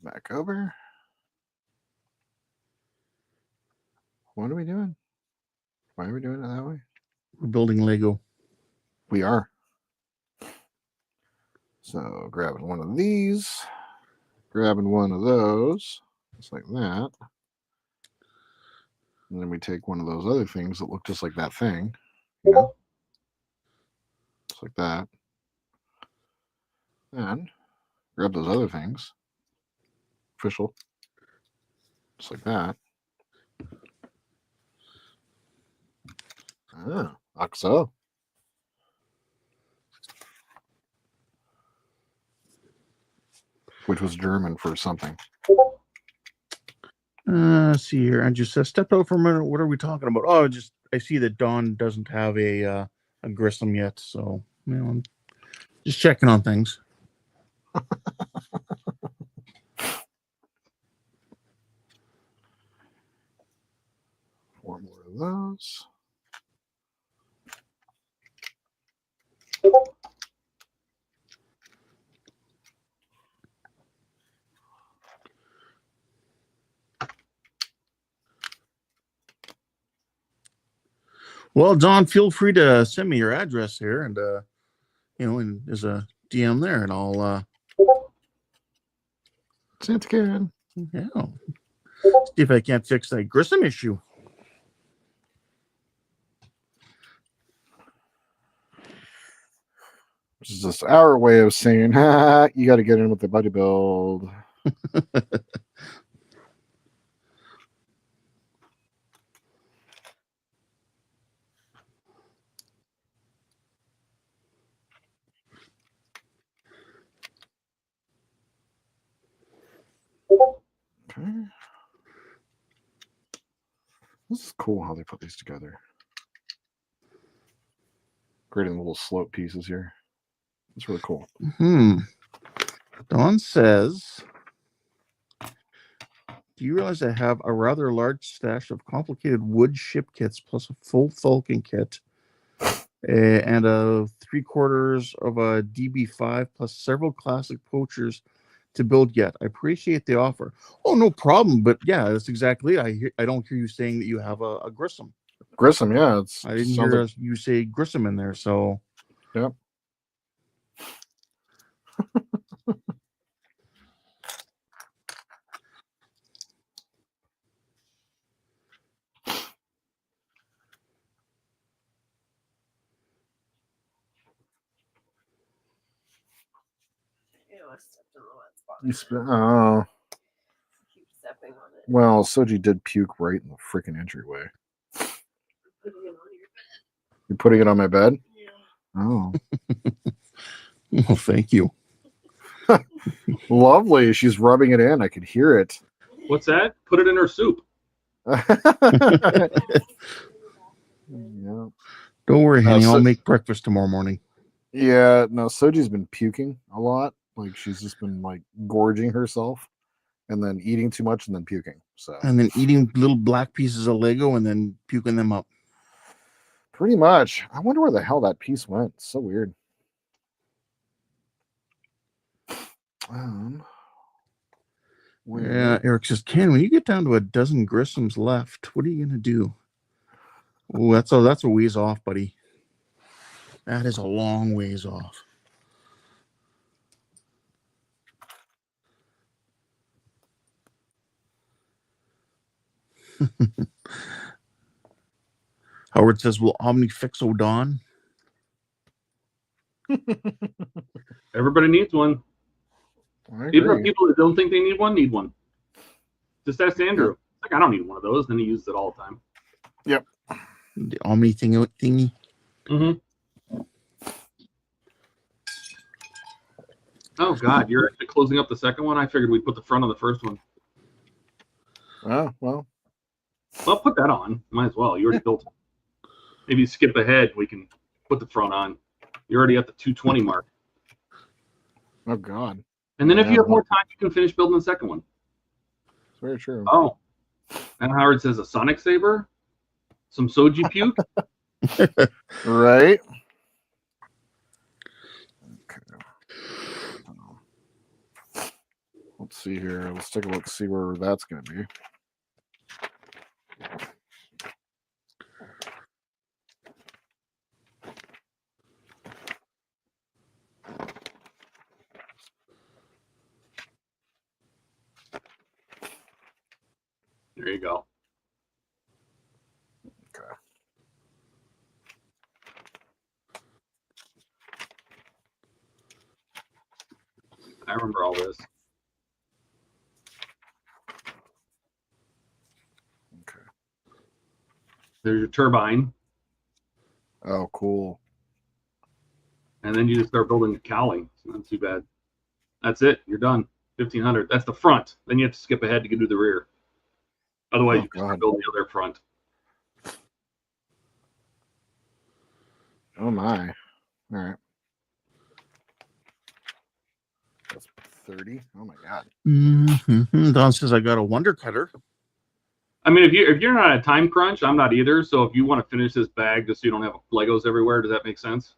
A: Back over. What are we doing? Why are we doing it that way?
E: We're building Lego.
A: We are. So grabbing one of these, grabbing one of those, just like that. And then we take one of those other things that look just like that thing, you know, just like that. And grab those other things, official, just like that. Ah, like so. Which was German for something.
E: Let's see here. I just stepped out for a minute. What are we talking about? Oh, I see that Dawn doesn't have a Grissom yet, so I'm just checking on things.
A: Four more of those.
E: Well, Don, feel free to send me your address here, and and there's a DM there, and I'll
A: Santa Karen.
E: see if I can't fix that Grissom issue.
A: Which is just our way of saying, ha, you got to get in with the buddy build. Okay. This is cool how they put these together. Creating little slope pieces here. It's really cool.
E: Dawn says, do you realize I have a rather large stash of complicated wood ship kits plus a full Falcon kit and a 3/4 of a DB5 plus several classic poachers to build yet? I appreciate the offer. Oh, no problem. But yeah, that's exactly it. I don't hear you saying that you have a Grissom.
A: Grissom, yeah.
E: I didn't hear you say Grissom in there, so.
A: Yep. Oh. Well, Soji did puke right in the freaking entryway. You're putting it on my bed? Yeah. Oh.
E: Well, thank you.
A: Lovely. She's rubbing it in. I could hear it.
B: What's that? Put it in her soup.
A: Yeah.
E: Don't worry, honey. I'll make breakfast tomorrow morning.
A: Yeah, no, Soji's been puking a lot. Like she's just been like gorging herself and then eating too much and then puking. So
E: and then eating little black pieces of Lego and then puking them up.
A: Pretty much. I wonder where the hell that piece went. It's so weird.
E: Yeah, Eric says, Ken, when you get down to a dozen Grissoms left, what are you gonna do? Oh, that's a ways off, buddy. That is a long ways off. Howard says, will Omni fix O'Don?
B: Everybody needs one. Even the people that don't think they need one. Just ask Andrew. Like, I don't need one of those. Then he uses it all the time.
A: Yep.
E: The Omni thingy.
B: Mm-hmm. Oh God, you're actually closing up the second one. I figured we'd put the front on the first one.
A: Oh, well.
B: Well, put that on. Might as well. You already built it. Maybe skip ahead. We can put the front on. You're already at the 220 mark.
A: Oh, God.
B: And then if you
A: Yeah,
B: have more time, you can finish building the second one.
A: It's very true.
B: Oh. And Howard says a Sonic Saber? Some Soji puke?
A: Right? Okay. Let's see here. Let's take a look, see where that's going to be.
B: There you go.
A: Okay.
B: I remember all this.
A: Okay.
B: There's your turbine.
A: Oh, cool.
B: And then you just start building the cowling. It's not too bad. That's it. You're done. 1,500. That's the front. Then you have to skip ahead to get to the rear. Otherwise, you can start building the other front.
A: Oh, my. All right. That's 30. Oh, my God.
E: Mm-hmm. Don says, I got a Wonder Cutter.
B: I mean, if you're not a time crunch, I'm not either. So if you want to finish this bag just so you don't have Legos everywhere, does that make sense?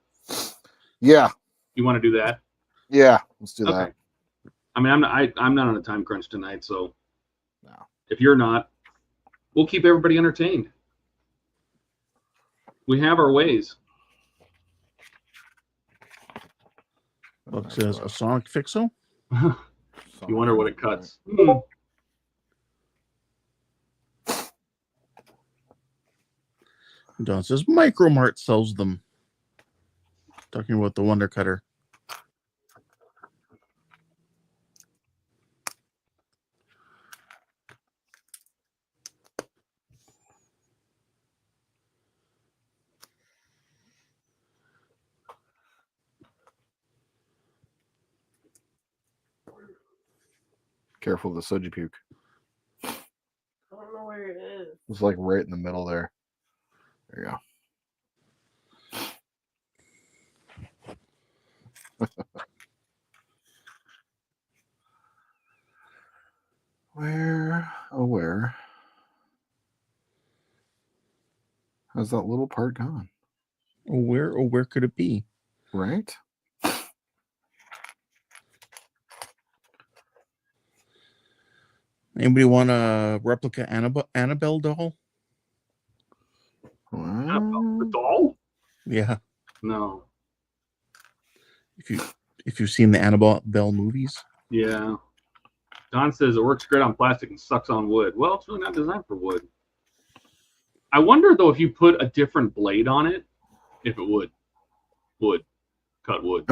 A: Yeah.
B: You want to do that?
A: Yeah. Let's do
B: Okay.
A: that.
B: I mean, I'm not on a time crunch tonight, so
A: No.
B: if you're not, we'll keep everybody entertained. We have our ways.
E: Buck says, a Sonic Fixo?
B: You wonder what it cuts.
E: Don says, Micromart sells them. Talking about the Wonder Cutter.
A: Careful of the soji puke.
I: I don't know where it is.
A: It's like right in the middle there. There you go. Where? Oh, where? How's that little part gone?
E: Where could it be?
A: Right?
E: Anybody want a replica Annabelle doll?
B: The doll?
E: Yeah.
B: No.
E: If you've seen the Annabelle movies.
B: Yeah. Don says it works great on plastic and sucks on wood. Well, it's really not designed for wood. I wonder though if you put a different blade on it, if it would. Cut wood.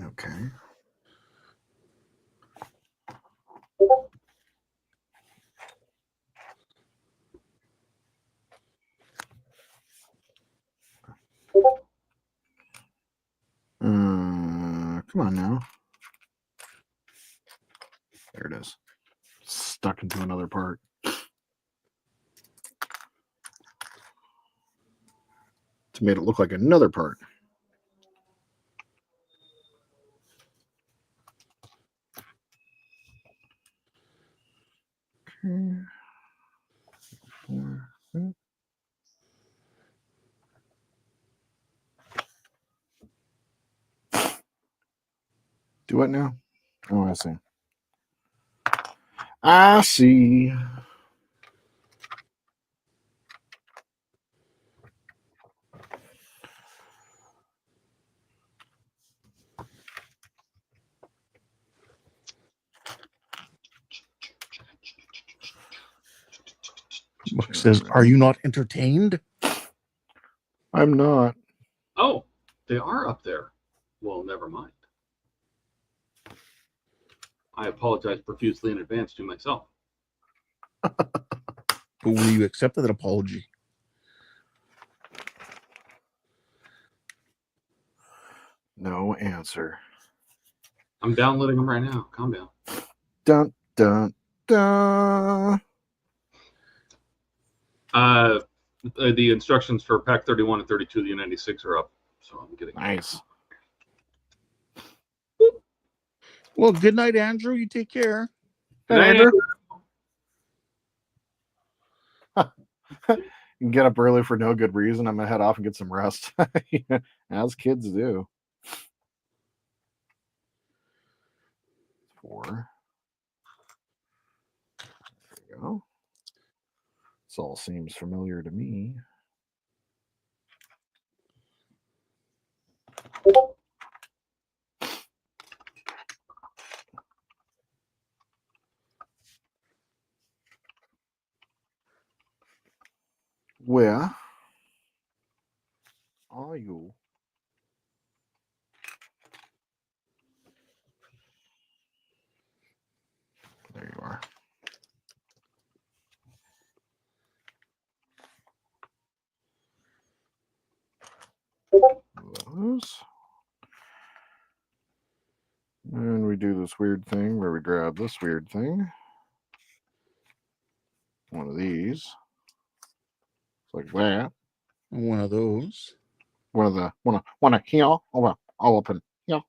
A: Okay. Come on now. There it is. Stuck into another part. To made it look like another part. Okay. Do what now? Oh, I see. I see.
E: Buck says, are you not entertained?
A: I'm not.
B: Oh, they are up there. Well, never mind. I apologize profusely in advance to myself.
E: But will you accept that apology?
A: No answer.
B: I'm downloading them right now. Calm down.
A: Dun dun dun.
B: The instructions for pack 31 and 32 of the U96 are up, so I'm getting
A: Nice.
E: Well, good night, Andrew. You take care.
B: Good night,
A: Andrew. You can get up early for no good reason. I'm gonna head off and get some rest, as kids do. 4. There we go. This all seems familiar to me. Where are you? There you are. Those. And we do this weird thing where we grab this weird thing. One of these. Like that.
E: One of those.
A: One of here. Oh well, I'll open here.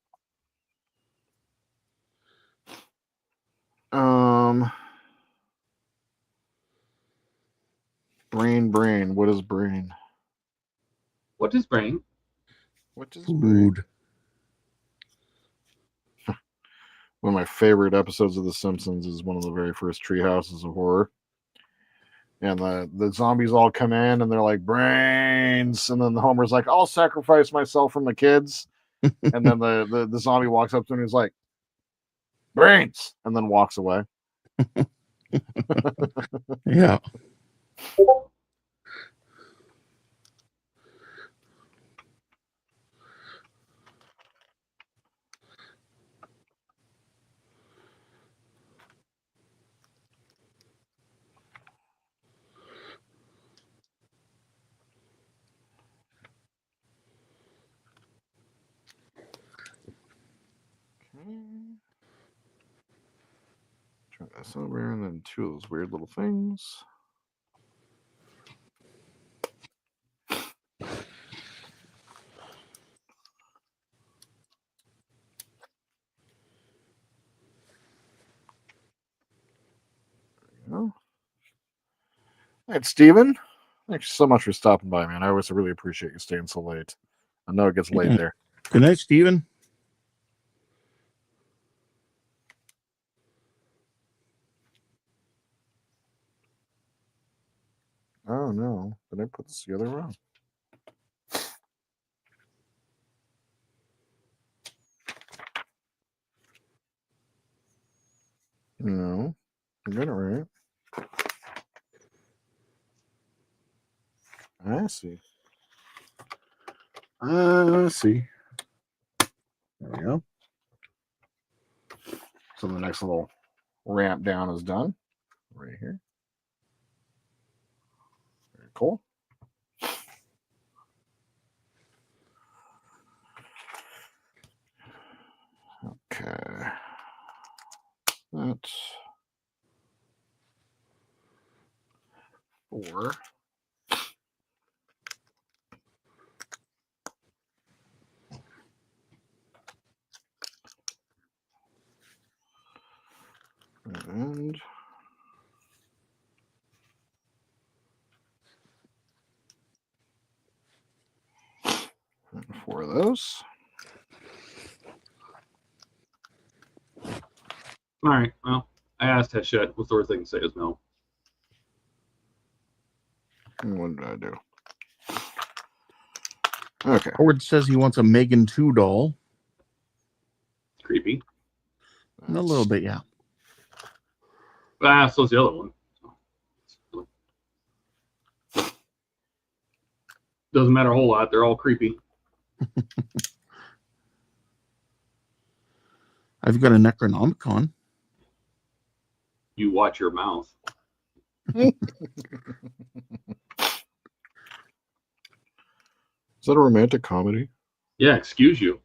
A: Brain. What is brain?
B: What is brain?
A: What is
E: Food.
A: One of my favorite episodes of The Simpsons is one of the very first Tree Houses of Horror. And the zombies all come in and they're like, brains. And then the Homer's like, I'll sacrifice myself from the kids. And then the zombie walks up to him and he's like, brains. And then walks away.
E: Yeah.
A: Try this over and then 2 of those weird little things. All right, Steven. Thanks so much for stopping by, man. I always really appreciate you staying so late. I know it gets late there.
E: Good night, Steven.
A: Oh no, did I put this together wrong? No, I got it right. I see. I see. There we go. So the next little ramp down is done. Right here. Very cool. Okay. That's 4. And 4 of those.
B: All right. Well, I asked Hachette. What's the worst they can say is no.
A: And what did I do? Okay.
E: Howard says he wants a Megan 2 doll.
B: Creepy.
E: A little bit, yeah.
B: So's the other one. Doesn't matter a whole lot. They're all creepy.
E: I've got a Necronomicon.
B: You watch your mouth.
A: Is that a romantic comedy?
B: Yeah, excuse you.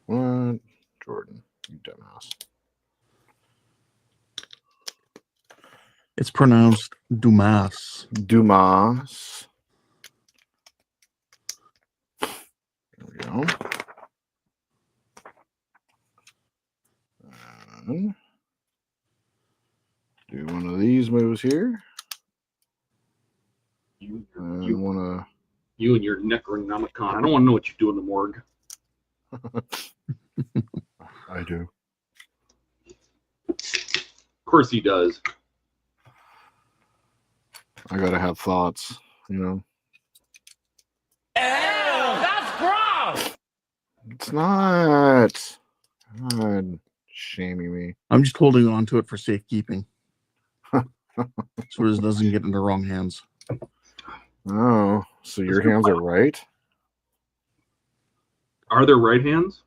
A: What? Jordan, you dumbass.
E: It's pronounced Dumas.
A: Dumas. There we go. And do one of these moves here.
B: You
A: Want
B: and your Necronomicon. I don't want to know what you do in the morgue.
A: I do.
B: Of course he does.
A: I gotta have thoughts, you know.
I: That's gross!
A: It's not. God, shaming me.
E: I'm just holding on to it for safekeeping. So it doesn't get in the wrong hands.
A: Oh, so your hands are right?
B: Are there right hands?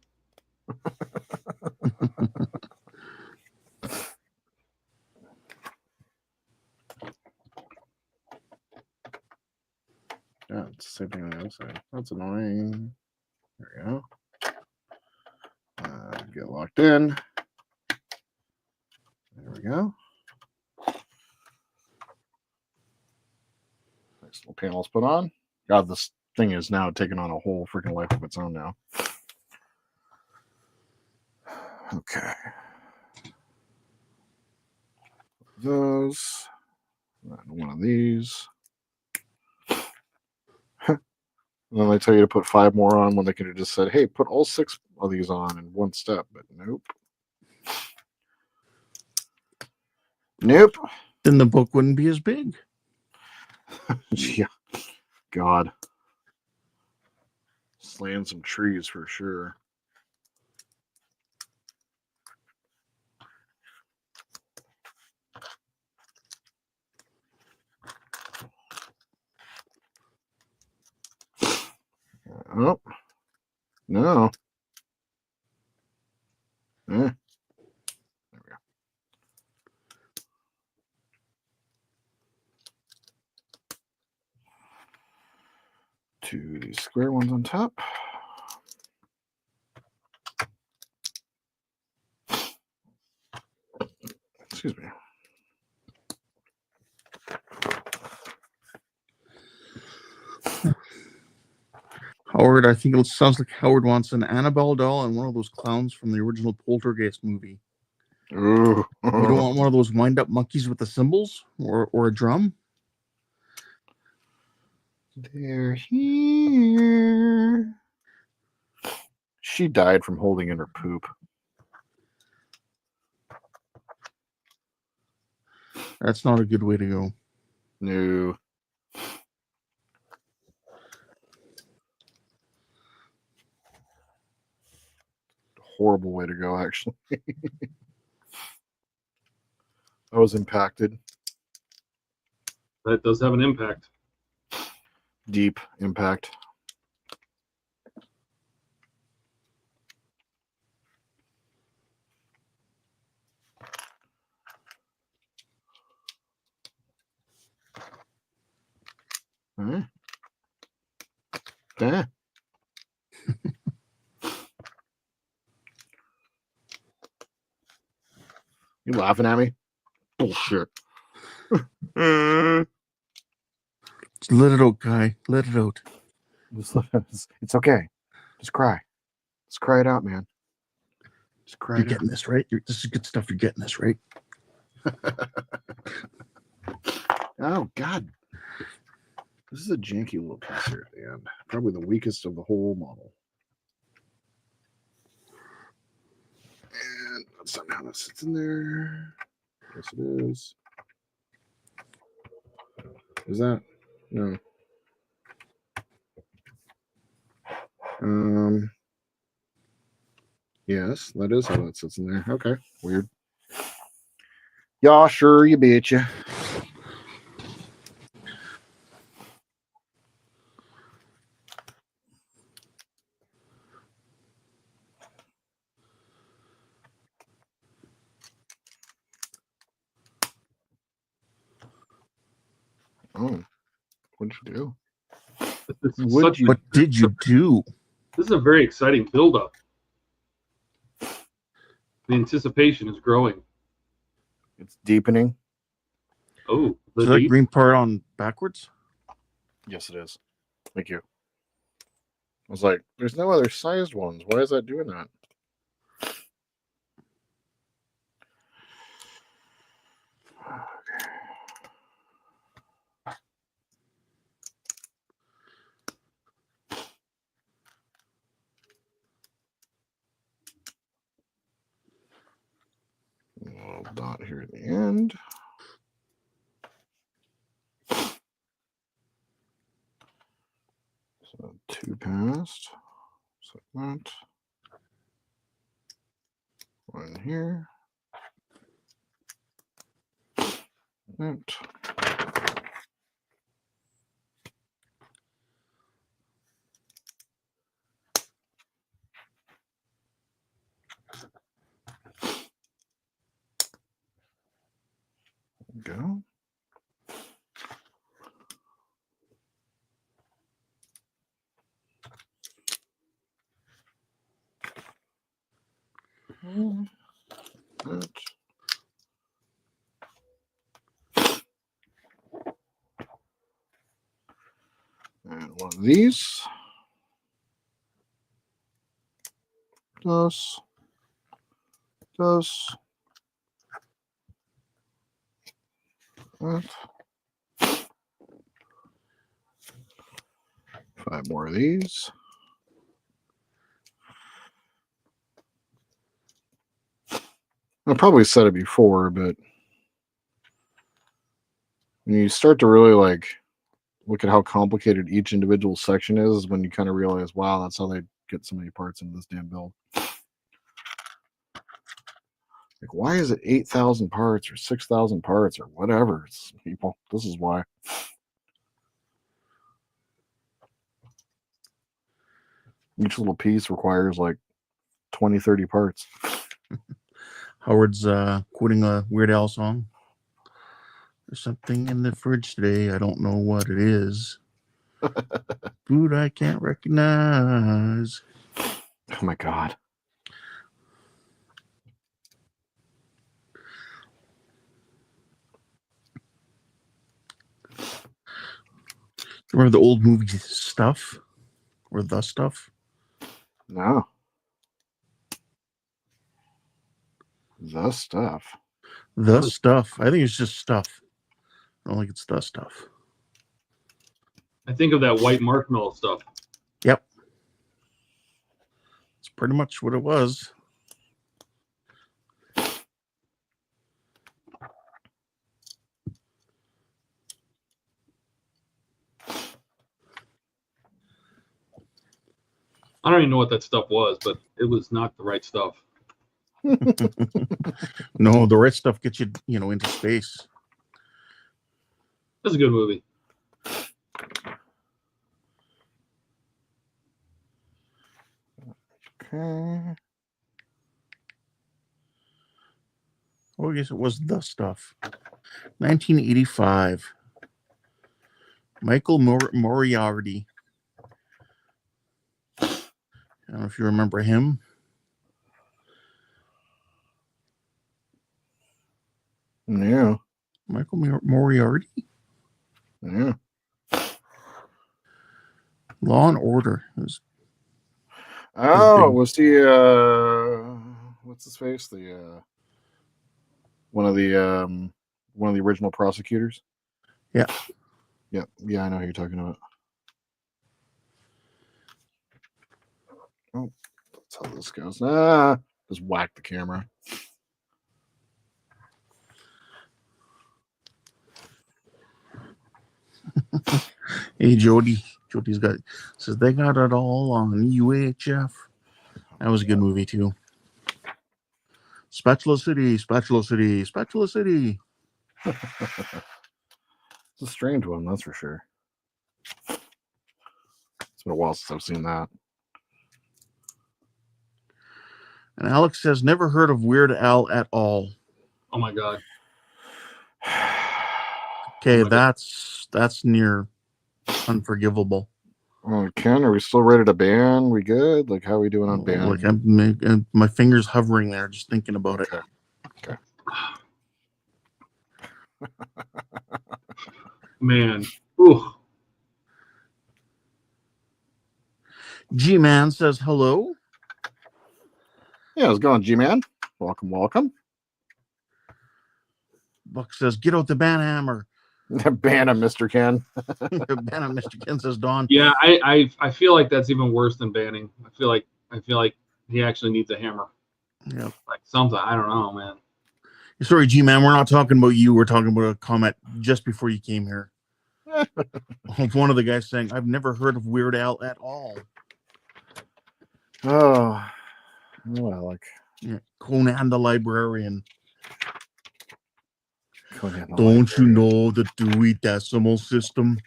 A: Yeah, it's the same thing on the other side. That's annoying. There we go. Get locked in. There we go. Nice little panels put on. God, this thing is now taking on a whole freaking life of its own now. Okay. Those. One of these. And then they tell you to put 5 more on when they could have just said, hey, put all 6 of these on in one step. But nope. Nope.
E: Then the book wouldn't be as big.
A: Yeah. God. Slaying some trees for sure. Oh. No. There we go. 2 of these square ones on top. Excuse me.
E: Howard, I think it sounds like Howard wants an Annabelle doll and one of those clowns from the original Poltergeist movie.
A: Ooh.
E: You don't want one of those wind-up monkeys with the cymbals or a drum?
A: They're here. She died from holding in her poop.
E: That's not a good way to go.
A: No. Horrible way to go, actually. I was impacted.
B: That does have an impact.
A: Deep impact. Huh? Huh? You laughing at me? Bullshit.
E: Just let it out, guy. Let it out.
A: It's okay. Just cry. Just cry it out, man. Just cry
E: You're
A: it out.
E: getting this, right? This is good stuff. You're getting this, right?
A: Oh, God. This is a janky little piece here at the end. Probably the weakest of the whole model. And that's not how that sits in there. Yes, it is. Is that? No. Yes, that is how that sits in there. Okay, weird. Yeah, sure, you betcha. What'd you do?
B: This is
A: What
B: such a-
E: What did you do?
B: This is a very exciting build-up. The anticipation is growing.
A: It's deepening.
B: Oh,
E: Is that green part on backwards?
A: Yes, it is. Thank you. I was like, there's no other sized ones. Why is that doing that? Little dot here at the end. So 2 passed. Segment. 1 here. That. Go. That. And one of these. Does. That. 5 more of these. I probably said it before, but when you start to really like look at how complicated each individual section is when you kind of realize, wow, that's how they get so many parts into this damn build. Like, why is it 8,000 parts or 6,000 parts or whatever? It's people. This is why. Each little piece requires like 20, 30 parts.
E: Howard's quoting a Weird Al song. There's something in the fridge today. I don't know what it is. Food I can't recognize.
A: Oh my God.
E: Remember the old movie Stuff? Or The Stuff?
A: No. The Stuff.
E: The Stuff. I think it's just Stuff. I don't think it's The Stuff.
B: I think of that white marshmallow stuff.
E: Yep. It's pretty much what it was.
B: I don't even know what that stuff was, but it was not the right stuff.
E: No, the right stuff gets you, into space.
B: That's a good movie.
A: Okay.
E: Oh, I guess it was The Stuff. 1985. Michael Moriarty. I don't know if you remember him.
A: Yeah.
E: Michael Moriarty?
A: Yeah.
E: Law and Order.
A: Oh, was he what's his face? The one of the original prosecutors?
E: Yeah.
A: Yeah, I know who you're talking about. Oh, that's how this goes. Just whack the camera.
E: Hey, Jody. Jody's says they got it all on UHF. That was a good movie too. Spatula City, Spatula City, Spatula City.
A: It's a strange one, that's for sure. It's been a while since I've seen that.
E: And Alex says never heard of Weird Al at all.
B: Oh my God.
E: Okay,
B: Oh my
E: that's near unforgivable.
A: Ken, are we still ready to ban? We good? Like, how are we doing on ban?
E: Like my fingers hovering there, just thinking about it.
A: Okay.
B: Man. Ooh.
E: G-Man says hello.
A: Yeah, how's it going, G-Man? Welcome, welcome.
E: Buck says, get out the ban hammer.
A: Ban him, Mr. Ken.
E: Ban him, Mr. Ken, says Don.
B: Yeah, I feel like that's even worse than banning. I feel like he actually needs a hammer.
E: Yeah.
B: Like something. I don't know, man.
E: Sorry, G-Man, we're not talking about you. We're talking about a comment just before you came here. One of the guys saying, I've never heard of Weird Al at all.
A: Oh, well, like
E: Conan the Librarian.
A: Conan
E: Don't you know the Dewey Decimal System?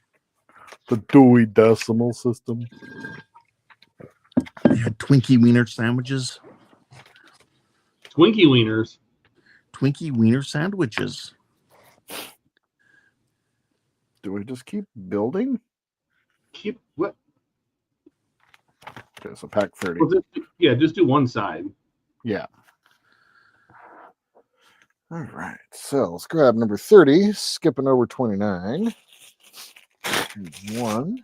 A: The Dewey Decimal System.
E: They had Twinkie Wiener sandwiches.
B: Twinkie Wieners.
E: Twinkie Wiener sandwiches.
A: Do we just keep building?
B: Keep what?
A: Okay, so pack 30.
B: Well, just do one side.
A: Yeah. All right. So let's grab number 30, skipping over 29. Here's one.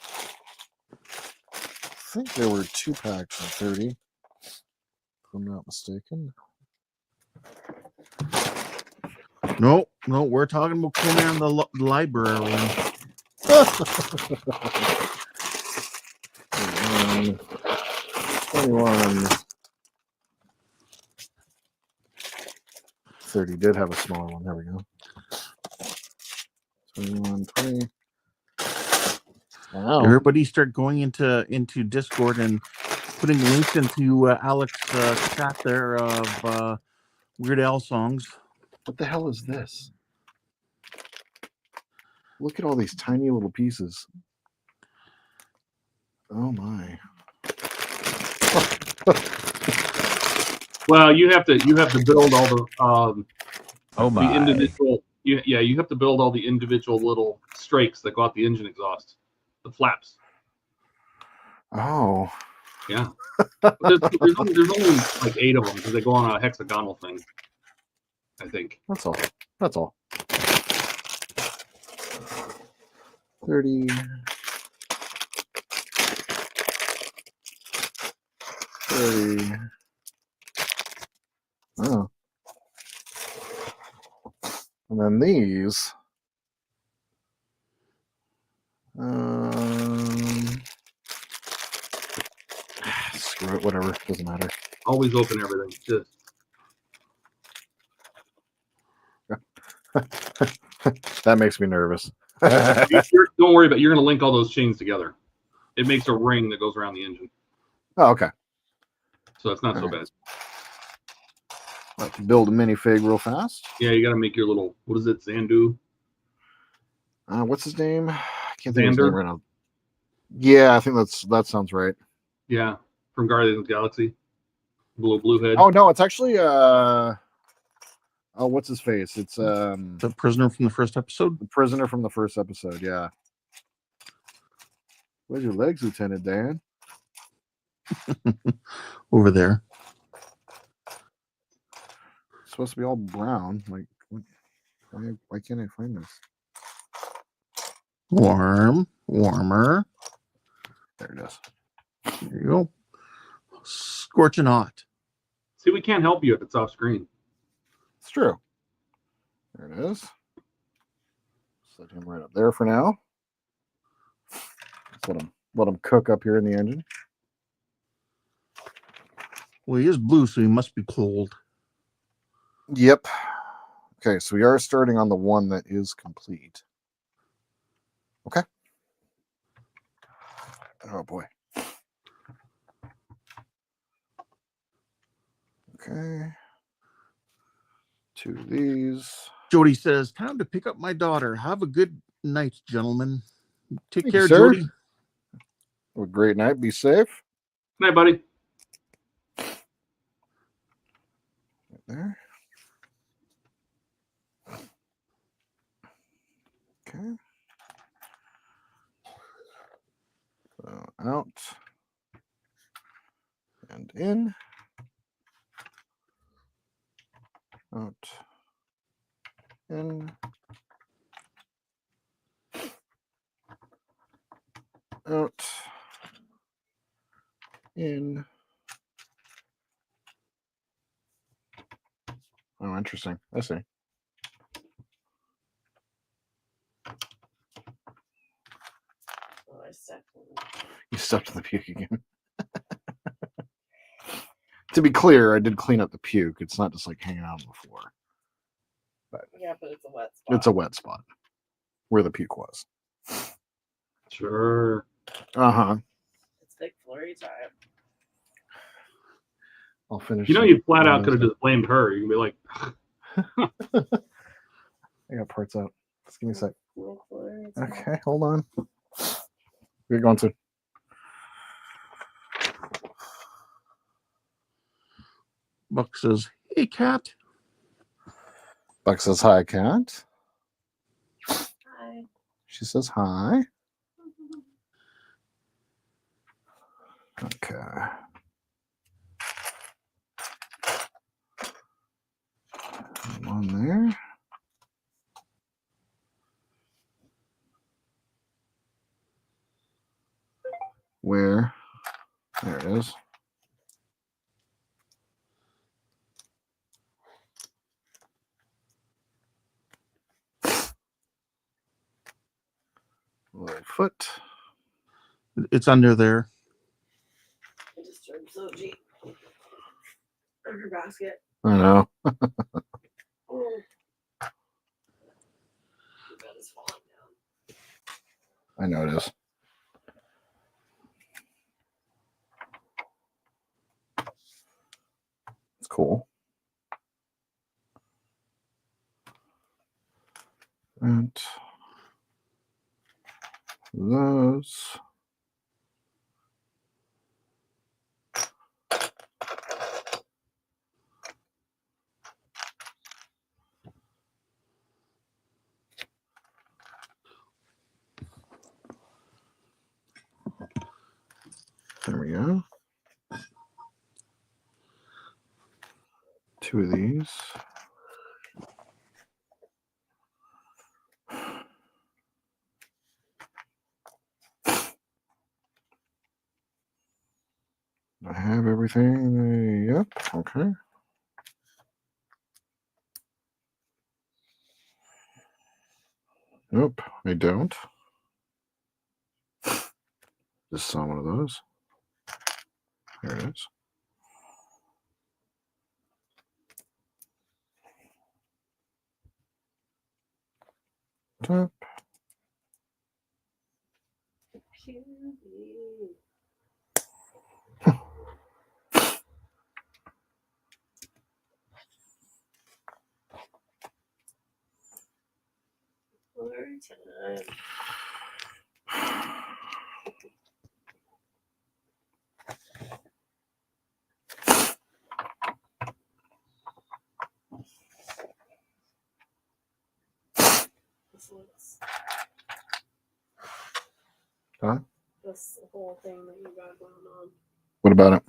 A: I think there were 2 packs of 30, if I'm not mistaken.
E: No, we're talking about Conan the Librarian.
A: 21. 30 did have a smaller one. There we go. 21, 20. Wow.
E: Everybody start going into Discord and putting links into Alex's chat there of Weird Al songs.
A: What the hell is this? Look at all these tiny little pieces. Oh my.
B: Well, you have to build all the
D: Oh
B: the individual. You have to build all the individual little strakes that go out the engine exhaust, the flaps.
A: Oh.
B: Yeah. There's only like 8 of them because they go on a hexagonal thing. I think.
A: That's all. That's all. 30. 30. Oh. And then these. Screw it, whatever. Doesn't matter.
B: Always open everything. Just
A: That makes me nervous.
B: don't worry about it. You're going to link all those chains together. It makes a ring that goes around the engine.
A: Oh, okay.
B: So it's not
A: All
B: so
A: right.
B: bad.
A: Let's build a minifig real fast.
B: Yeah, you got to make your little, what is it, Zandu?
A: What's his name? I can't think of his
B: Xander?
A: name right now. Yeah, I think that sounds right.
B: Yeah, from Guardians of the Galaxy. Blue head.
A: Oh no, it's actually what's his face? It's
E: The prisoner from the first episode.
A: the prisoner from the first episode. Yeah. Where's your legs, Lieutenant Dan?
E: Over there.
A: It's supposed to be all brown. Like, why can't I find this?
E: Warmer.
A: There it is.
E: There you go. Scorching hot.
B: See, we can't help you if it's off screen.
A: It's true. There it is. Set him right up there for now. Let's let him cook up here in the engine.
E: Well, he is blue, so he must be cold.
A: Yep. Okay, so we are starting on the one that is complete. Okay. Oh boy. Okay. 2 of these.
E: Jody says, time to pick up my daughter. Have a good night, gentlemen. Take
A: Thank
E: care,
A: you, sir.
E: Jody.
A: Have a great night. Be safe.
B: Night, buddy.
A: Right there. Okay. out and in, out, in, out, in. Oh, interesting. I see.
J: Oh,
A: You stepped in the puke again. To be clear, I did clean up the puke. It's not just like hanging out on the floor.
J: Yeah, but it's a wet spot.
A: It's a wet spot where the puke was.
B: Sure.
A: Uh-huh.
J: It's big flurry time.
A: I'll finish.
B: You know, you flat out could have just blamed her. You can be like,
A: I got parts out. Just give me a sec.
J: Big flurry time.
A: Okay, hold on. We're going to.
E: Buck says, "Hey, cat."
A: Buck says hi, cat.
J: Hi.
A: She says hi. Okay. On there. Where? There it is. Little foot.
E: It's under there.
J: I just threw Soji in her basket.
A: I know.
J: Oh. The bed is falling down.
A: I know it is. It's cool. And those. There we go. 2 of these. I have everything. Yep. Okay. Nope, I don't. Just saw one of those. There it is. Top.
J: Flurry time. This looks.
A: Huh?
J: This whole thing that you got going on.
A: What about it?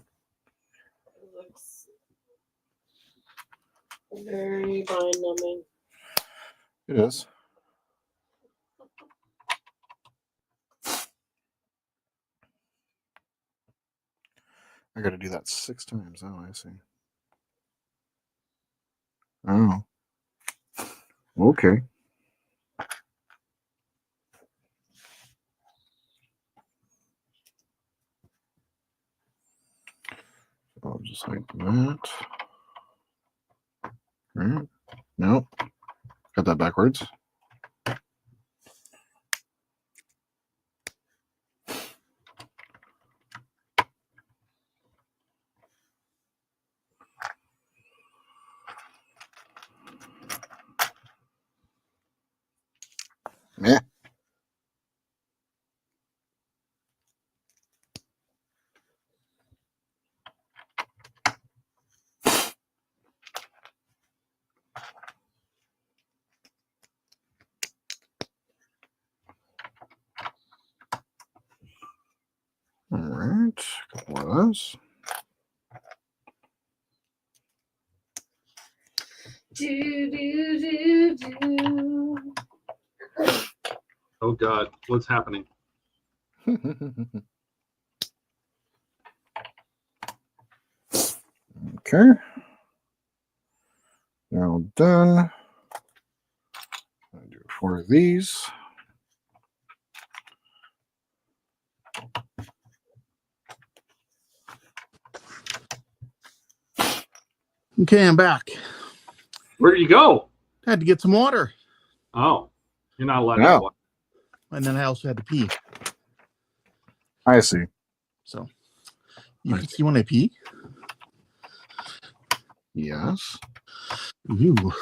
J: It looks very mind numbing.
A: It is. I got to do that 6 times. Oh, I see. Oh. Okay. I'll just hide that. Right. Nope. Got that backwards. Yeah. those.
B: Oh God, what's happening?
A: Okay. Now done. I'll do 4 of these.
E: Okay, I'm back.
B: Where did you go?
E: I had to get some water,
B: Oh, you're not allowed to
A: No.
B: have one.
E: and then I also had to pee.
A: I see.
E: So you can see when I pee.
A: Yes.
E: Ooh.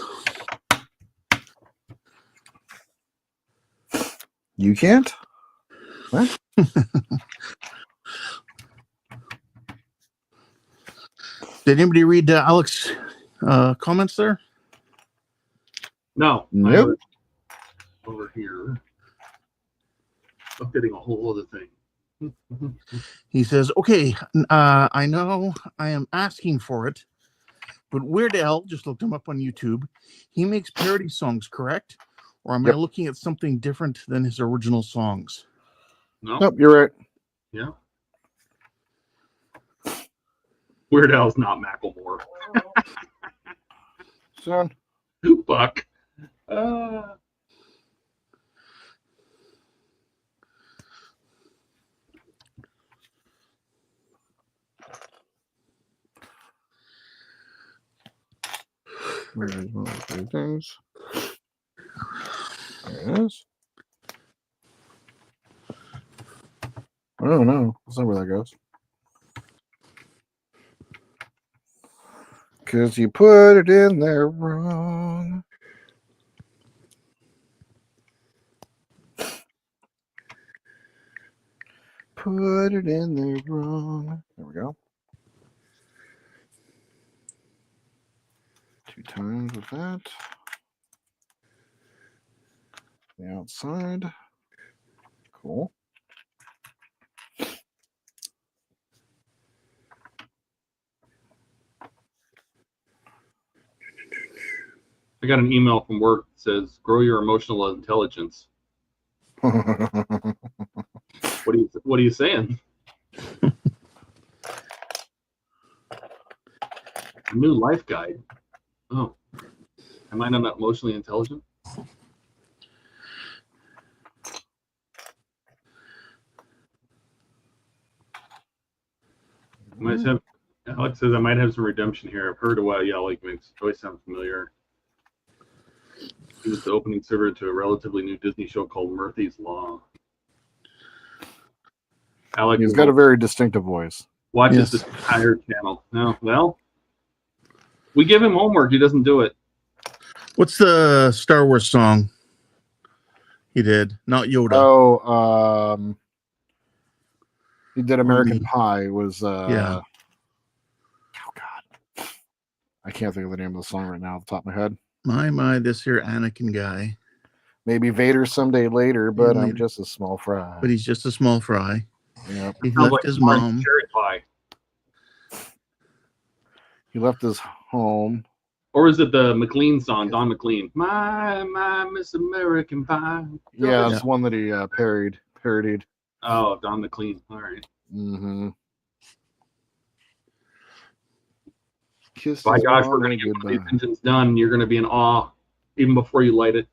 A: You can't? What?
E: Did anybody read Alex comments there?
B: No. I
A: Nope.
B: have it over here. Updating a whole other thing.
E: He says, okay, I know I am asking for it, but Weird Al, just looked him up on YouTube. He makes parody songs, correct? Or am I
A: Yep.
E: looking at something different than his original songs?
B: No.
A: Nope, you're right.
B: Yeah. Weird Al's not Macklemore.
A: Son.
B: Fuck.
A: Where's one of the things? There it is. Oh no, that's not where that goes. Because you put it in there wrong. Put it in there wrong. There we go. 2 times with that. The outside. Cool.
B: I got an email from work that says, "Grow your emotional intelligence." What are you saying? A new life guide. Oh, am I not emotionally intelligent? Alex says I might have some redemption here. I've heard a while. Yeah, like makes voice sound familiar. He was the opening server to a relatively new Disney show called Murphy's Law. Alex
A: He's got a very distinctive voice.
B: watches this entire channel. No, well, we give him homework. He doesn't do it.
E: What's the Star Wars song he did? Not Yoda.
A: Oh, he did American Pie. It was
E: yeah.
A: Oh God, I can't think of the name of the song right now off the top of my head.
E: My, this here Anakin guy.
A: Maybe Vader someday later, but I'm
E: later.
A: just a small fry.
E: But he's just a small fry.
A: Yep.
E: He
B: Sounds
E: left
B: like
E: his
B: orange
E: mom.
B: cherry pie.
A: He left his home.
B: Or is it the McLean song, Don McLean? My Miss American Pie.
A: Yeah, it's one that he parodied.
B: Oh, Don McLean. All right.
A: Mm-hmm.
B: By gosh, we're going to get one of these engines done. You're going to be in awe even before you light it.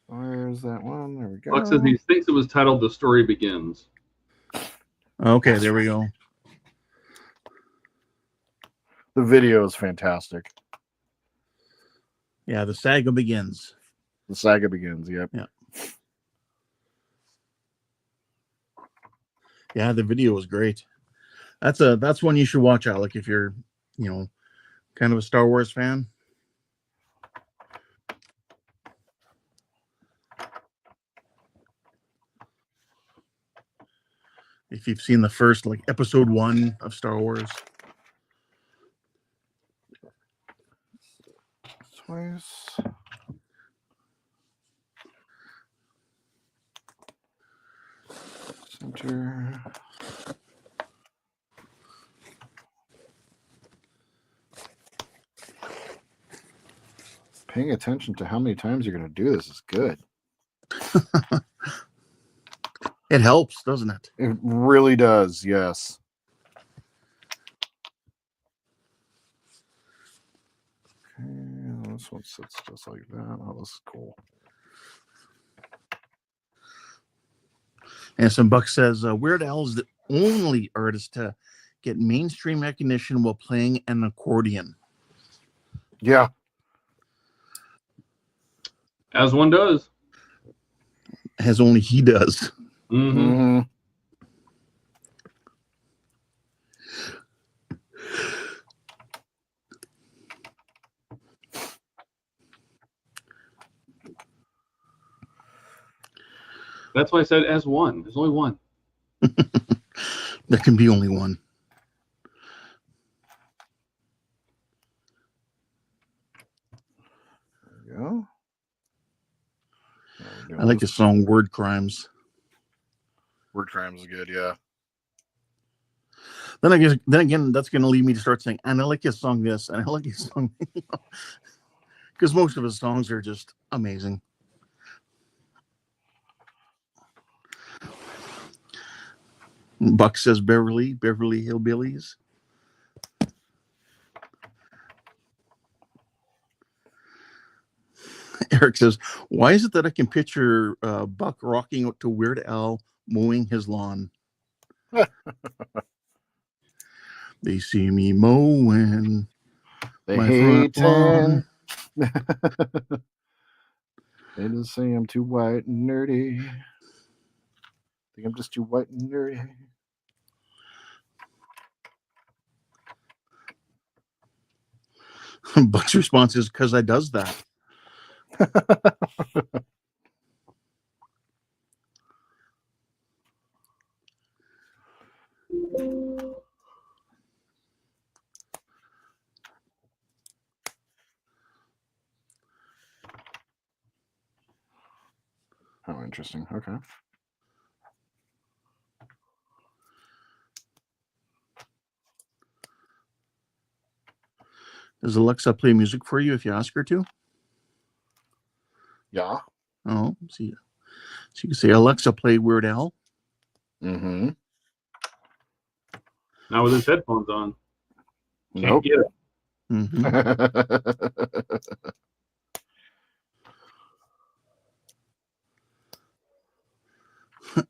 A: Where's that one? There we go.
B: Alex says he thinks it was titled The Story Begins.
E: Okay, there we go.
A: The video is fantastic.
E: Yeah, the saga begins.
A: The saga begins, yep.
E: Yeah. Yeah, the video was great. That's one you should watch, Alec, if you're, kind of a Star Wars fan. If you've seen the first, episode 1 of Star Wars.
A: Twice. Center. Paying attention to how many times you're going to do this is good.
E: It helps, doesn't it?
A: It really does, yes. Okay, this one sits just like that. Oh, this is cool.
E: And some Buck says Weird Al is the only artist to get mainstream recognition while playing an accordion.
A: Yeah.
B: As one does.
E: As only he does.
B: Mm-hmm. That's why I said as one. There's only one.
E: There can be only one.
A: There we go.
E: I like the song Word Crimes.
A: Word Crimes is good, yeah.
E: Then again, that's going to lead me to start saying, and I like his song this, and I like his song, because most of his songs are just amazing. Buck says Beverly Hillbillies. Eric says, why is it that I can picture Buck rocking out to Weird Al mowing his lawn? They see me mowing.
A: They
E: my
A: hate
E: front lawn.
A: They just say I'm too white and nerdy. Think I'm just too white and nerdy.
E: Buck's response is because I does that.
A: Oh, interesting. Okay.
E: Does Alexa play music for you if you ask her to?
A: Yeah.
E: Oh, see. So you can say, Alexa, play Weird Al.
A: Mm-hmm.
B: Now with his headphones on. Can't
A: Nope.
B: get it.
E: Mm-hmm.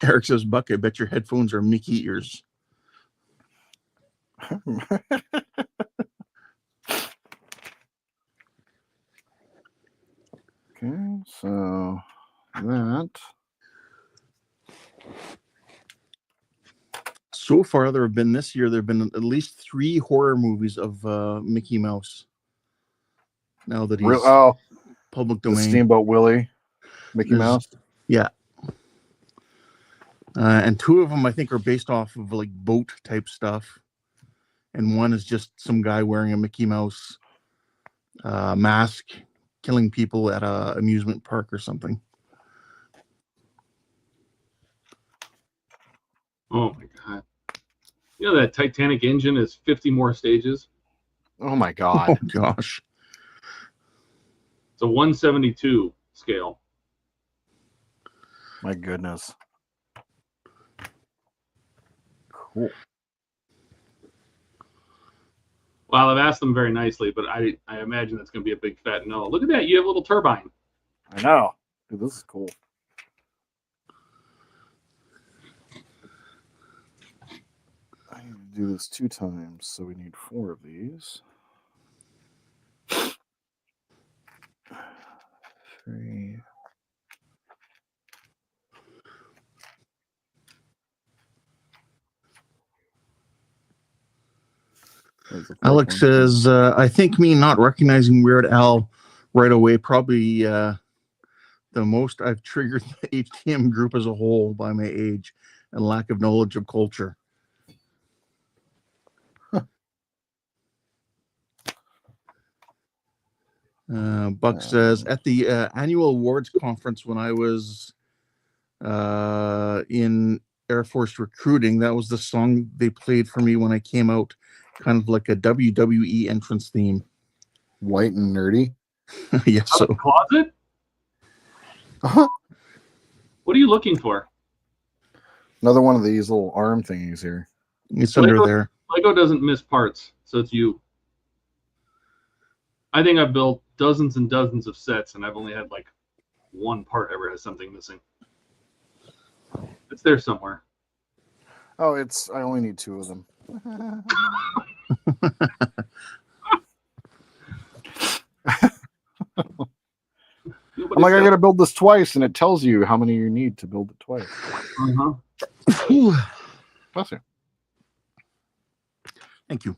E: Eric says, Buck, I bet your headphones are Mickey ears.
A: Okay, so that.
E: So far, there have been at least 3 horror movies of Mickey Mouse. Now that he's public
A: the
E: domain.
A: Steamboat Willie, Mickey Mouse.
E: Yeah. And 2 of them, I think, are based off of like boat type stuff. And one is just some guy wearing a Mickey Mouse mask, killing people at a amusement park or something.
B: Oh my god! You know that Titanic engine is 50 more stages.
A: Oh my god!
E: Oh gosh!
B: It's a 172 scale.
A: My goodness. Cool.
B: Well, I've asked them very nicely, but I imagine that's going to be a big fat no. Look at that! You have a little turbine.
A: I know. Dude, this is cool. I need to do this 2 times, so we need 4 of these. 3.
E: Alex says, I think me not recognizing Weird Al right away probably the most I've triggered the HTM group as a whole by my age and lack of knowledge of culture. Buck says, at the annual awards conference when I was in Air Force recruiting, that was the song they played for me when I came out, kind of like a WWE entrance theme.
A: White and nerdy.
E: Yes,
B: Out of
E: so
B: the closet? What are you looking for?
A: Another one of these little arm thingies here.
E: it's under there.
B: Lego doesn't miss parts, so it's you. I think I've built dozens and dozens of sets, and I've only had like one part ever has something missing. It's there somewhere.
A: Oh, I only need 2 of them. I'm like, I gotta build this twice, and it tells you how many you need to build it twice. Bless you.
E: Thank you.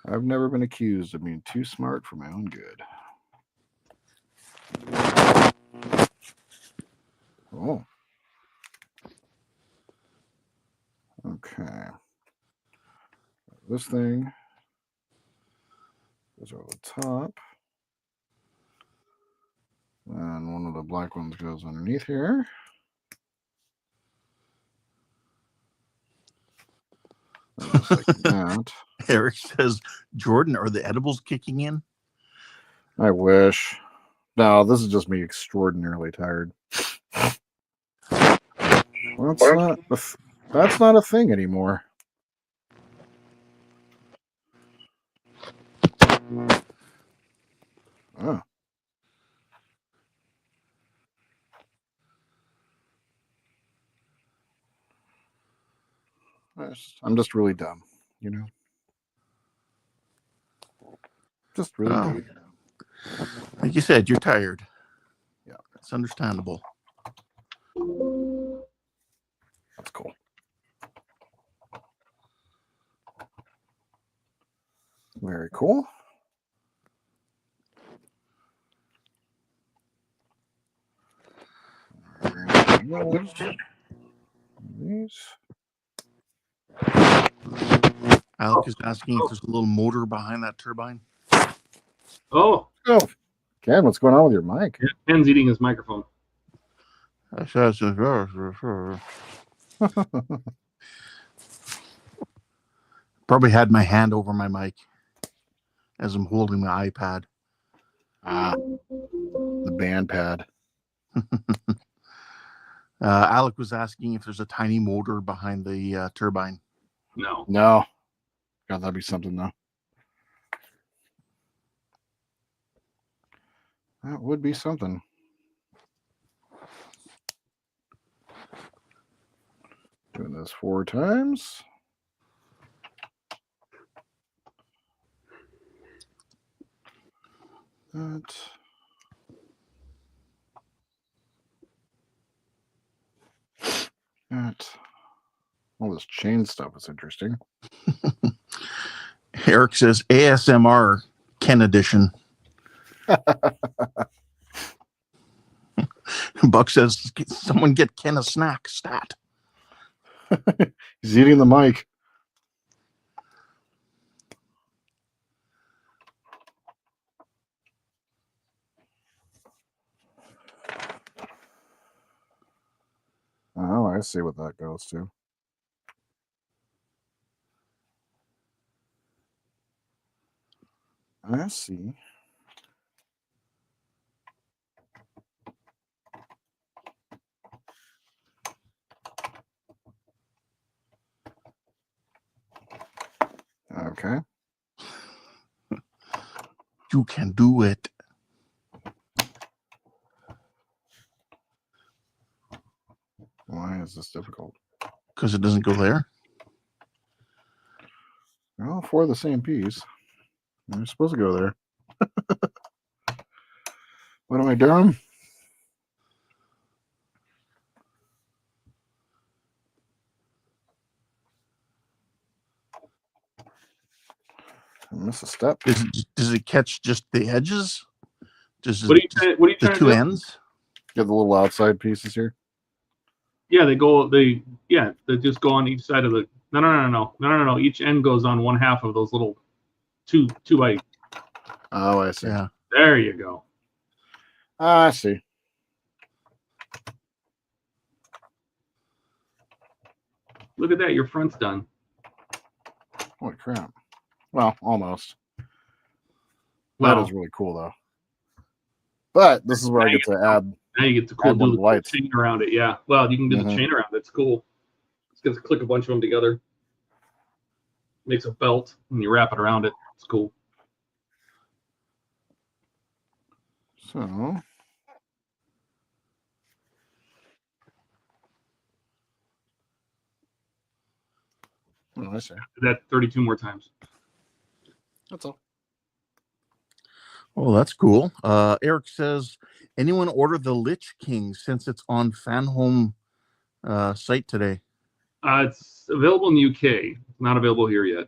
A: I've never been accused of being too smart for my own good. Oh. Okay. This thing goes over the top. And one of the black ones goes underneath here. Just like that.
E: Eric says, Jordan, are the edibles kicking in?
A: I wish. No, this is just me extraordinarily tired. That's not a thing anymore. Oh. I'm just really dumb, you know? Just really dumb.
E: Like you said, you're tired.
A: Yeah.
E: It's understandable.
A: That's cool. Very cool. These.
E: Alec is asking if there's a little motor behind that turbine.
B: Oh.
A: Ken, what's going on with your mic?
B: Yeah, Ken's eating his microphone.
E: Probably had my hand over my mic as I'm holding my iPad.
A: The band pad.
E: Alec was asking if there's a tiny motor behind the turbine.
B: No.
A: God, that'd be something though. That would be something. Doing this 4 times. That. All this chain stuff is interesting.
E: Eric says ASMR Ken edition. Buck says someone get Ken a snack stat.
A: He's eating the mic. Oh, I see what that goes to. I see. Okay.
E: You can do it.
A: Why is this difficult?
E: Because it doesn't go there.
A: Well, 4 of the same piece. They're supposed to go there. What am I doing? I missed a step.
E: Does it catch just the edges? Just
B: What are you trying
E: the
B: to
E: two
B: do?
E: ends?
A: Get the little outside pieces here.
B: Yeah, they just go on each side of the. No. Each end goes on one half of those little two by.
A: Oh, I see.
E: Yeah.
B: There you go.
A: I see.
B: Look at that. Your front's done.
A: Holy crap. Well, almost.
B: Well,
A: That is really cool, though. But this is where I get to add.
B: now you get to cool
A: add one
B: do
A: of
B: the
A: the lights.
B: chain around it. Yeah. Well, you can do the chain around it. It's cool. It's going to click a bunch of them together. Makes a belt and you wrap it around it. It's cool.
A: So. Oh, I see.
B: That 32 more times.
A: That's all.
E: Oh, that's cool. Eric says, anyone order the Lich King since it's on FanHome site today?
B: It's available in the UK. It's not available here yet.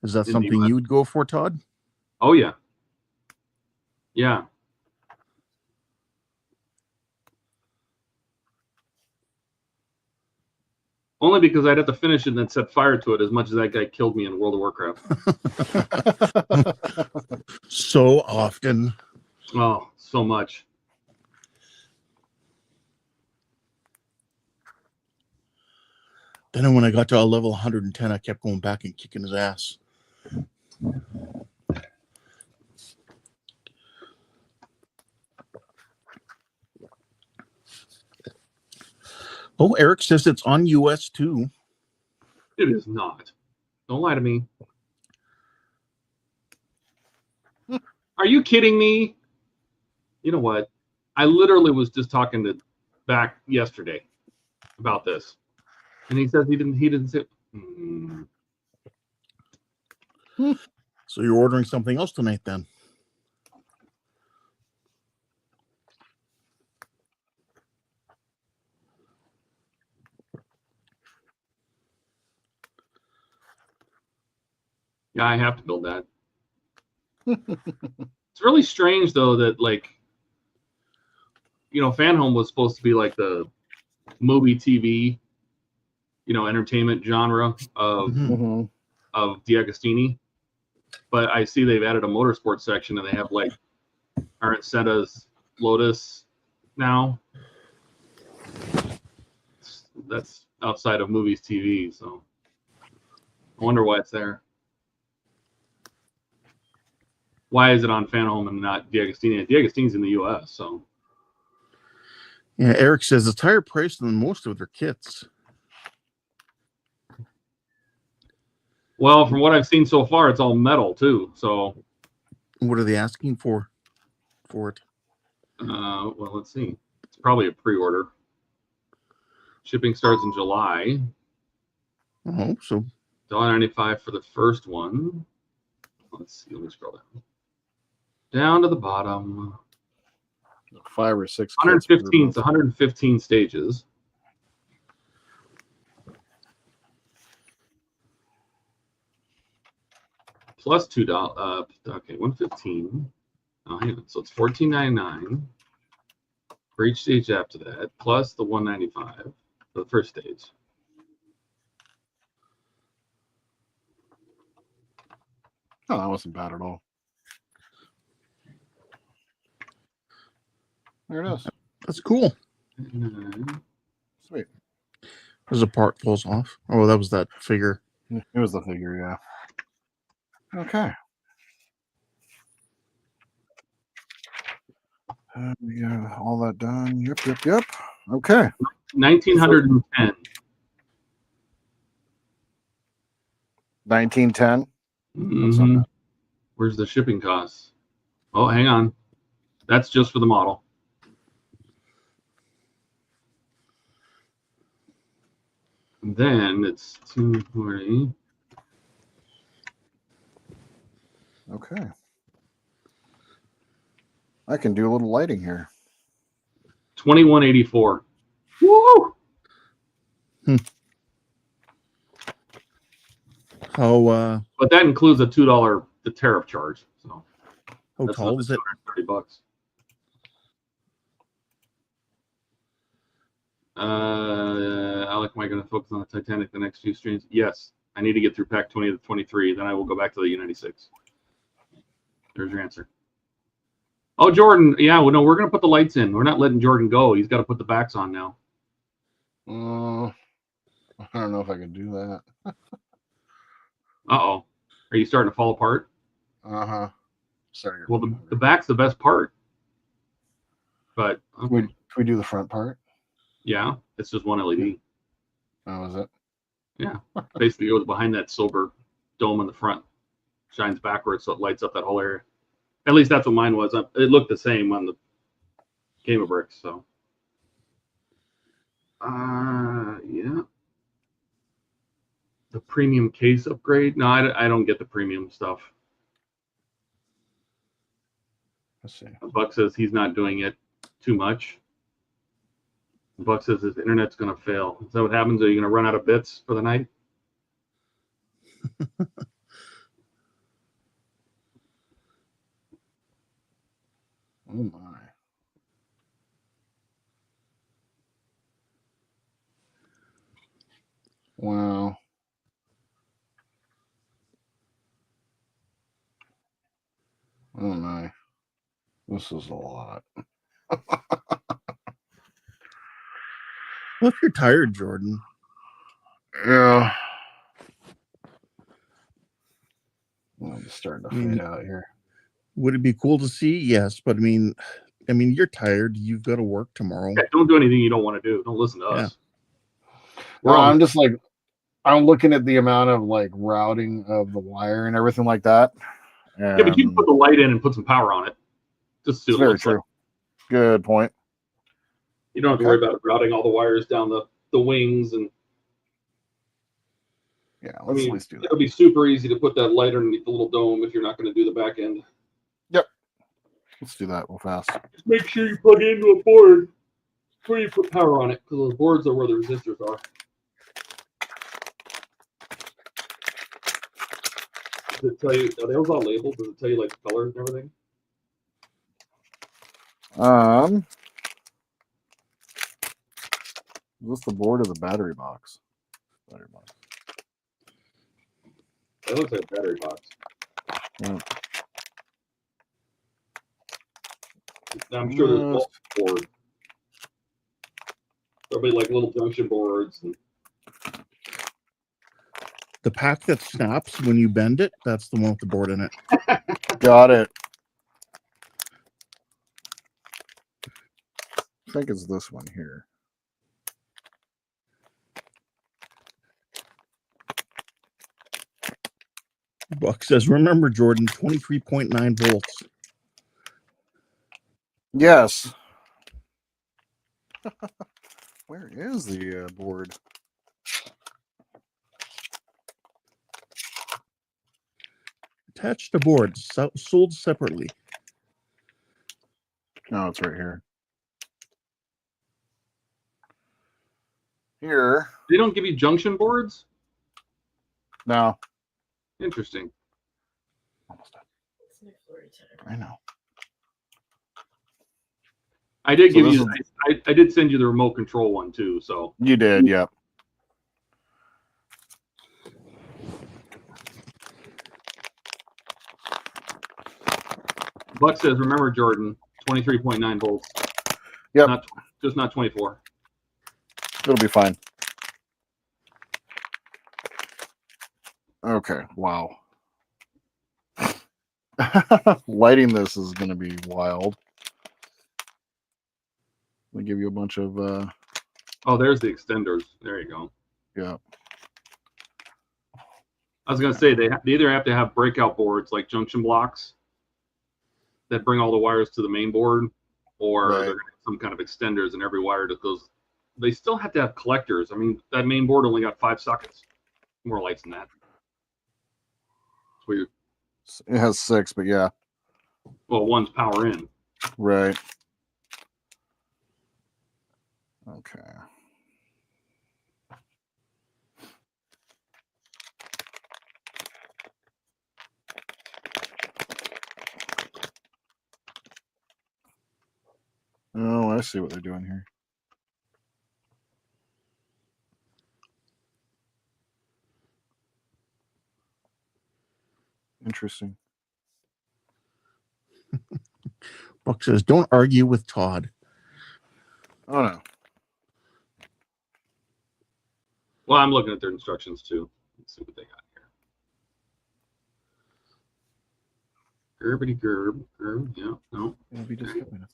E: Is that
B: In the
E: something
B: US.
E: you would go for, Todd?
B: Oh, yeah. Yeah. Only because I'd have to finish it and then set fire to it as much as that guy killed me in World of Warcraft.
E: So often.
B: Oh, so much.
E: Then when I got to a level 110, I kept going back and kicking his ass. Oh, Eric says it's on US too.
B: It is not. Don't lie to me. Are you kidding me? You know what? I literally was just talking to back yesterday about this, and he says he didn't say.
E: So you're ordering something else tonight then?
B: Yeah, I have to build that. It's really strange though that FanHome was supposed to be like the movie TV, entertainment genre of DiAgostini, but I see they've added a motorsports section and they have like Arancetta's Lotus now. That's outside of movies TV, so I wonder why it's there. Why is it on FanHome and not DiAgostini? DiAgostini's in the US, so.
E: Yeah, Eric says it's higher priced than most of their kits.
B: Well, from what I've seen so far, it's all metal too. So.
E: What are they asking for it?
B: Well, let's see. It's probably a pre-order. Shipping starts in July.
E: Oh, so
B: $1.95 for the first one. Let's see. Let me scroll down to the bottom.
A: 5 or 6.
B: 115. It's 115 stages. Plus $2. Okay, 115. Oh, hang on. So it's $14.99 for each stage after that, plus the $195 for the first stage.
A: Oh, that wasn't bad at all. There it is.
E: That's cool.
A: Sweet.
E: There's a part falls off. Oh, that was that figure.
A: It was the figure, yeah. Okay. We got all that done. Yep. Okay.
B: 1910.
A: 1910.
B: Mm-hmm. Where's the shipping costs? Oh, hang on. That's just for the model. And then it's 240.
A: Okay. I can do a little lighting here.
B: 2184. Woo!
E: How
B: But that includes a $2 the tariff charge. So
E: how tall is it?
B: $30. Alec, am I going to focus on the Titanic the next few streams? Yes. I need to get through pack 20 to 23. Then I will go back to the U-96. There's your answer. Oh, Jordan. Yeah, well, no, we're going to put the lights in. We're not letting Jordan go. He's got to put the backs on now.
A: I don't know if I could do that.
B: Uh-oh. Are you starting to fall apart?
A: Uh-huh. Sorry.
B: Well, the back's the best part. But, okay.
A: Can we do the front part?
B: Yeah, it's just one LED.
A: Oh, is it?
B: Yeah. Basically goes behind that silver dome in the front. Shines backwards so it lights up that whole area. At least that's what mine was. It looked the same on the Game of Bricks, so. Yeah. The premium case upgrade? No, I don't get the premium stuff.
A: Let's see.
B: Buck says he's not doing it too much. Buck says his internet's going to fail. Is that what happens? Are you going to run out of bits for the night?
A: Oh my. Wow. Oh my. This is a lot.
E: Well, if you're tired, Jordan.
A: Yeah. I'm starting to fade out here.
E: Would it be cool to see? Yes, but I mean, you're tired. You've got to work tomorrow.
B: Yeah, don't do anything you don't want to do. Don't listen to us.
A: Well, I'm just like, I'm looking at the amount of like routing of the wire and everything like that.
B: Yeah, but you can put the light in and put some power on it. Just so
A: it's very true. Good point.
B: You don't have to worry about routing all the wires down the wings and.
A: Yeah, let's at least do that.
B: It'll be super easy to put that light underneath the little dome if you're not going to do the back end.
A: Yep. Let's do that real fast.
B: Just make sure you plug it into a board before you put power on it, because those boards are where the resistors are. Does it tell you, are those all labeled? Does it tell you like the colors and everything?
A: Is this the board or the battery box? Battery box.
B: That looks like a battery box.
A: Yeah.
B: I'm sure there's multiple boards. There'll be like little junction boards. And...
E: The pack that snaps when you bend it, that's the one with the board in it.
A: Got it. I think it's this one here.
E: Buck says, remember, Jordan, 23.9 volts.
A: Yes. Where is the board?
E: Attached to board, sold separately.
A: No, it's right here. Here.
B: They don't give you junction boards?
A: No.
B: Interesting.
A: Almost done. I know.
B: I did give you. I did send you the remote control one too. So
A: you did, yeah.
B: Buck says, "Remember, Jordan, 23.9 volts.
A: Yep.
B: Just not 24.
A: It'll be fine." Okay. Wow. Lighting this is going to be wild. I'll give you a bunch of.
B: Oh, there's the extenders. There you go.
A: Yeah.
B: I was going to say they either have to have breakout boards like junction blocks that bring all the wires to the main board, or they're going to have some kind of extenders in every wire that goes. They still have to have collectors. I mean, that main board only got 5 sockets. More lights than that. It's weird.
A: It has 6, but yeah.
B: Well, one's power in.
A: Right. Okay. Oh, I see what they're doing here. Interesting.
E: Buck says, don't argue with Todd.
A: Oh, no.
B: Well, I'm looking at their instructions too. Let's see what they got here. Gerbity gerb. Yeah, no.
A: It'll be just a minute.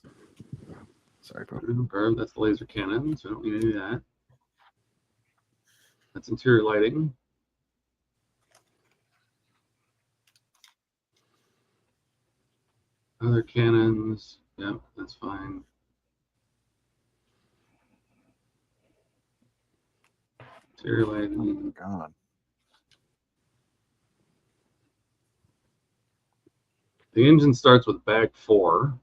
A: Sorry, bro.
B: Gerb, that's the laser cannon, so we don't need to do that. That's interior lighting. Other cannons. Yep, that's fine. Interior lighting.
A: Oh my god.
B: The engine starts with bag 4.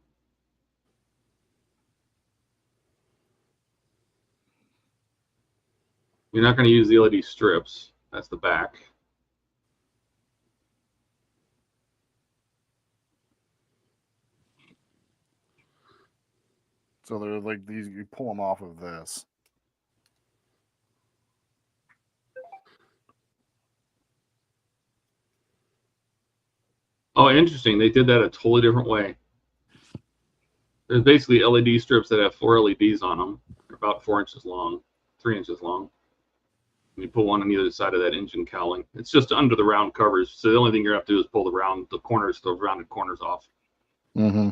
B: You're not going to use the LED strips. That's the back.
A: So they're like these, you pull them off of this.
B: Oh, interesting. They did that a totally different way. There's basically LED strips that have 4 LEDs on them. They're about 4 inches long, 3 inches long. And you pull one on either side of that engine cowling. It's just under the round covers. So the only thing you have to do is pull the rounded corners off.
A: Mm-hmm.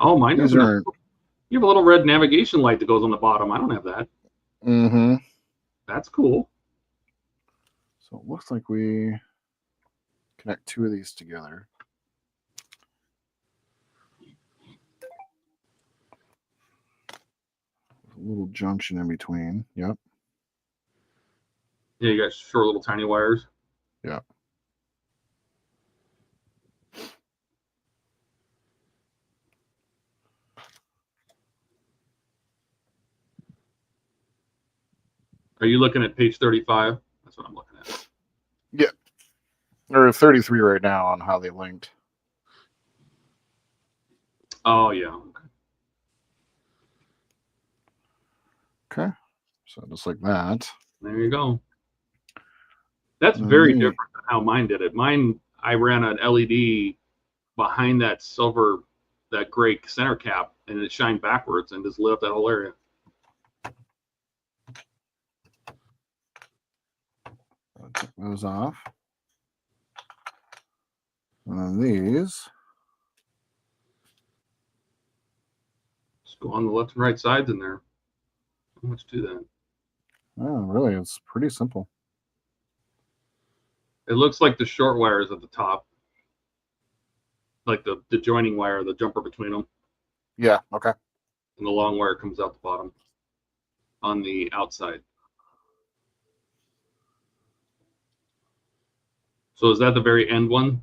B: Oh, mine
A: These
B: doesn't.
A: are.
B: You have a little red navigation light that goes on the bottom. I don't have that.
A: Mm-hmm.
B: That's cool.
A: So it looks like we connect 2 of these together. A little junction in between. Yep.
B: Yeah, you got short little tiny wires.
A: Yeah.
B: Are you looking at page 35? That's what I'm looking at.
A: Yeah. Or 33 right now on how they linked.
B: Oh, yeah.
A: Okay. So just like that.
B: There you go. That's very different than how mine did it. Mine, I ran an LED behind that silver, that gray center cap, and it shined backwards and just lit up that whole area.
A: Take those off. And then these.
B: Just go on the left and right sides in there. How much to that?
A: Oh, really? It's pretty simple.
B: It looks like the short wires at the top, like the joining wire, the jumper between them,
A: Yeah. Okay.
B: and the long wire comes out the bottom on the outside. So is that the very end one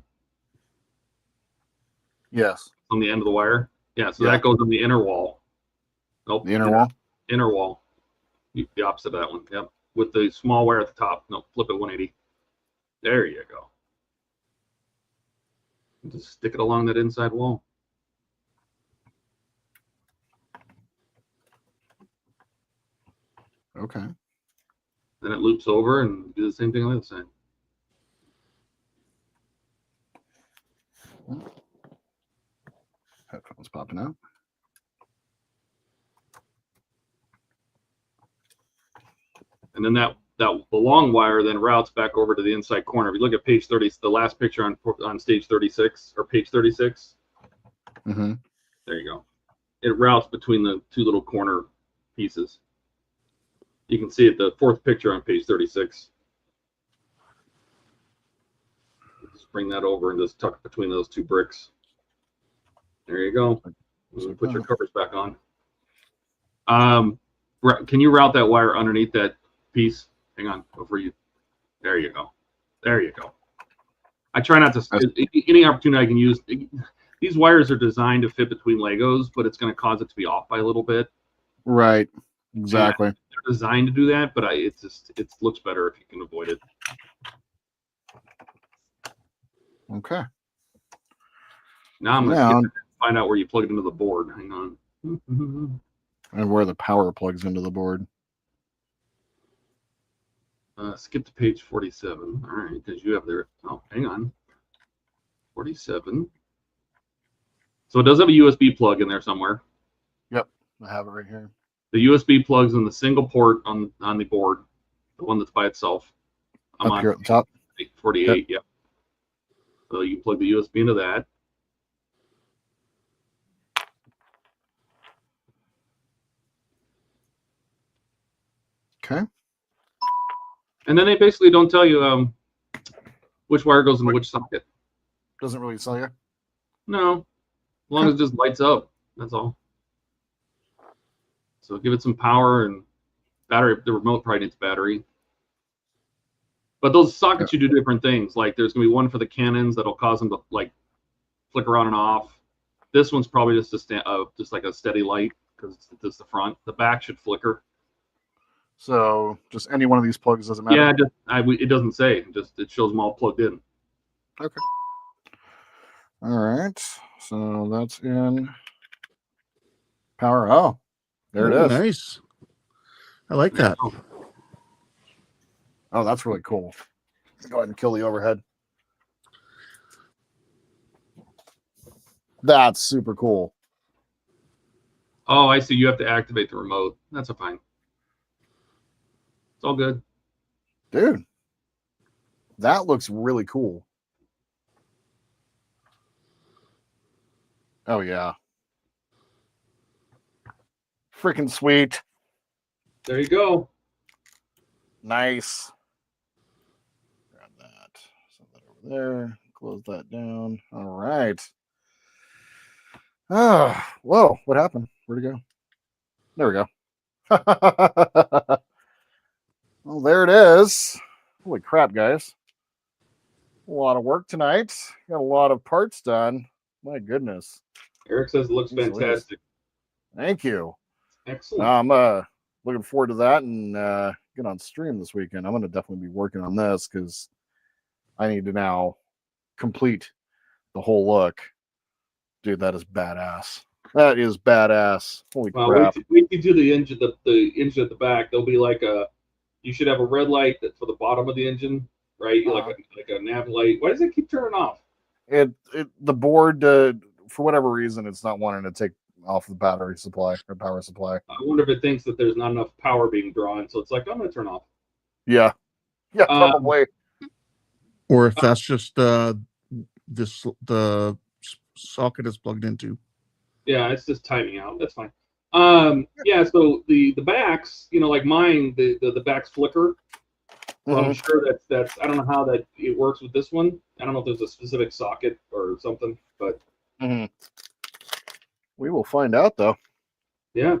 A: Yes.
B: on the end of the wire? Yeah, so
A: Yeah.
B: that goes on the inner wall. Nope.
A: The inner wall?
B: Inner wall. The opposite of that one. Yep. With the small wire at the top. No, flip it 180. There you go. Just stick it along that inside wall.
A: Okay.
B: Then it loops over and do the same thing on the other side.
A: Headphones popping out.
B: And then the long wire then routes back over to the inside corner. If you look at page 30, the last picture on stage 36 or page 36.
A: Mm-hmm.
B: There you go. It routes between the 2 little corner pieces. You can see it, the 4th picture on page 36. Just bring that over and just tuck it between those 2 bricks. There you go. Put your covers back on. Can you route that wire underneath that piece? Hang on, over you. There you go. There you go. I try not to, any opportunity I can use. These wires are designed to fit between Legos, but it's going to cause it to be off by a little bit.
A: Right. Exactly.
B: And they're designed to do that, but it looks better if you can avoid it.
A: Okay.
B: Now I'm going to find out where you plug it into the board. Hang on.
A: And where the power plugs into the board.
B: Skip to page 47. All right, because you have there. Oh, hang on. 47. So it does have a USB plug in there somewhere.
A: Yep. I have it right here.
B: The USB plugs in the single port on the board, the one that's by itself. I'm
A: Up
B: on
A: here at the top.
B: 48,
A: Okay.
B: yeah. So you plug the USB into that.
A: Okay.
B: And then they basically don't tell you which wire goes into which socket.
A: Doesn't really tell you.
B: No, as long as it just lights up, that's all. So give it some power and battery. The remote probably needs battery. But those sockets, you do different things. Like there's gonna be one for the cannons that'll cause them to like flicker on and off. This one's probably just just like a steady light because it's just the front. The back should flicker.
A: So just any one of these plugs doesn't matter.
B: Yeah, it doesn't say. It shows them all plugged in.
A: Okay. All right. So that's in power. Oh, there it is.
E: Nice. I like that.
A: Oh, that's really cool. Go ahead and kill the overhead. That's super cool.
B: Oh, I see. You have to activate the remote. That's a fine. It's all good.
A: Dude, that looks really cool. Oh, yeah. Freaking sweet.
B: There you go.
A: Nice. Grab that. Set that over there. Close that down. All right. Oh, whoa. What happened? Where'd it go? There we go. Well, there it is. Holy crap, guys. A lot of work tonight. Got a lot of parts done. My goodness.
B: Eric says it looks fantastic.
A: Thank you.
B: Excellent.
A: I'm looking forward to that and get on stream this weekend. I'm going to definitely be working on this because I need to now complete the whole look. Dude, that is badass. That is badass. Holy crap.
B: Wait till you do the engine, the engine at the back. There'll be like you should have a red light for the bottom of the engine, right? Like a nav light. Why does it keep turning off?
A: The board, for whatever reason, it's not wanting to take off the battery supply or power supply.
B: I wonder if it thinks that there's not enough power being drawn, so it's like, I'm going to turn off.
A: Yeah. Yeah, probably.
E: Or if that's just the socket is plugged into.
B: Yeah, it's just timing out. That's fine. Yeah, so the backs, like mine, the backs flicker. So I'm sure that's I don't know how that it works with this one. I don't know if there's a specific socket or something, but
A: we will find out though.
B: Yeah.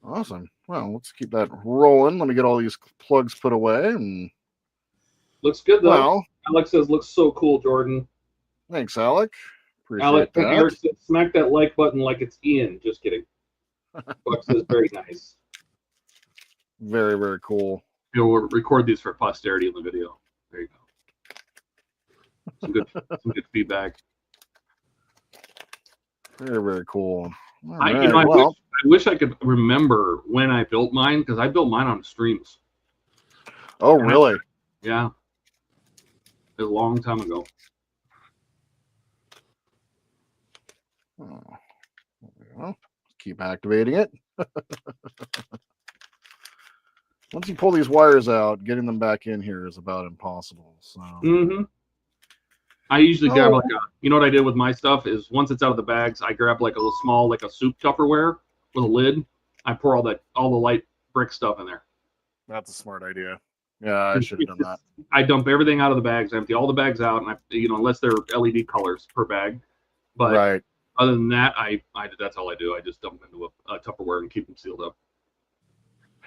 A: Awesome. Well, let's keep that rolling. Let me get all these plugs put away and
B: looks good though.
A: Well,
B: Alex says looks so cool, Jordan.
A: Thanks, Alec. Appreciate
B: Alex,
A: that.
B: Eric said, smack that like button like it's Ian. Just kidding. Buck says very nice.
A: Very, very cool.
B: We'll record these for posterity in the video. There you go. Some good feedback.
A: Very, very cool.
B: I wish I could remember when I built mine because I built mine on streams.
A: Oh, really?
B: Yeah. A long time ago.
A: Oh, well, keep activating it. Once you pull these wires out, getting them back in here is about impossible. So.
B: I usually grab like you know what I did with my stuff is once it's out of the bags, I grab like a little small like a soup Tupperware with a lid. I pour all the light brick stuff in there.
A: That's a smart idea. Yeah, I should have done that.
B: I dump everything out of the bags. I empty all the bags out, and unless they're LED colors per bag. But
A: right.
B: Other than that, that's all I do. I just dump them into a Tupperware and keep them sealed up.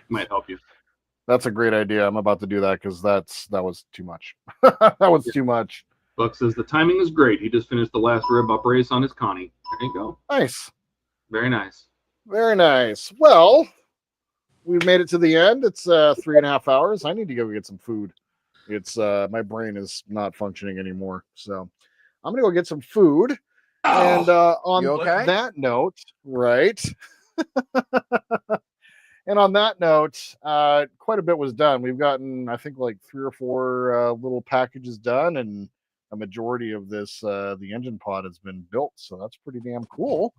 B: Might help you.
A: That's a great idea. I'm about to do that because that was too much. That was too much.
B: Buck says the timing is great. He just finished the last rib up race on his Connie. There you go.
A: Nice.
B: Very nice.
A: Very nice. Well, we've made it to the end. It's 3.5 hours. I need to go get some food. It's my brain is not functioning anymore. So I'm gonna go get some food. And on that note, right? And on that note, quite a bit was done. We've gotten, I think, like 3 or 4 little packages done, and a majority of this, the engine pod has been built. So that's pretty damn cool.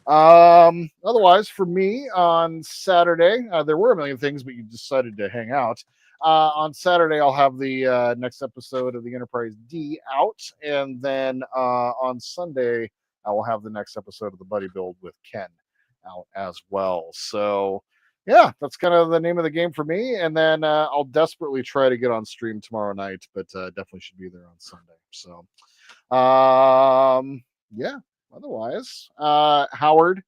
A: Otherwise, for me on Saturday, there were a million things, but you decided to hang out. On Saturday, I'll have the next episode of the Enterprise D out. And then on Sunday, I will have the next episode of the Buddy Build with Ken out as well. So, yeah, that's kind of the name of the game for me. And then I'll desperately try to get on stream tomorrow night, but definitely should be there on Sunday. So, yeah, otherwise, Howard,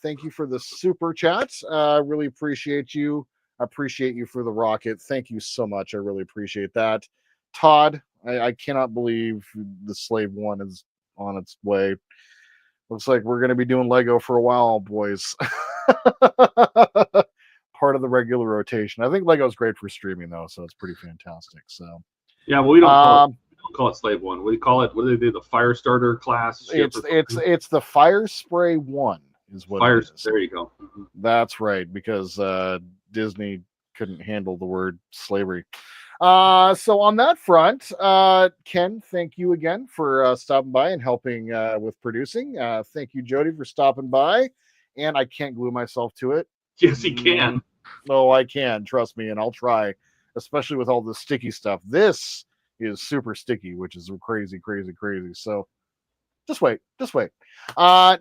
A: thank you for the super chat. Really appreciate you. I appreciate you for the rocket. Thank you so much. I really appreciate that. Todd, I cannot believe the Slave 1 is on its way. Looks like we're going to be doing Lego for a while, boys. Part of the regular rotation. I think Lego's great for streaming, though, so it's pretty fantastic. So,
B: yeah, well, we don't call it Slave 1. We call it, what do they do? The Fire Starter class?
A: It's the Fire Spray 1 is what it is.
B: There you go.
A: That's right, because Disney couldn't handle the word slavery. So on that front, Ken, thank you again for stopping by and helping with producing. Thank you, Jody, for stopping by. And I can't glue myself to it.
B: Yes, he can.
A: Oh, I can. Trust me, and I'll try, especially with all the sticky stuff. This is super sticky, which is crazy, crazy, crazy. So just wait.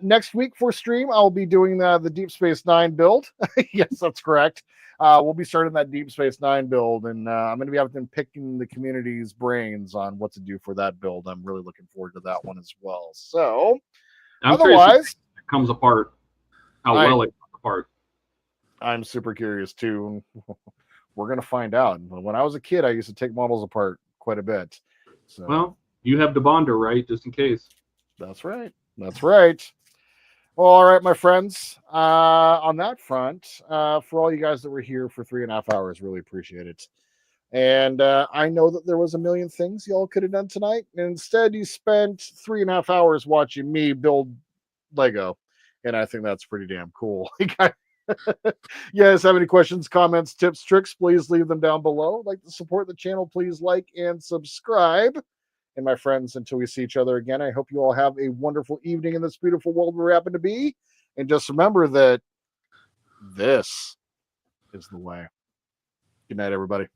A: Next week for stream, I'll be doing the Deep Space Nine build. Yes, that's correct. We'll be starting that Deep Space Nine build, and I'm going to be having picking the community's brains on what to do for that build. I'm really looking forward to that one as well. So, otherwise,
B: it comes apart. How well it comes apart.
A: I'm super curious too. We're going to find out. When I was a kid, I used to take models apart quite a bit. So,
B: well, you have the bonder, right? Just in case.
A: That's right. That's right. Well, all right, my friends. On that front, for all you guys that were here for 3.5 hours, really appreciate it. And I know that there was a million things y'all could have done tonight. And instead, you spent 3.5 hours watching me build Lego. And I think that's pretty damn cool. You guys have any questions, comments, tips, tricks, please leave them down below. Like to support the channel, please like and subscribe. And my friends, until we see each other again, I hope you all have a wonderful evening in this beautiful world we happen to be. And just remember that this is the way. Good night, everybody.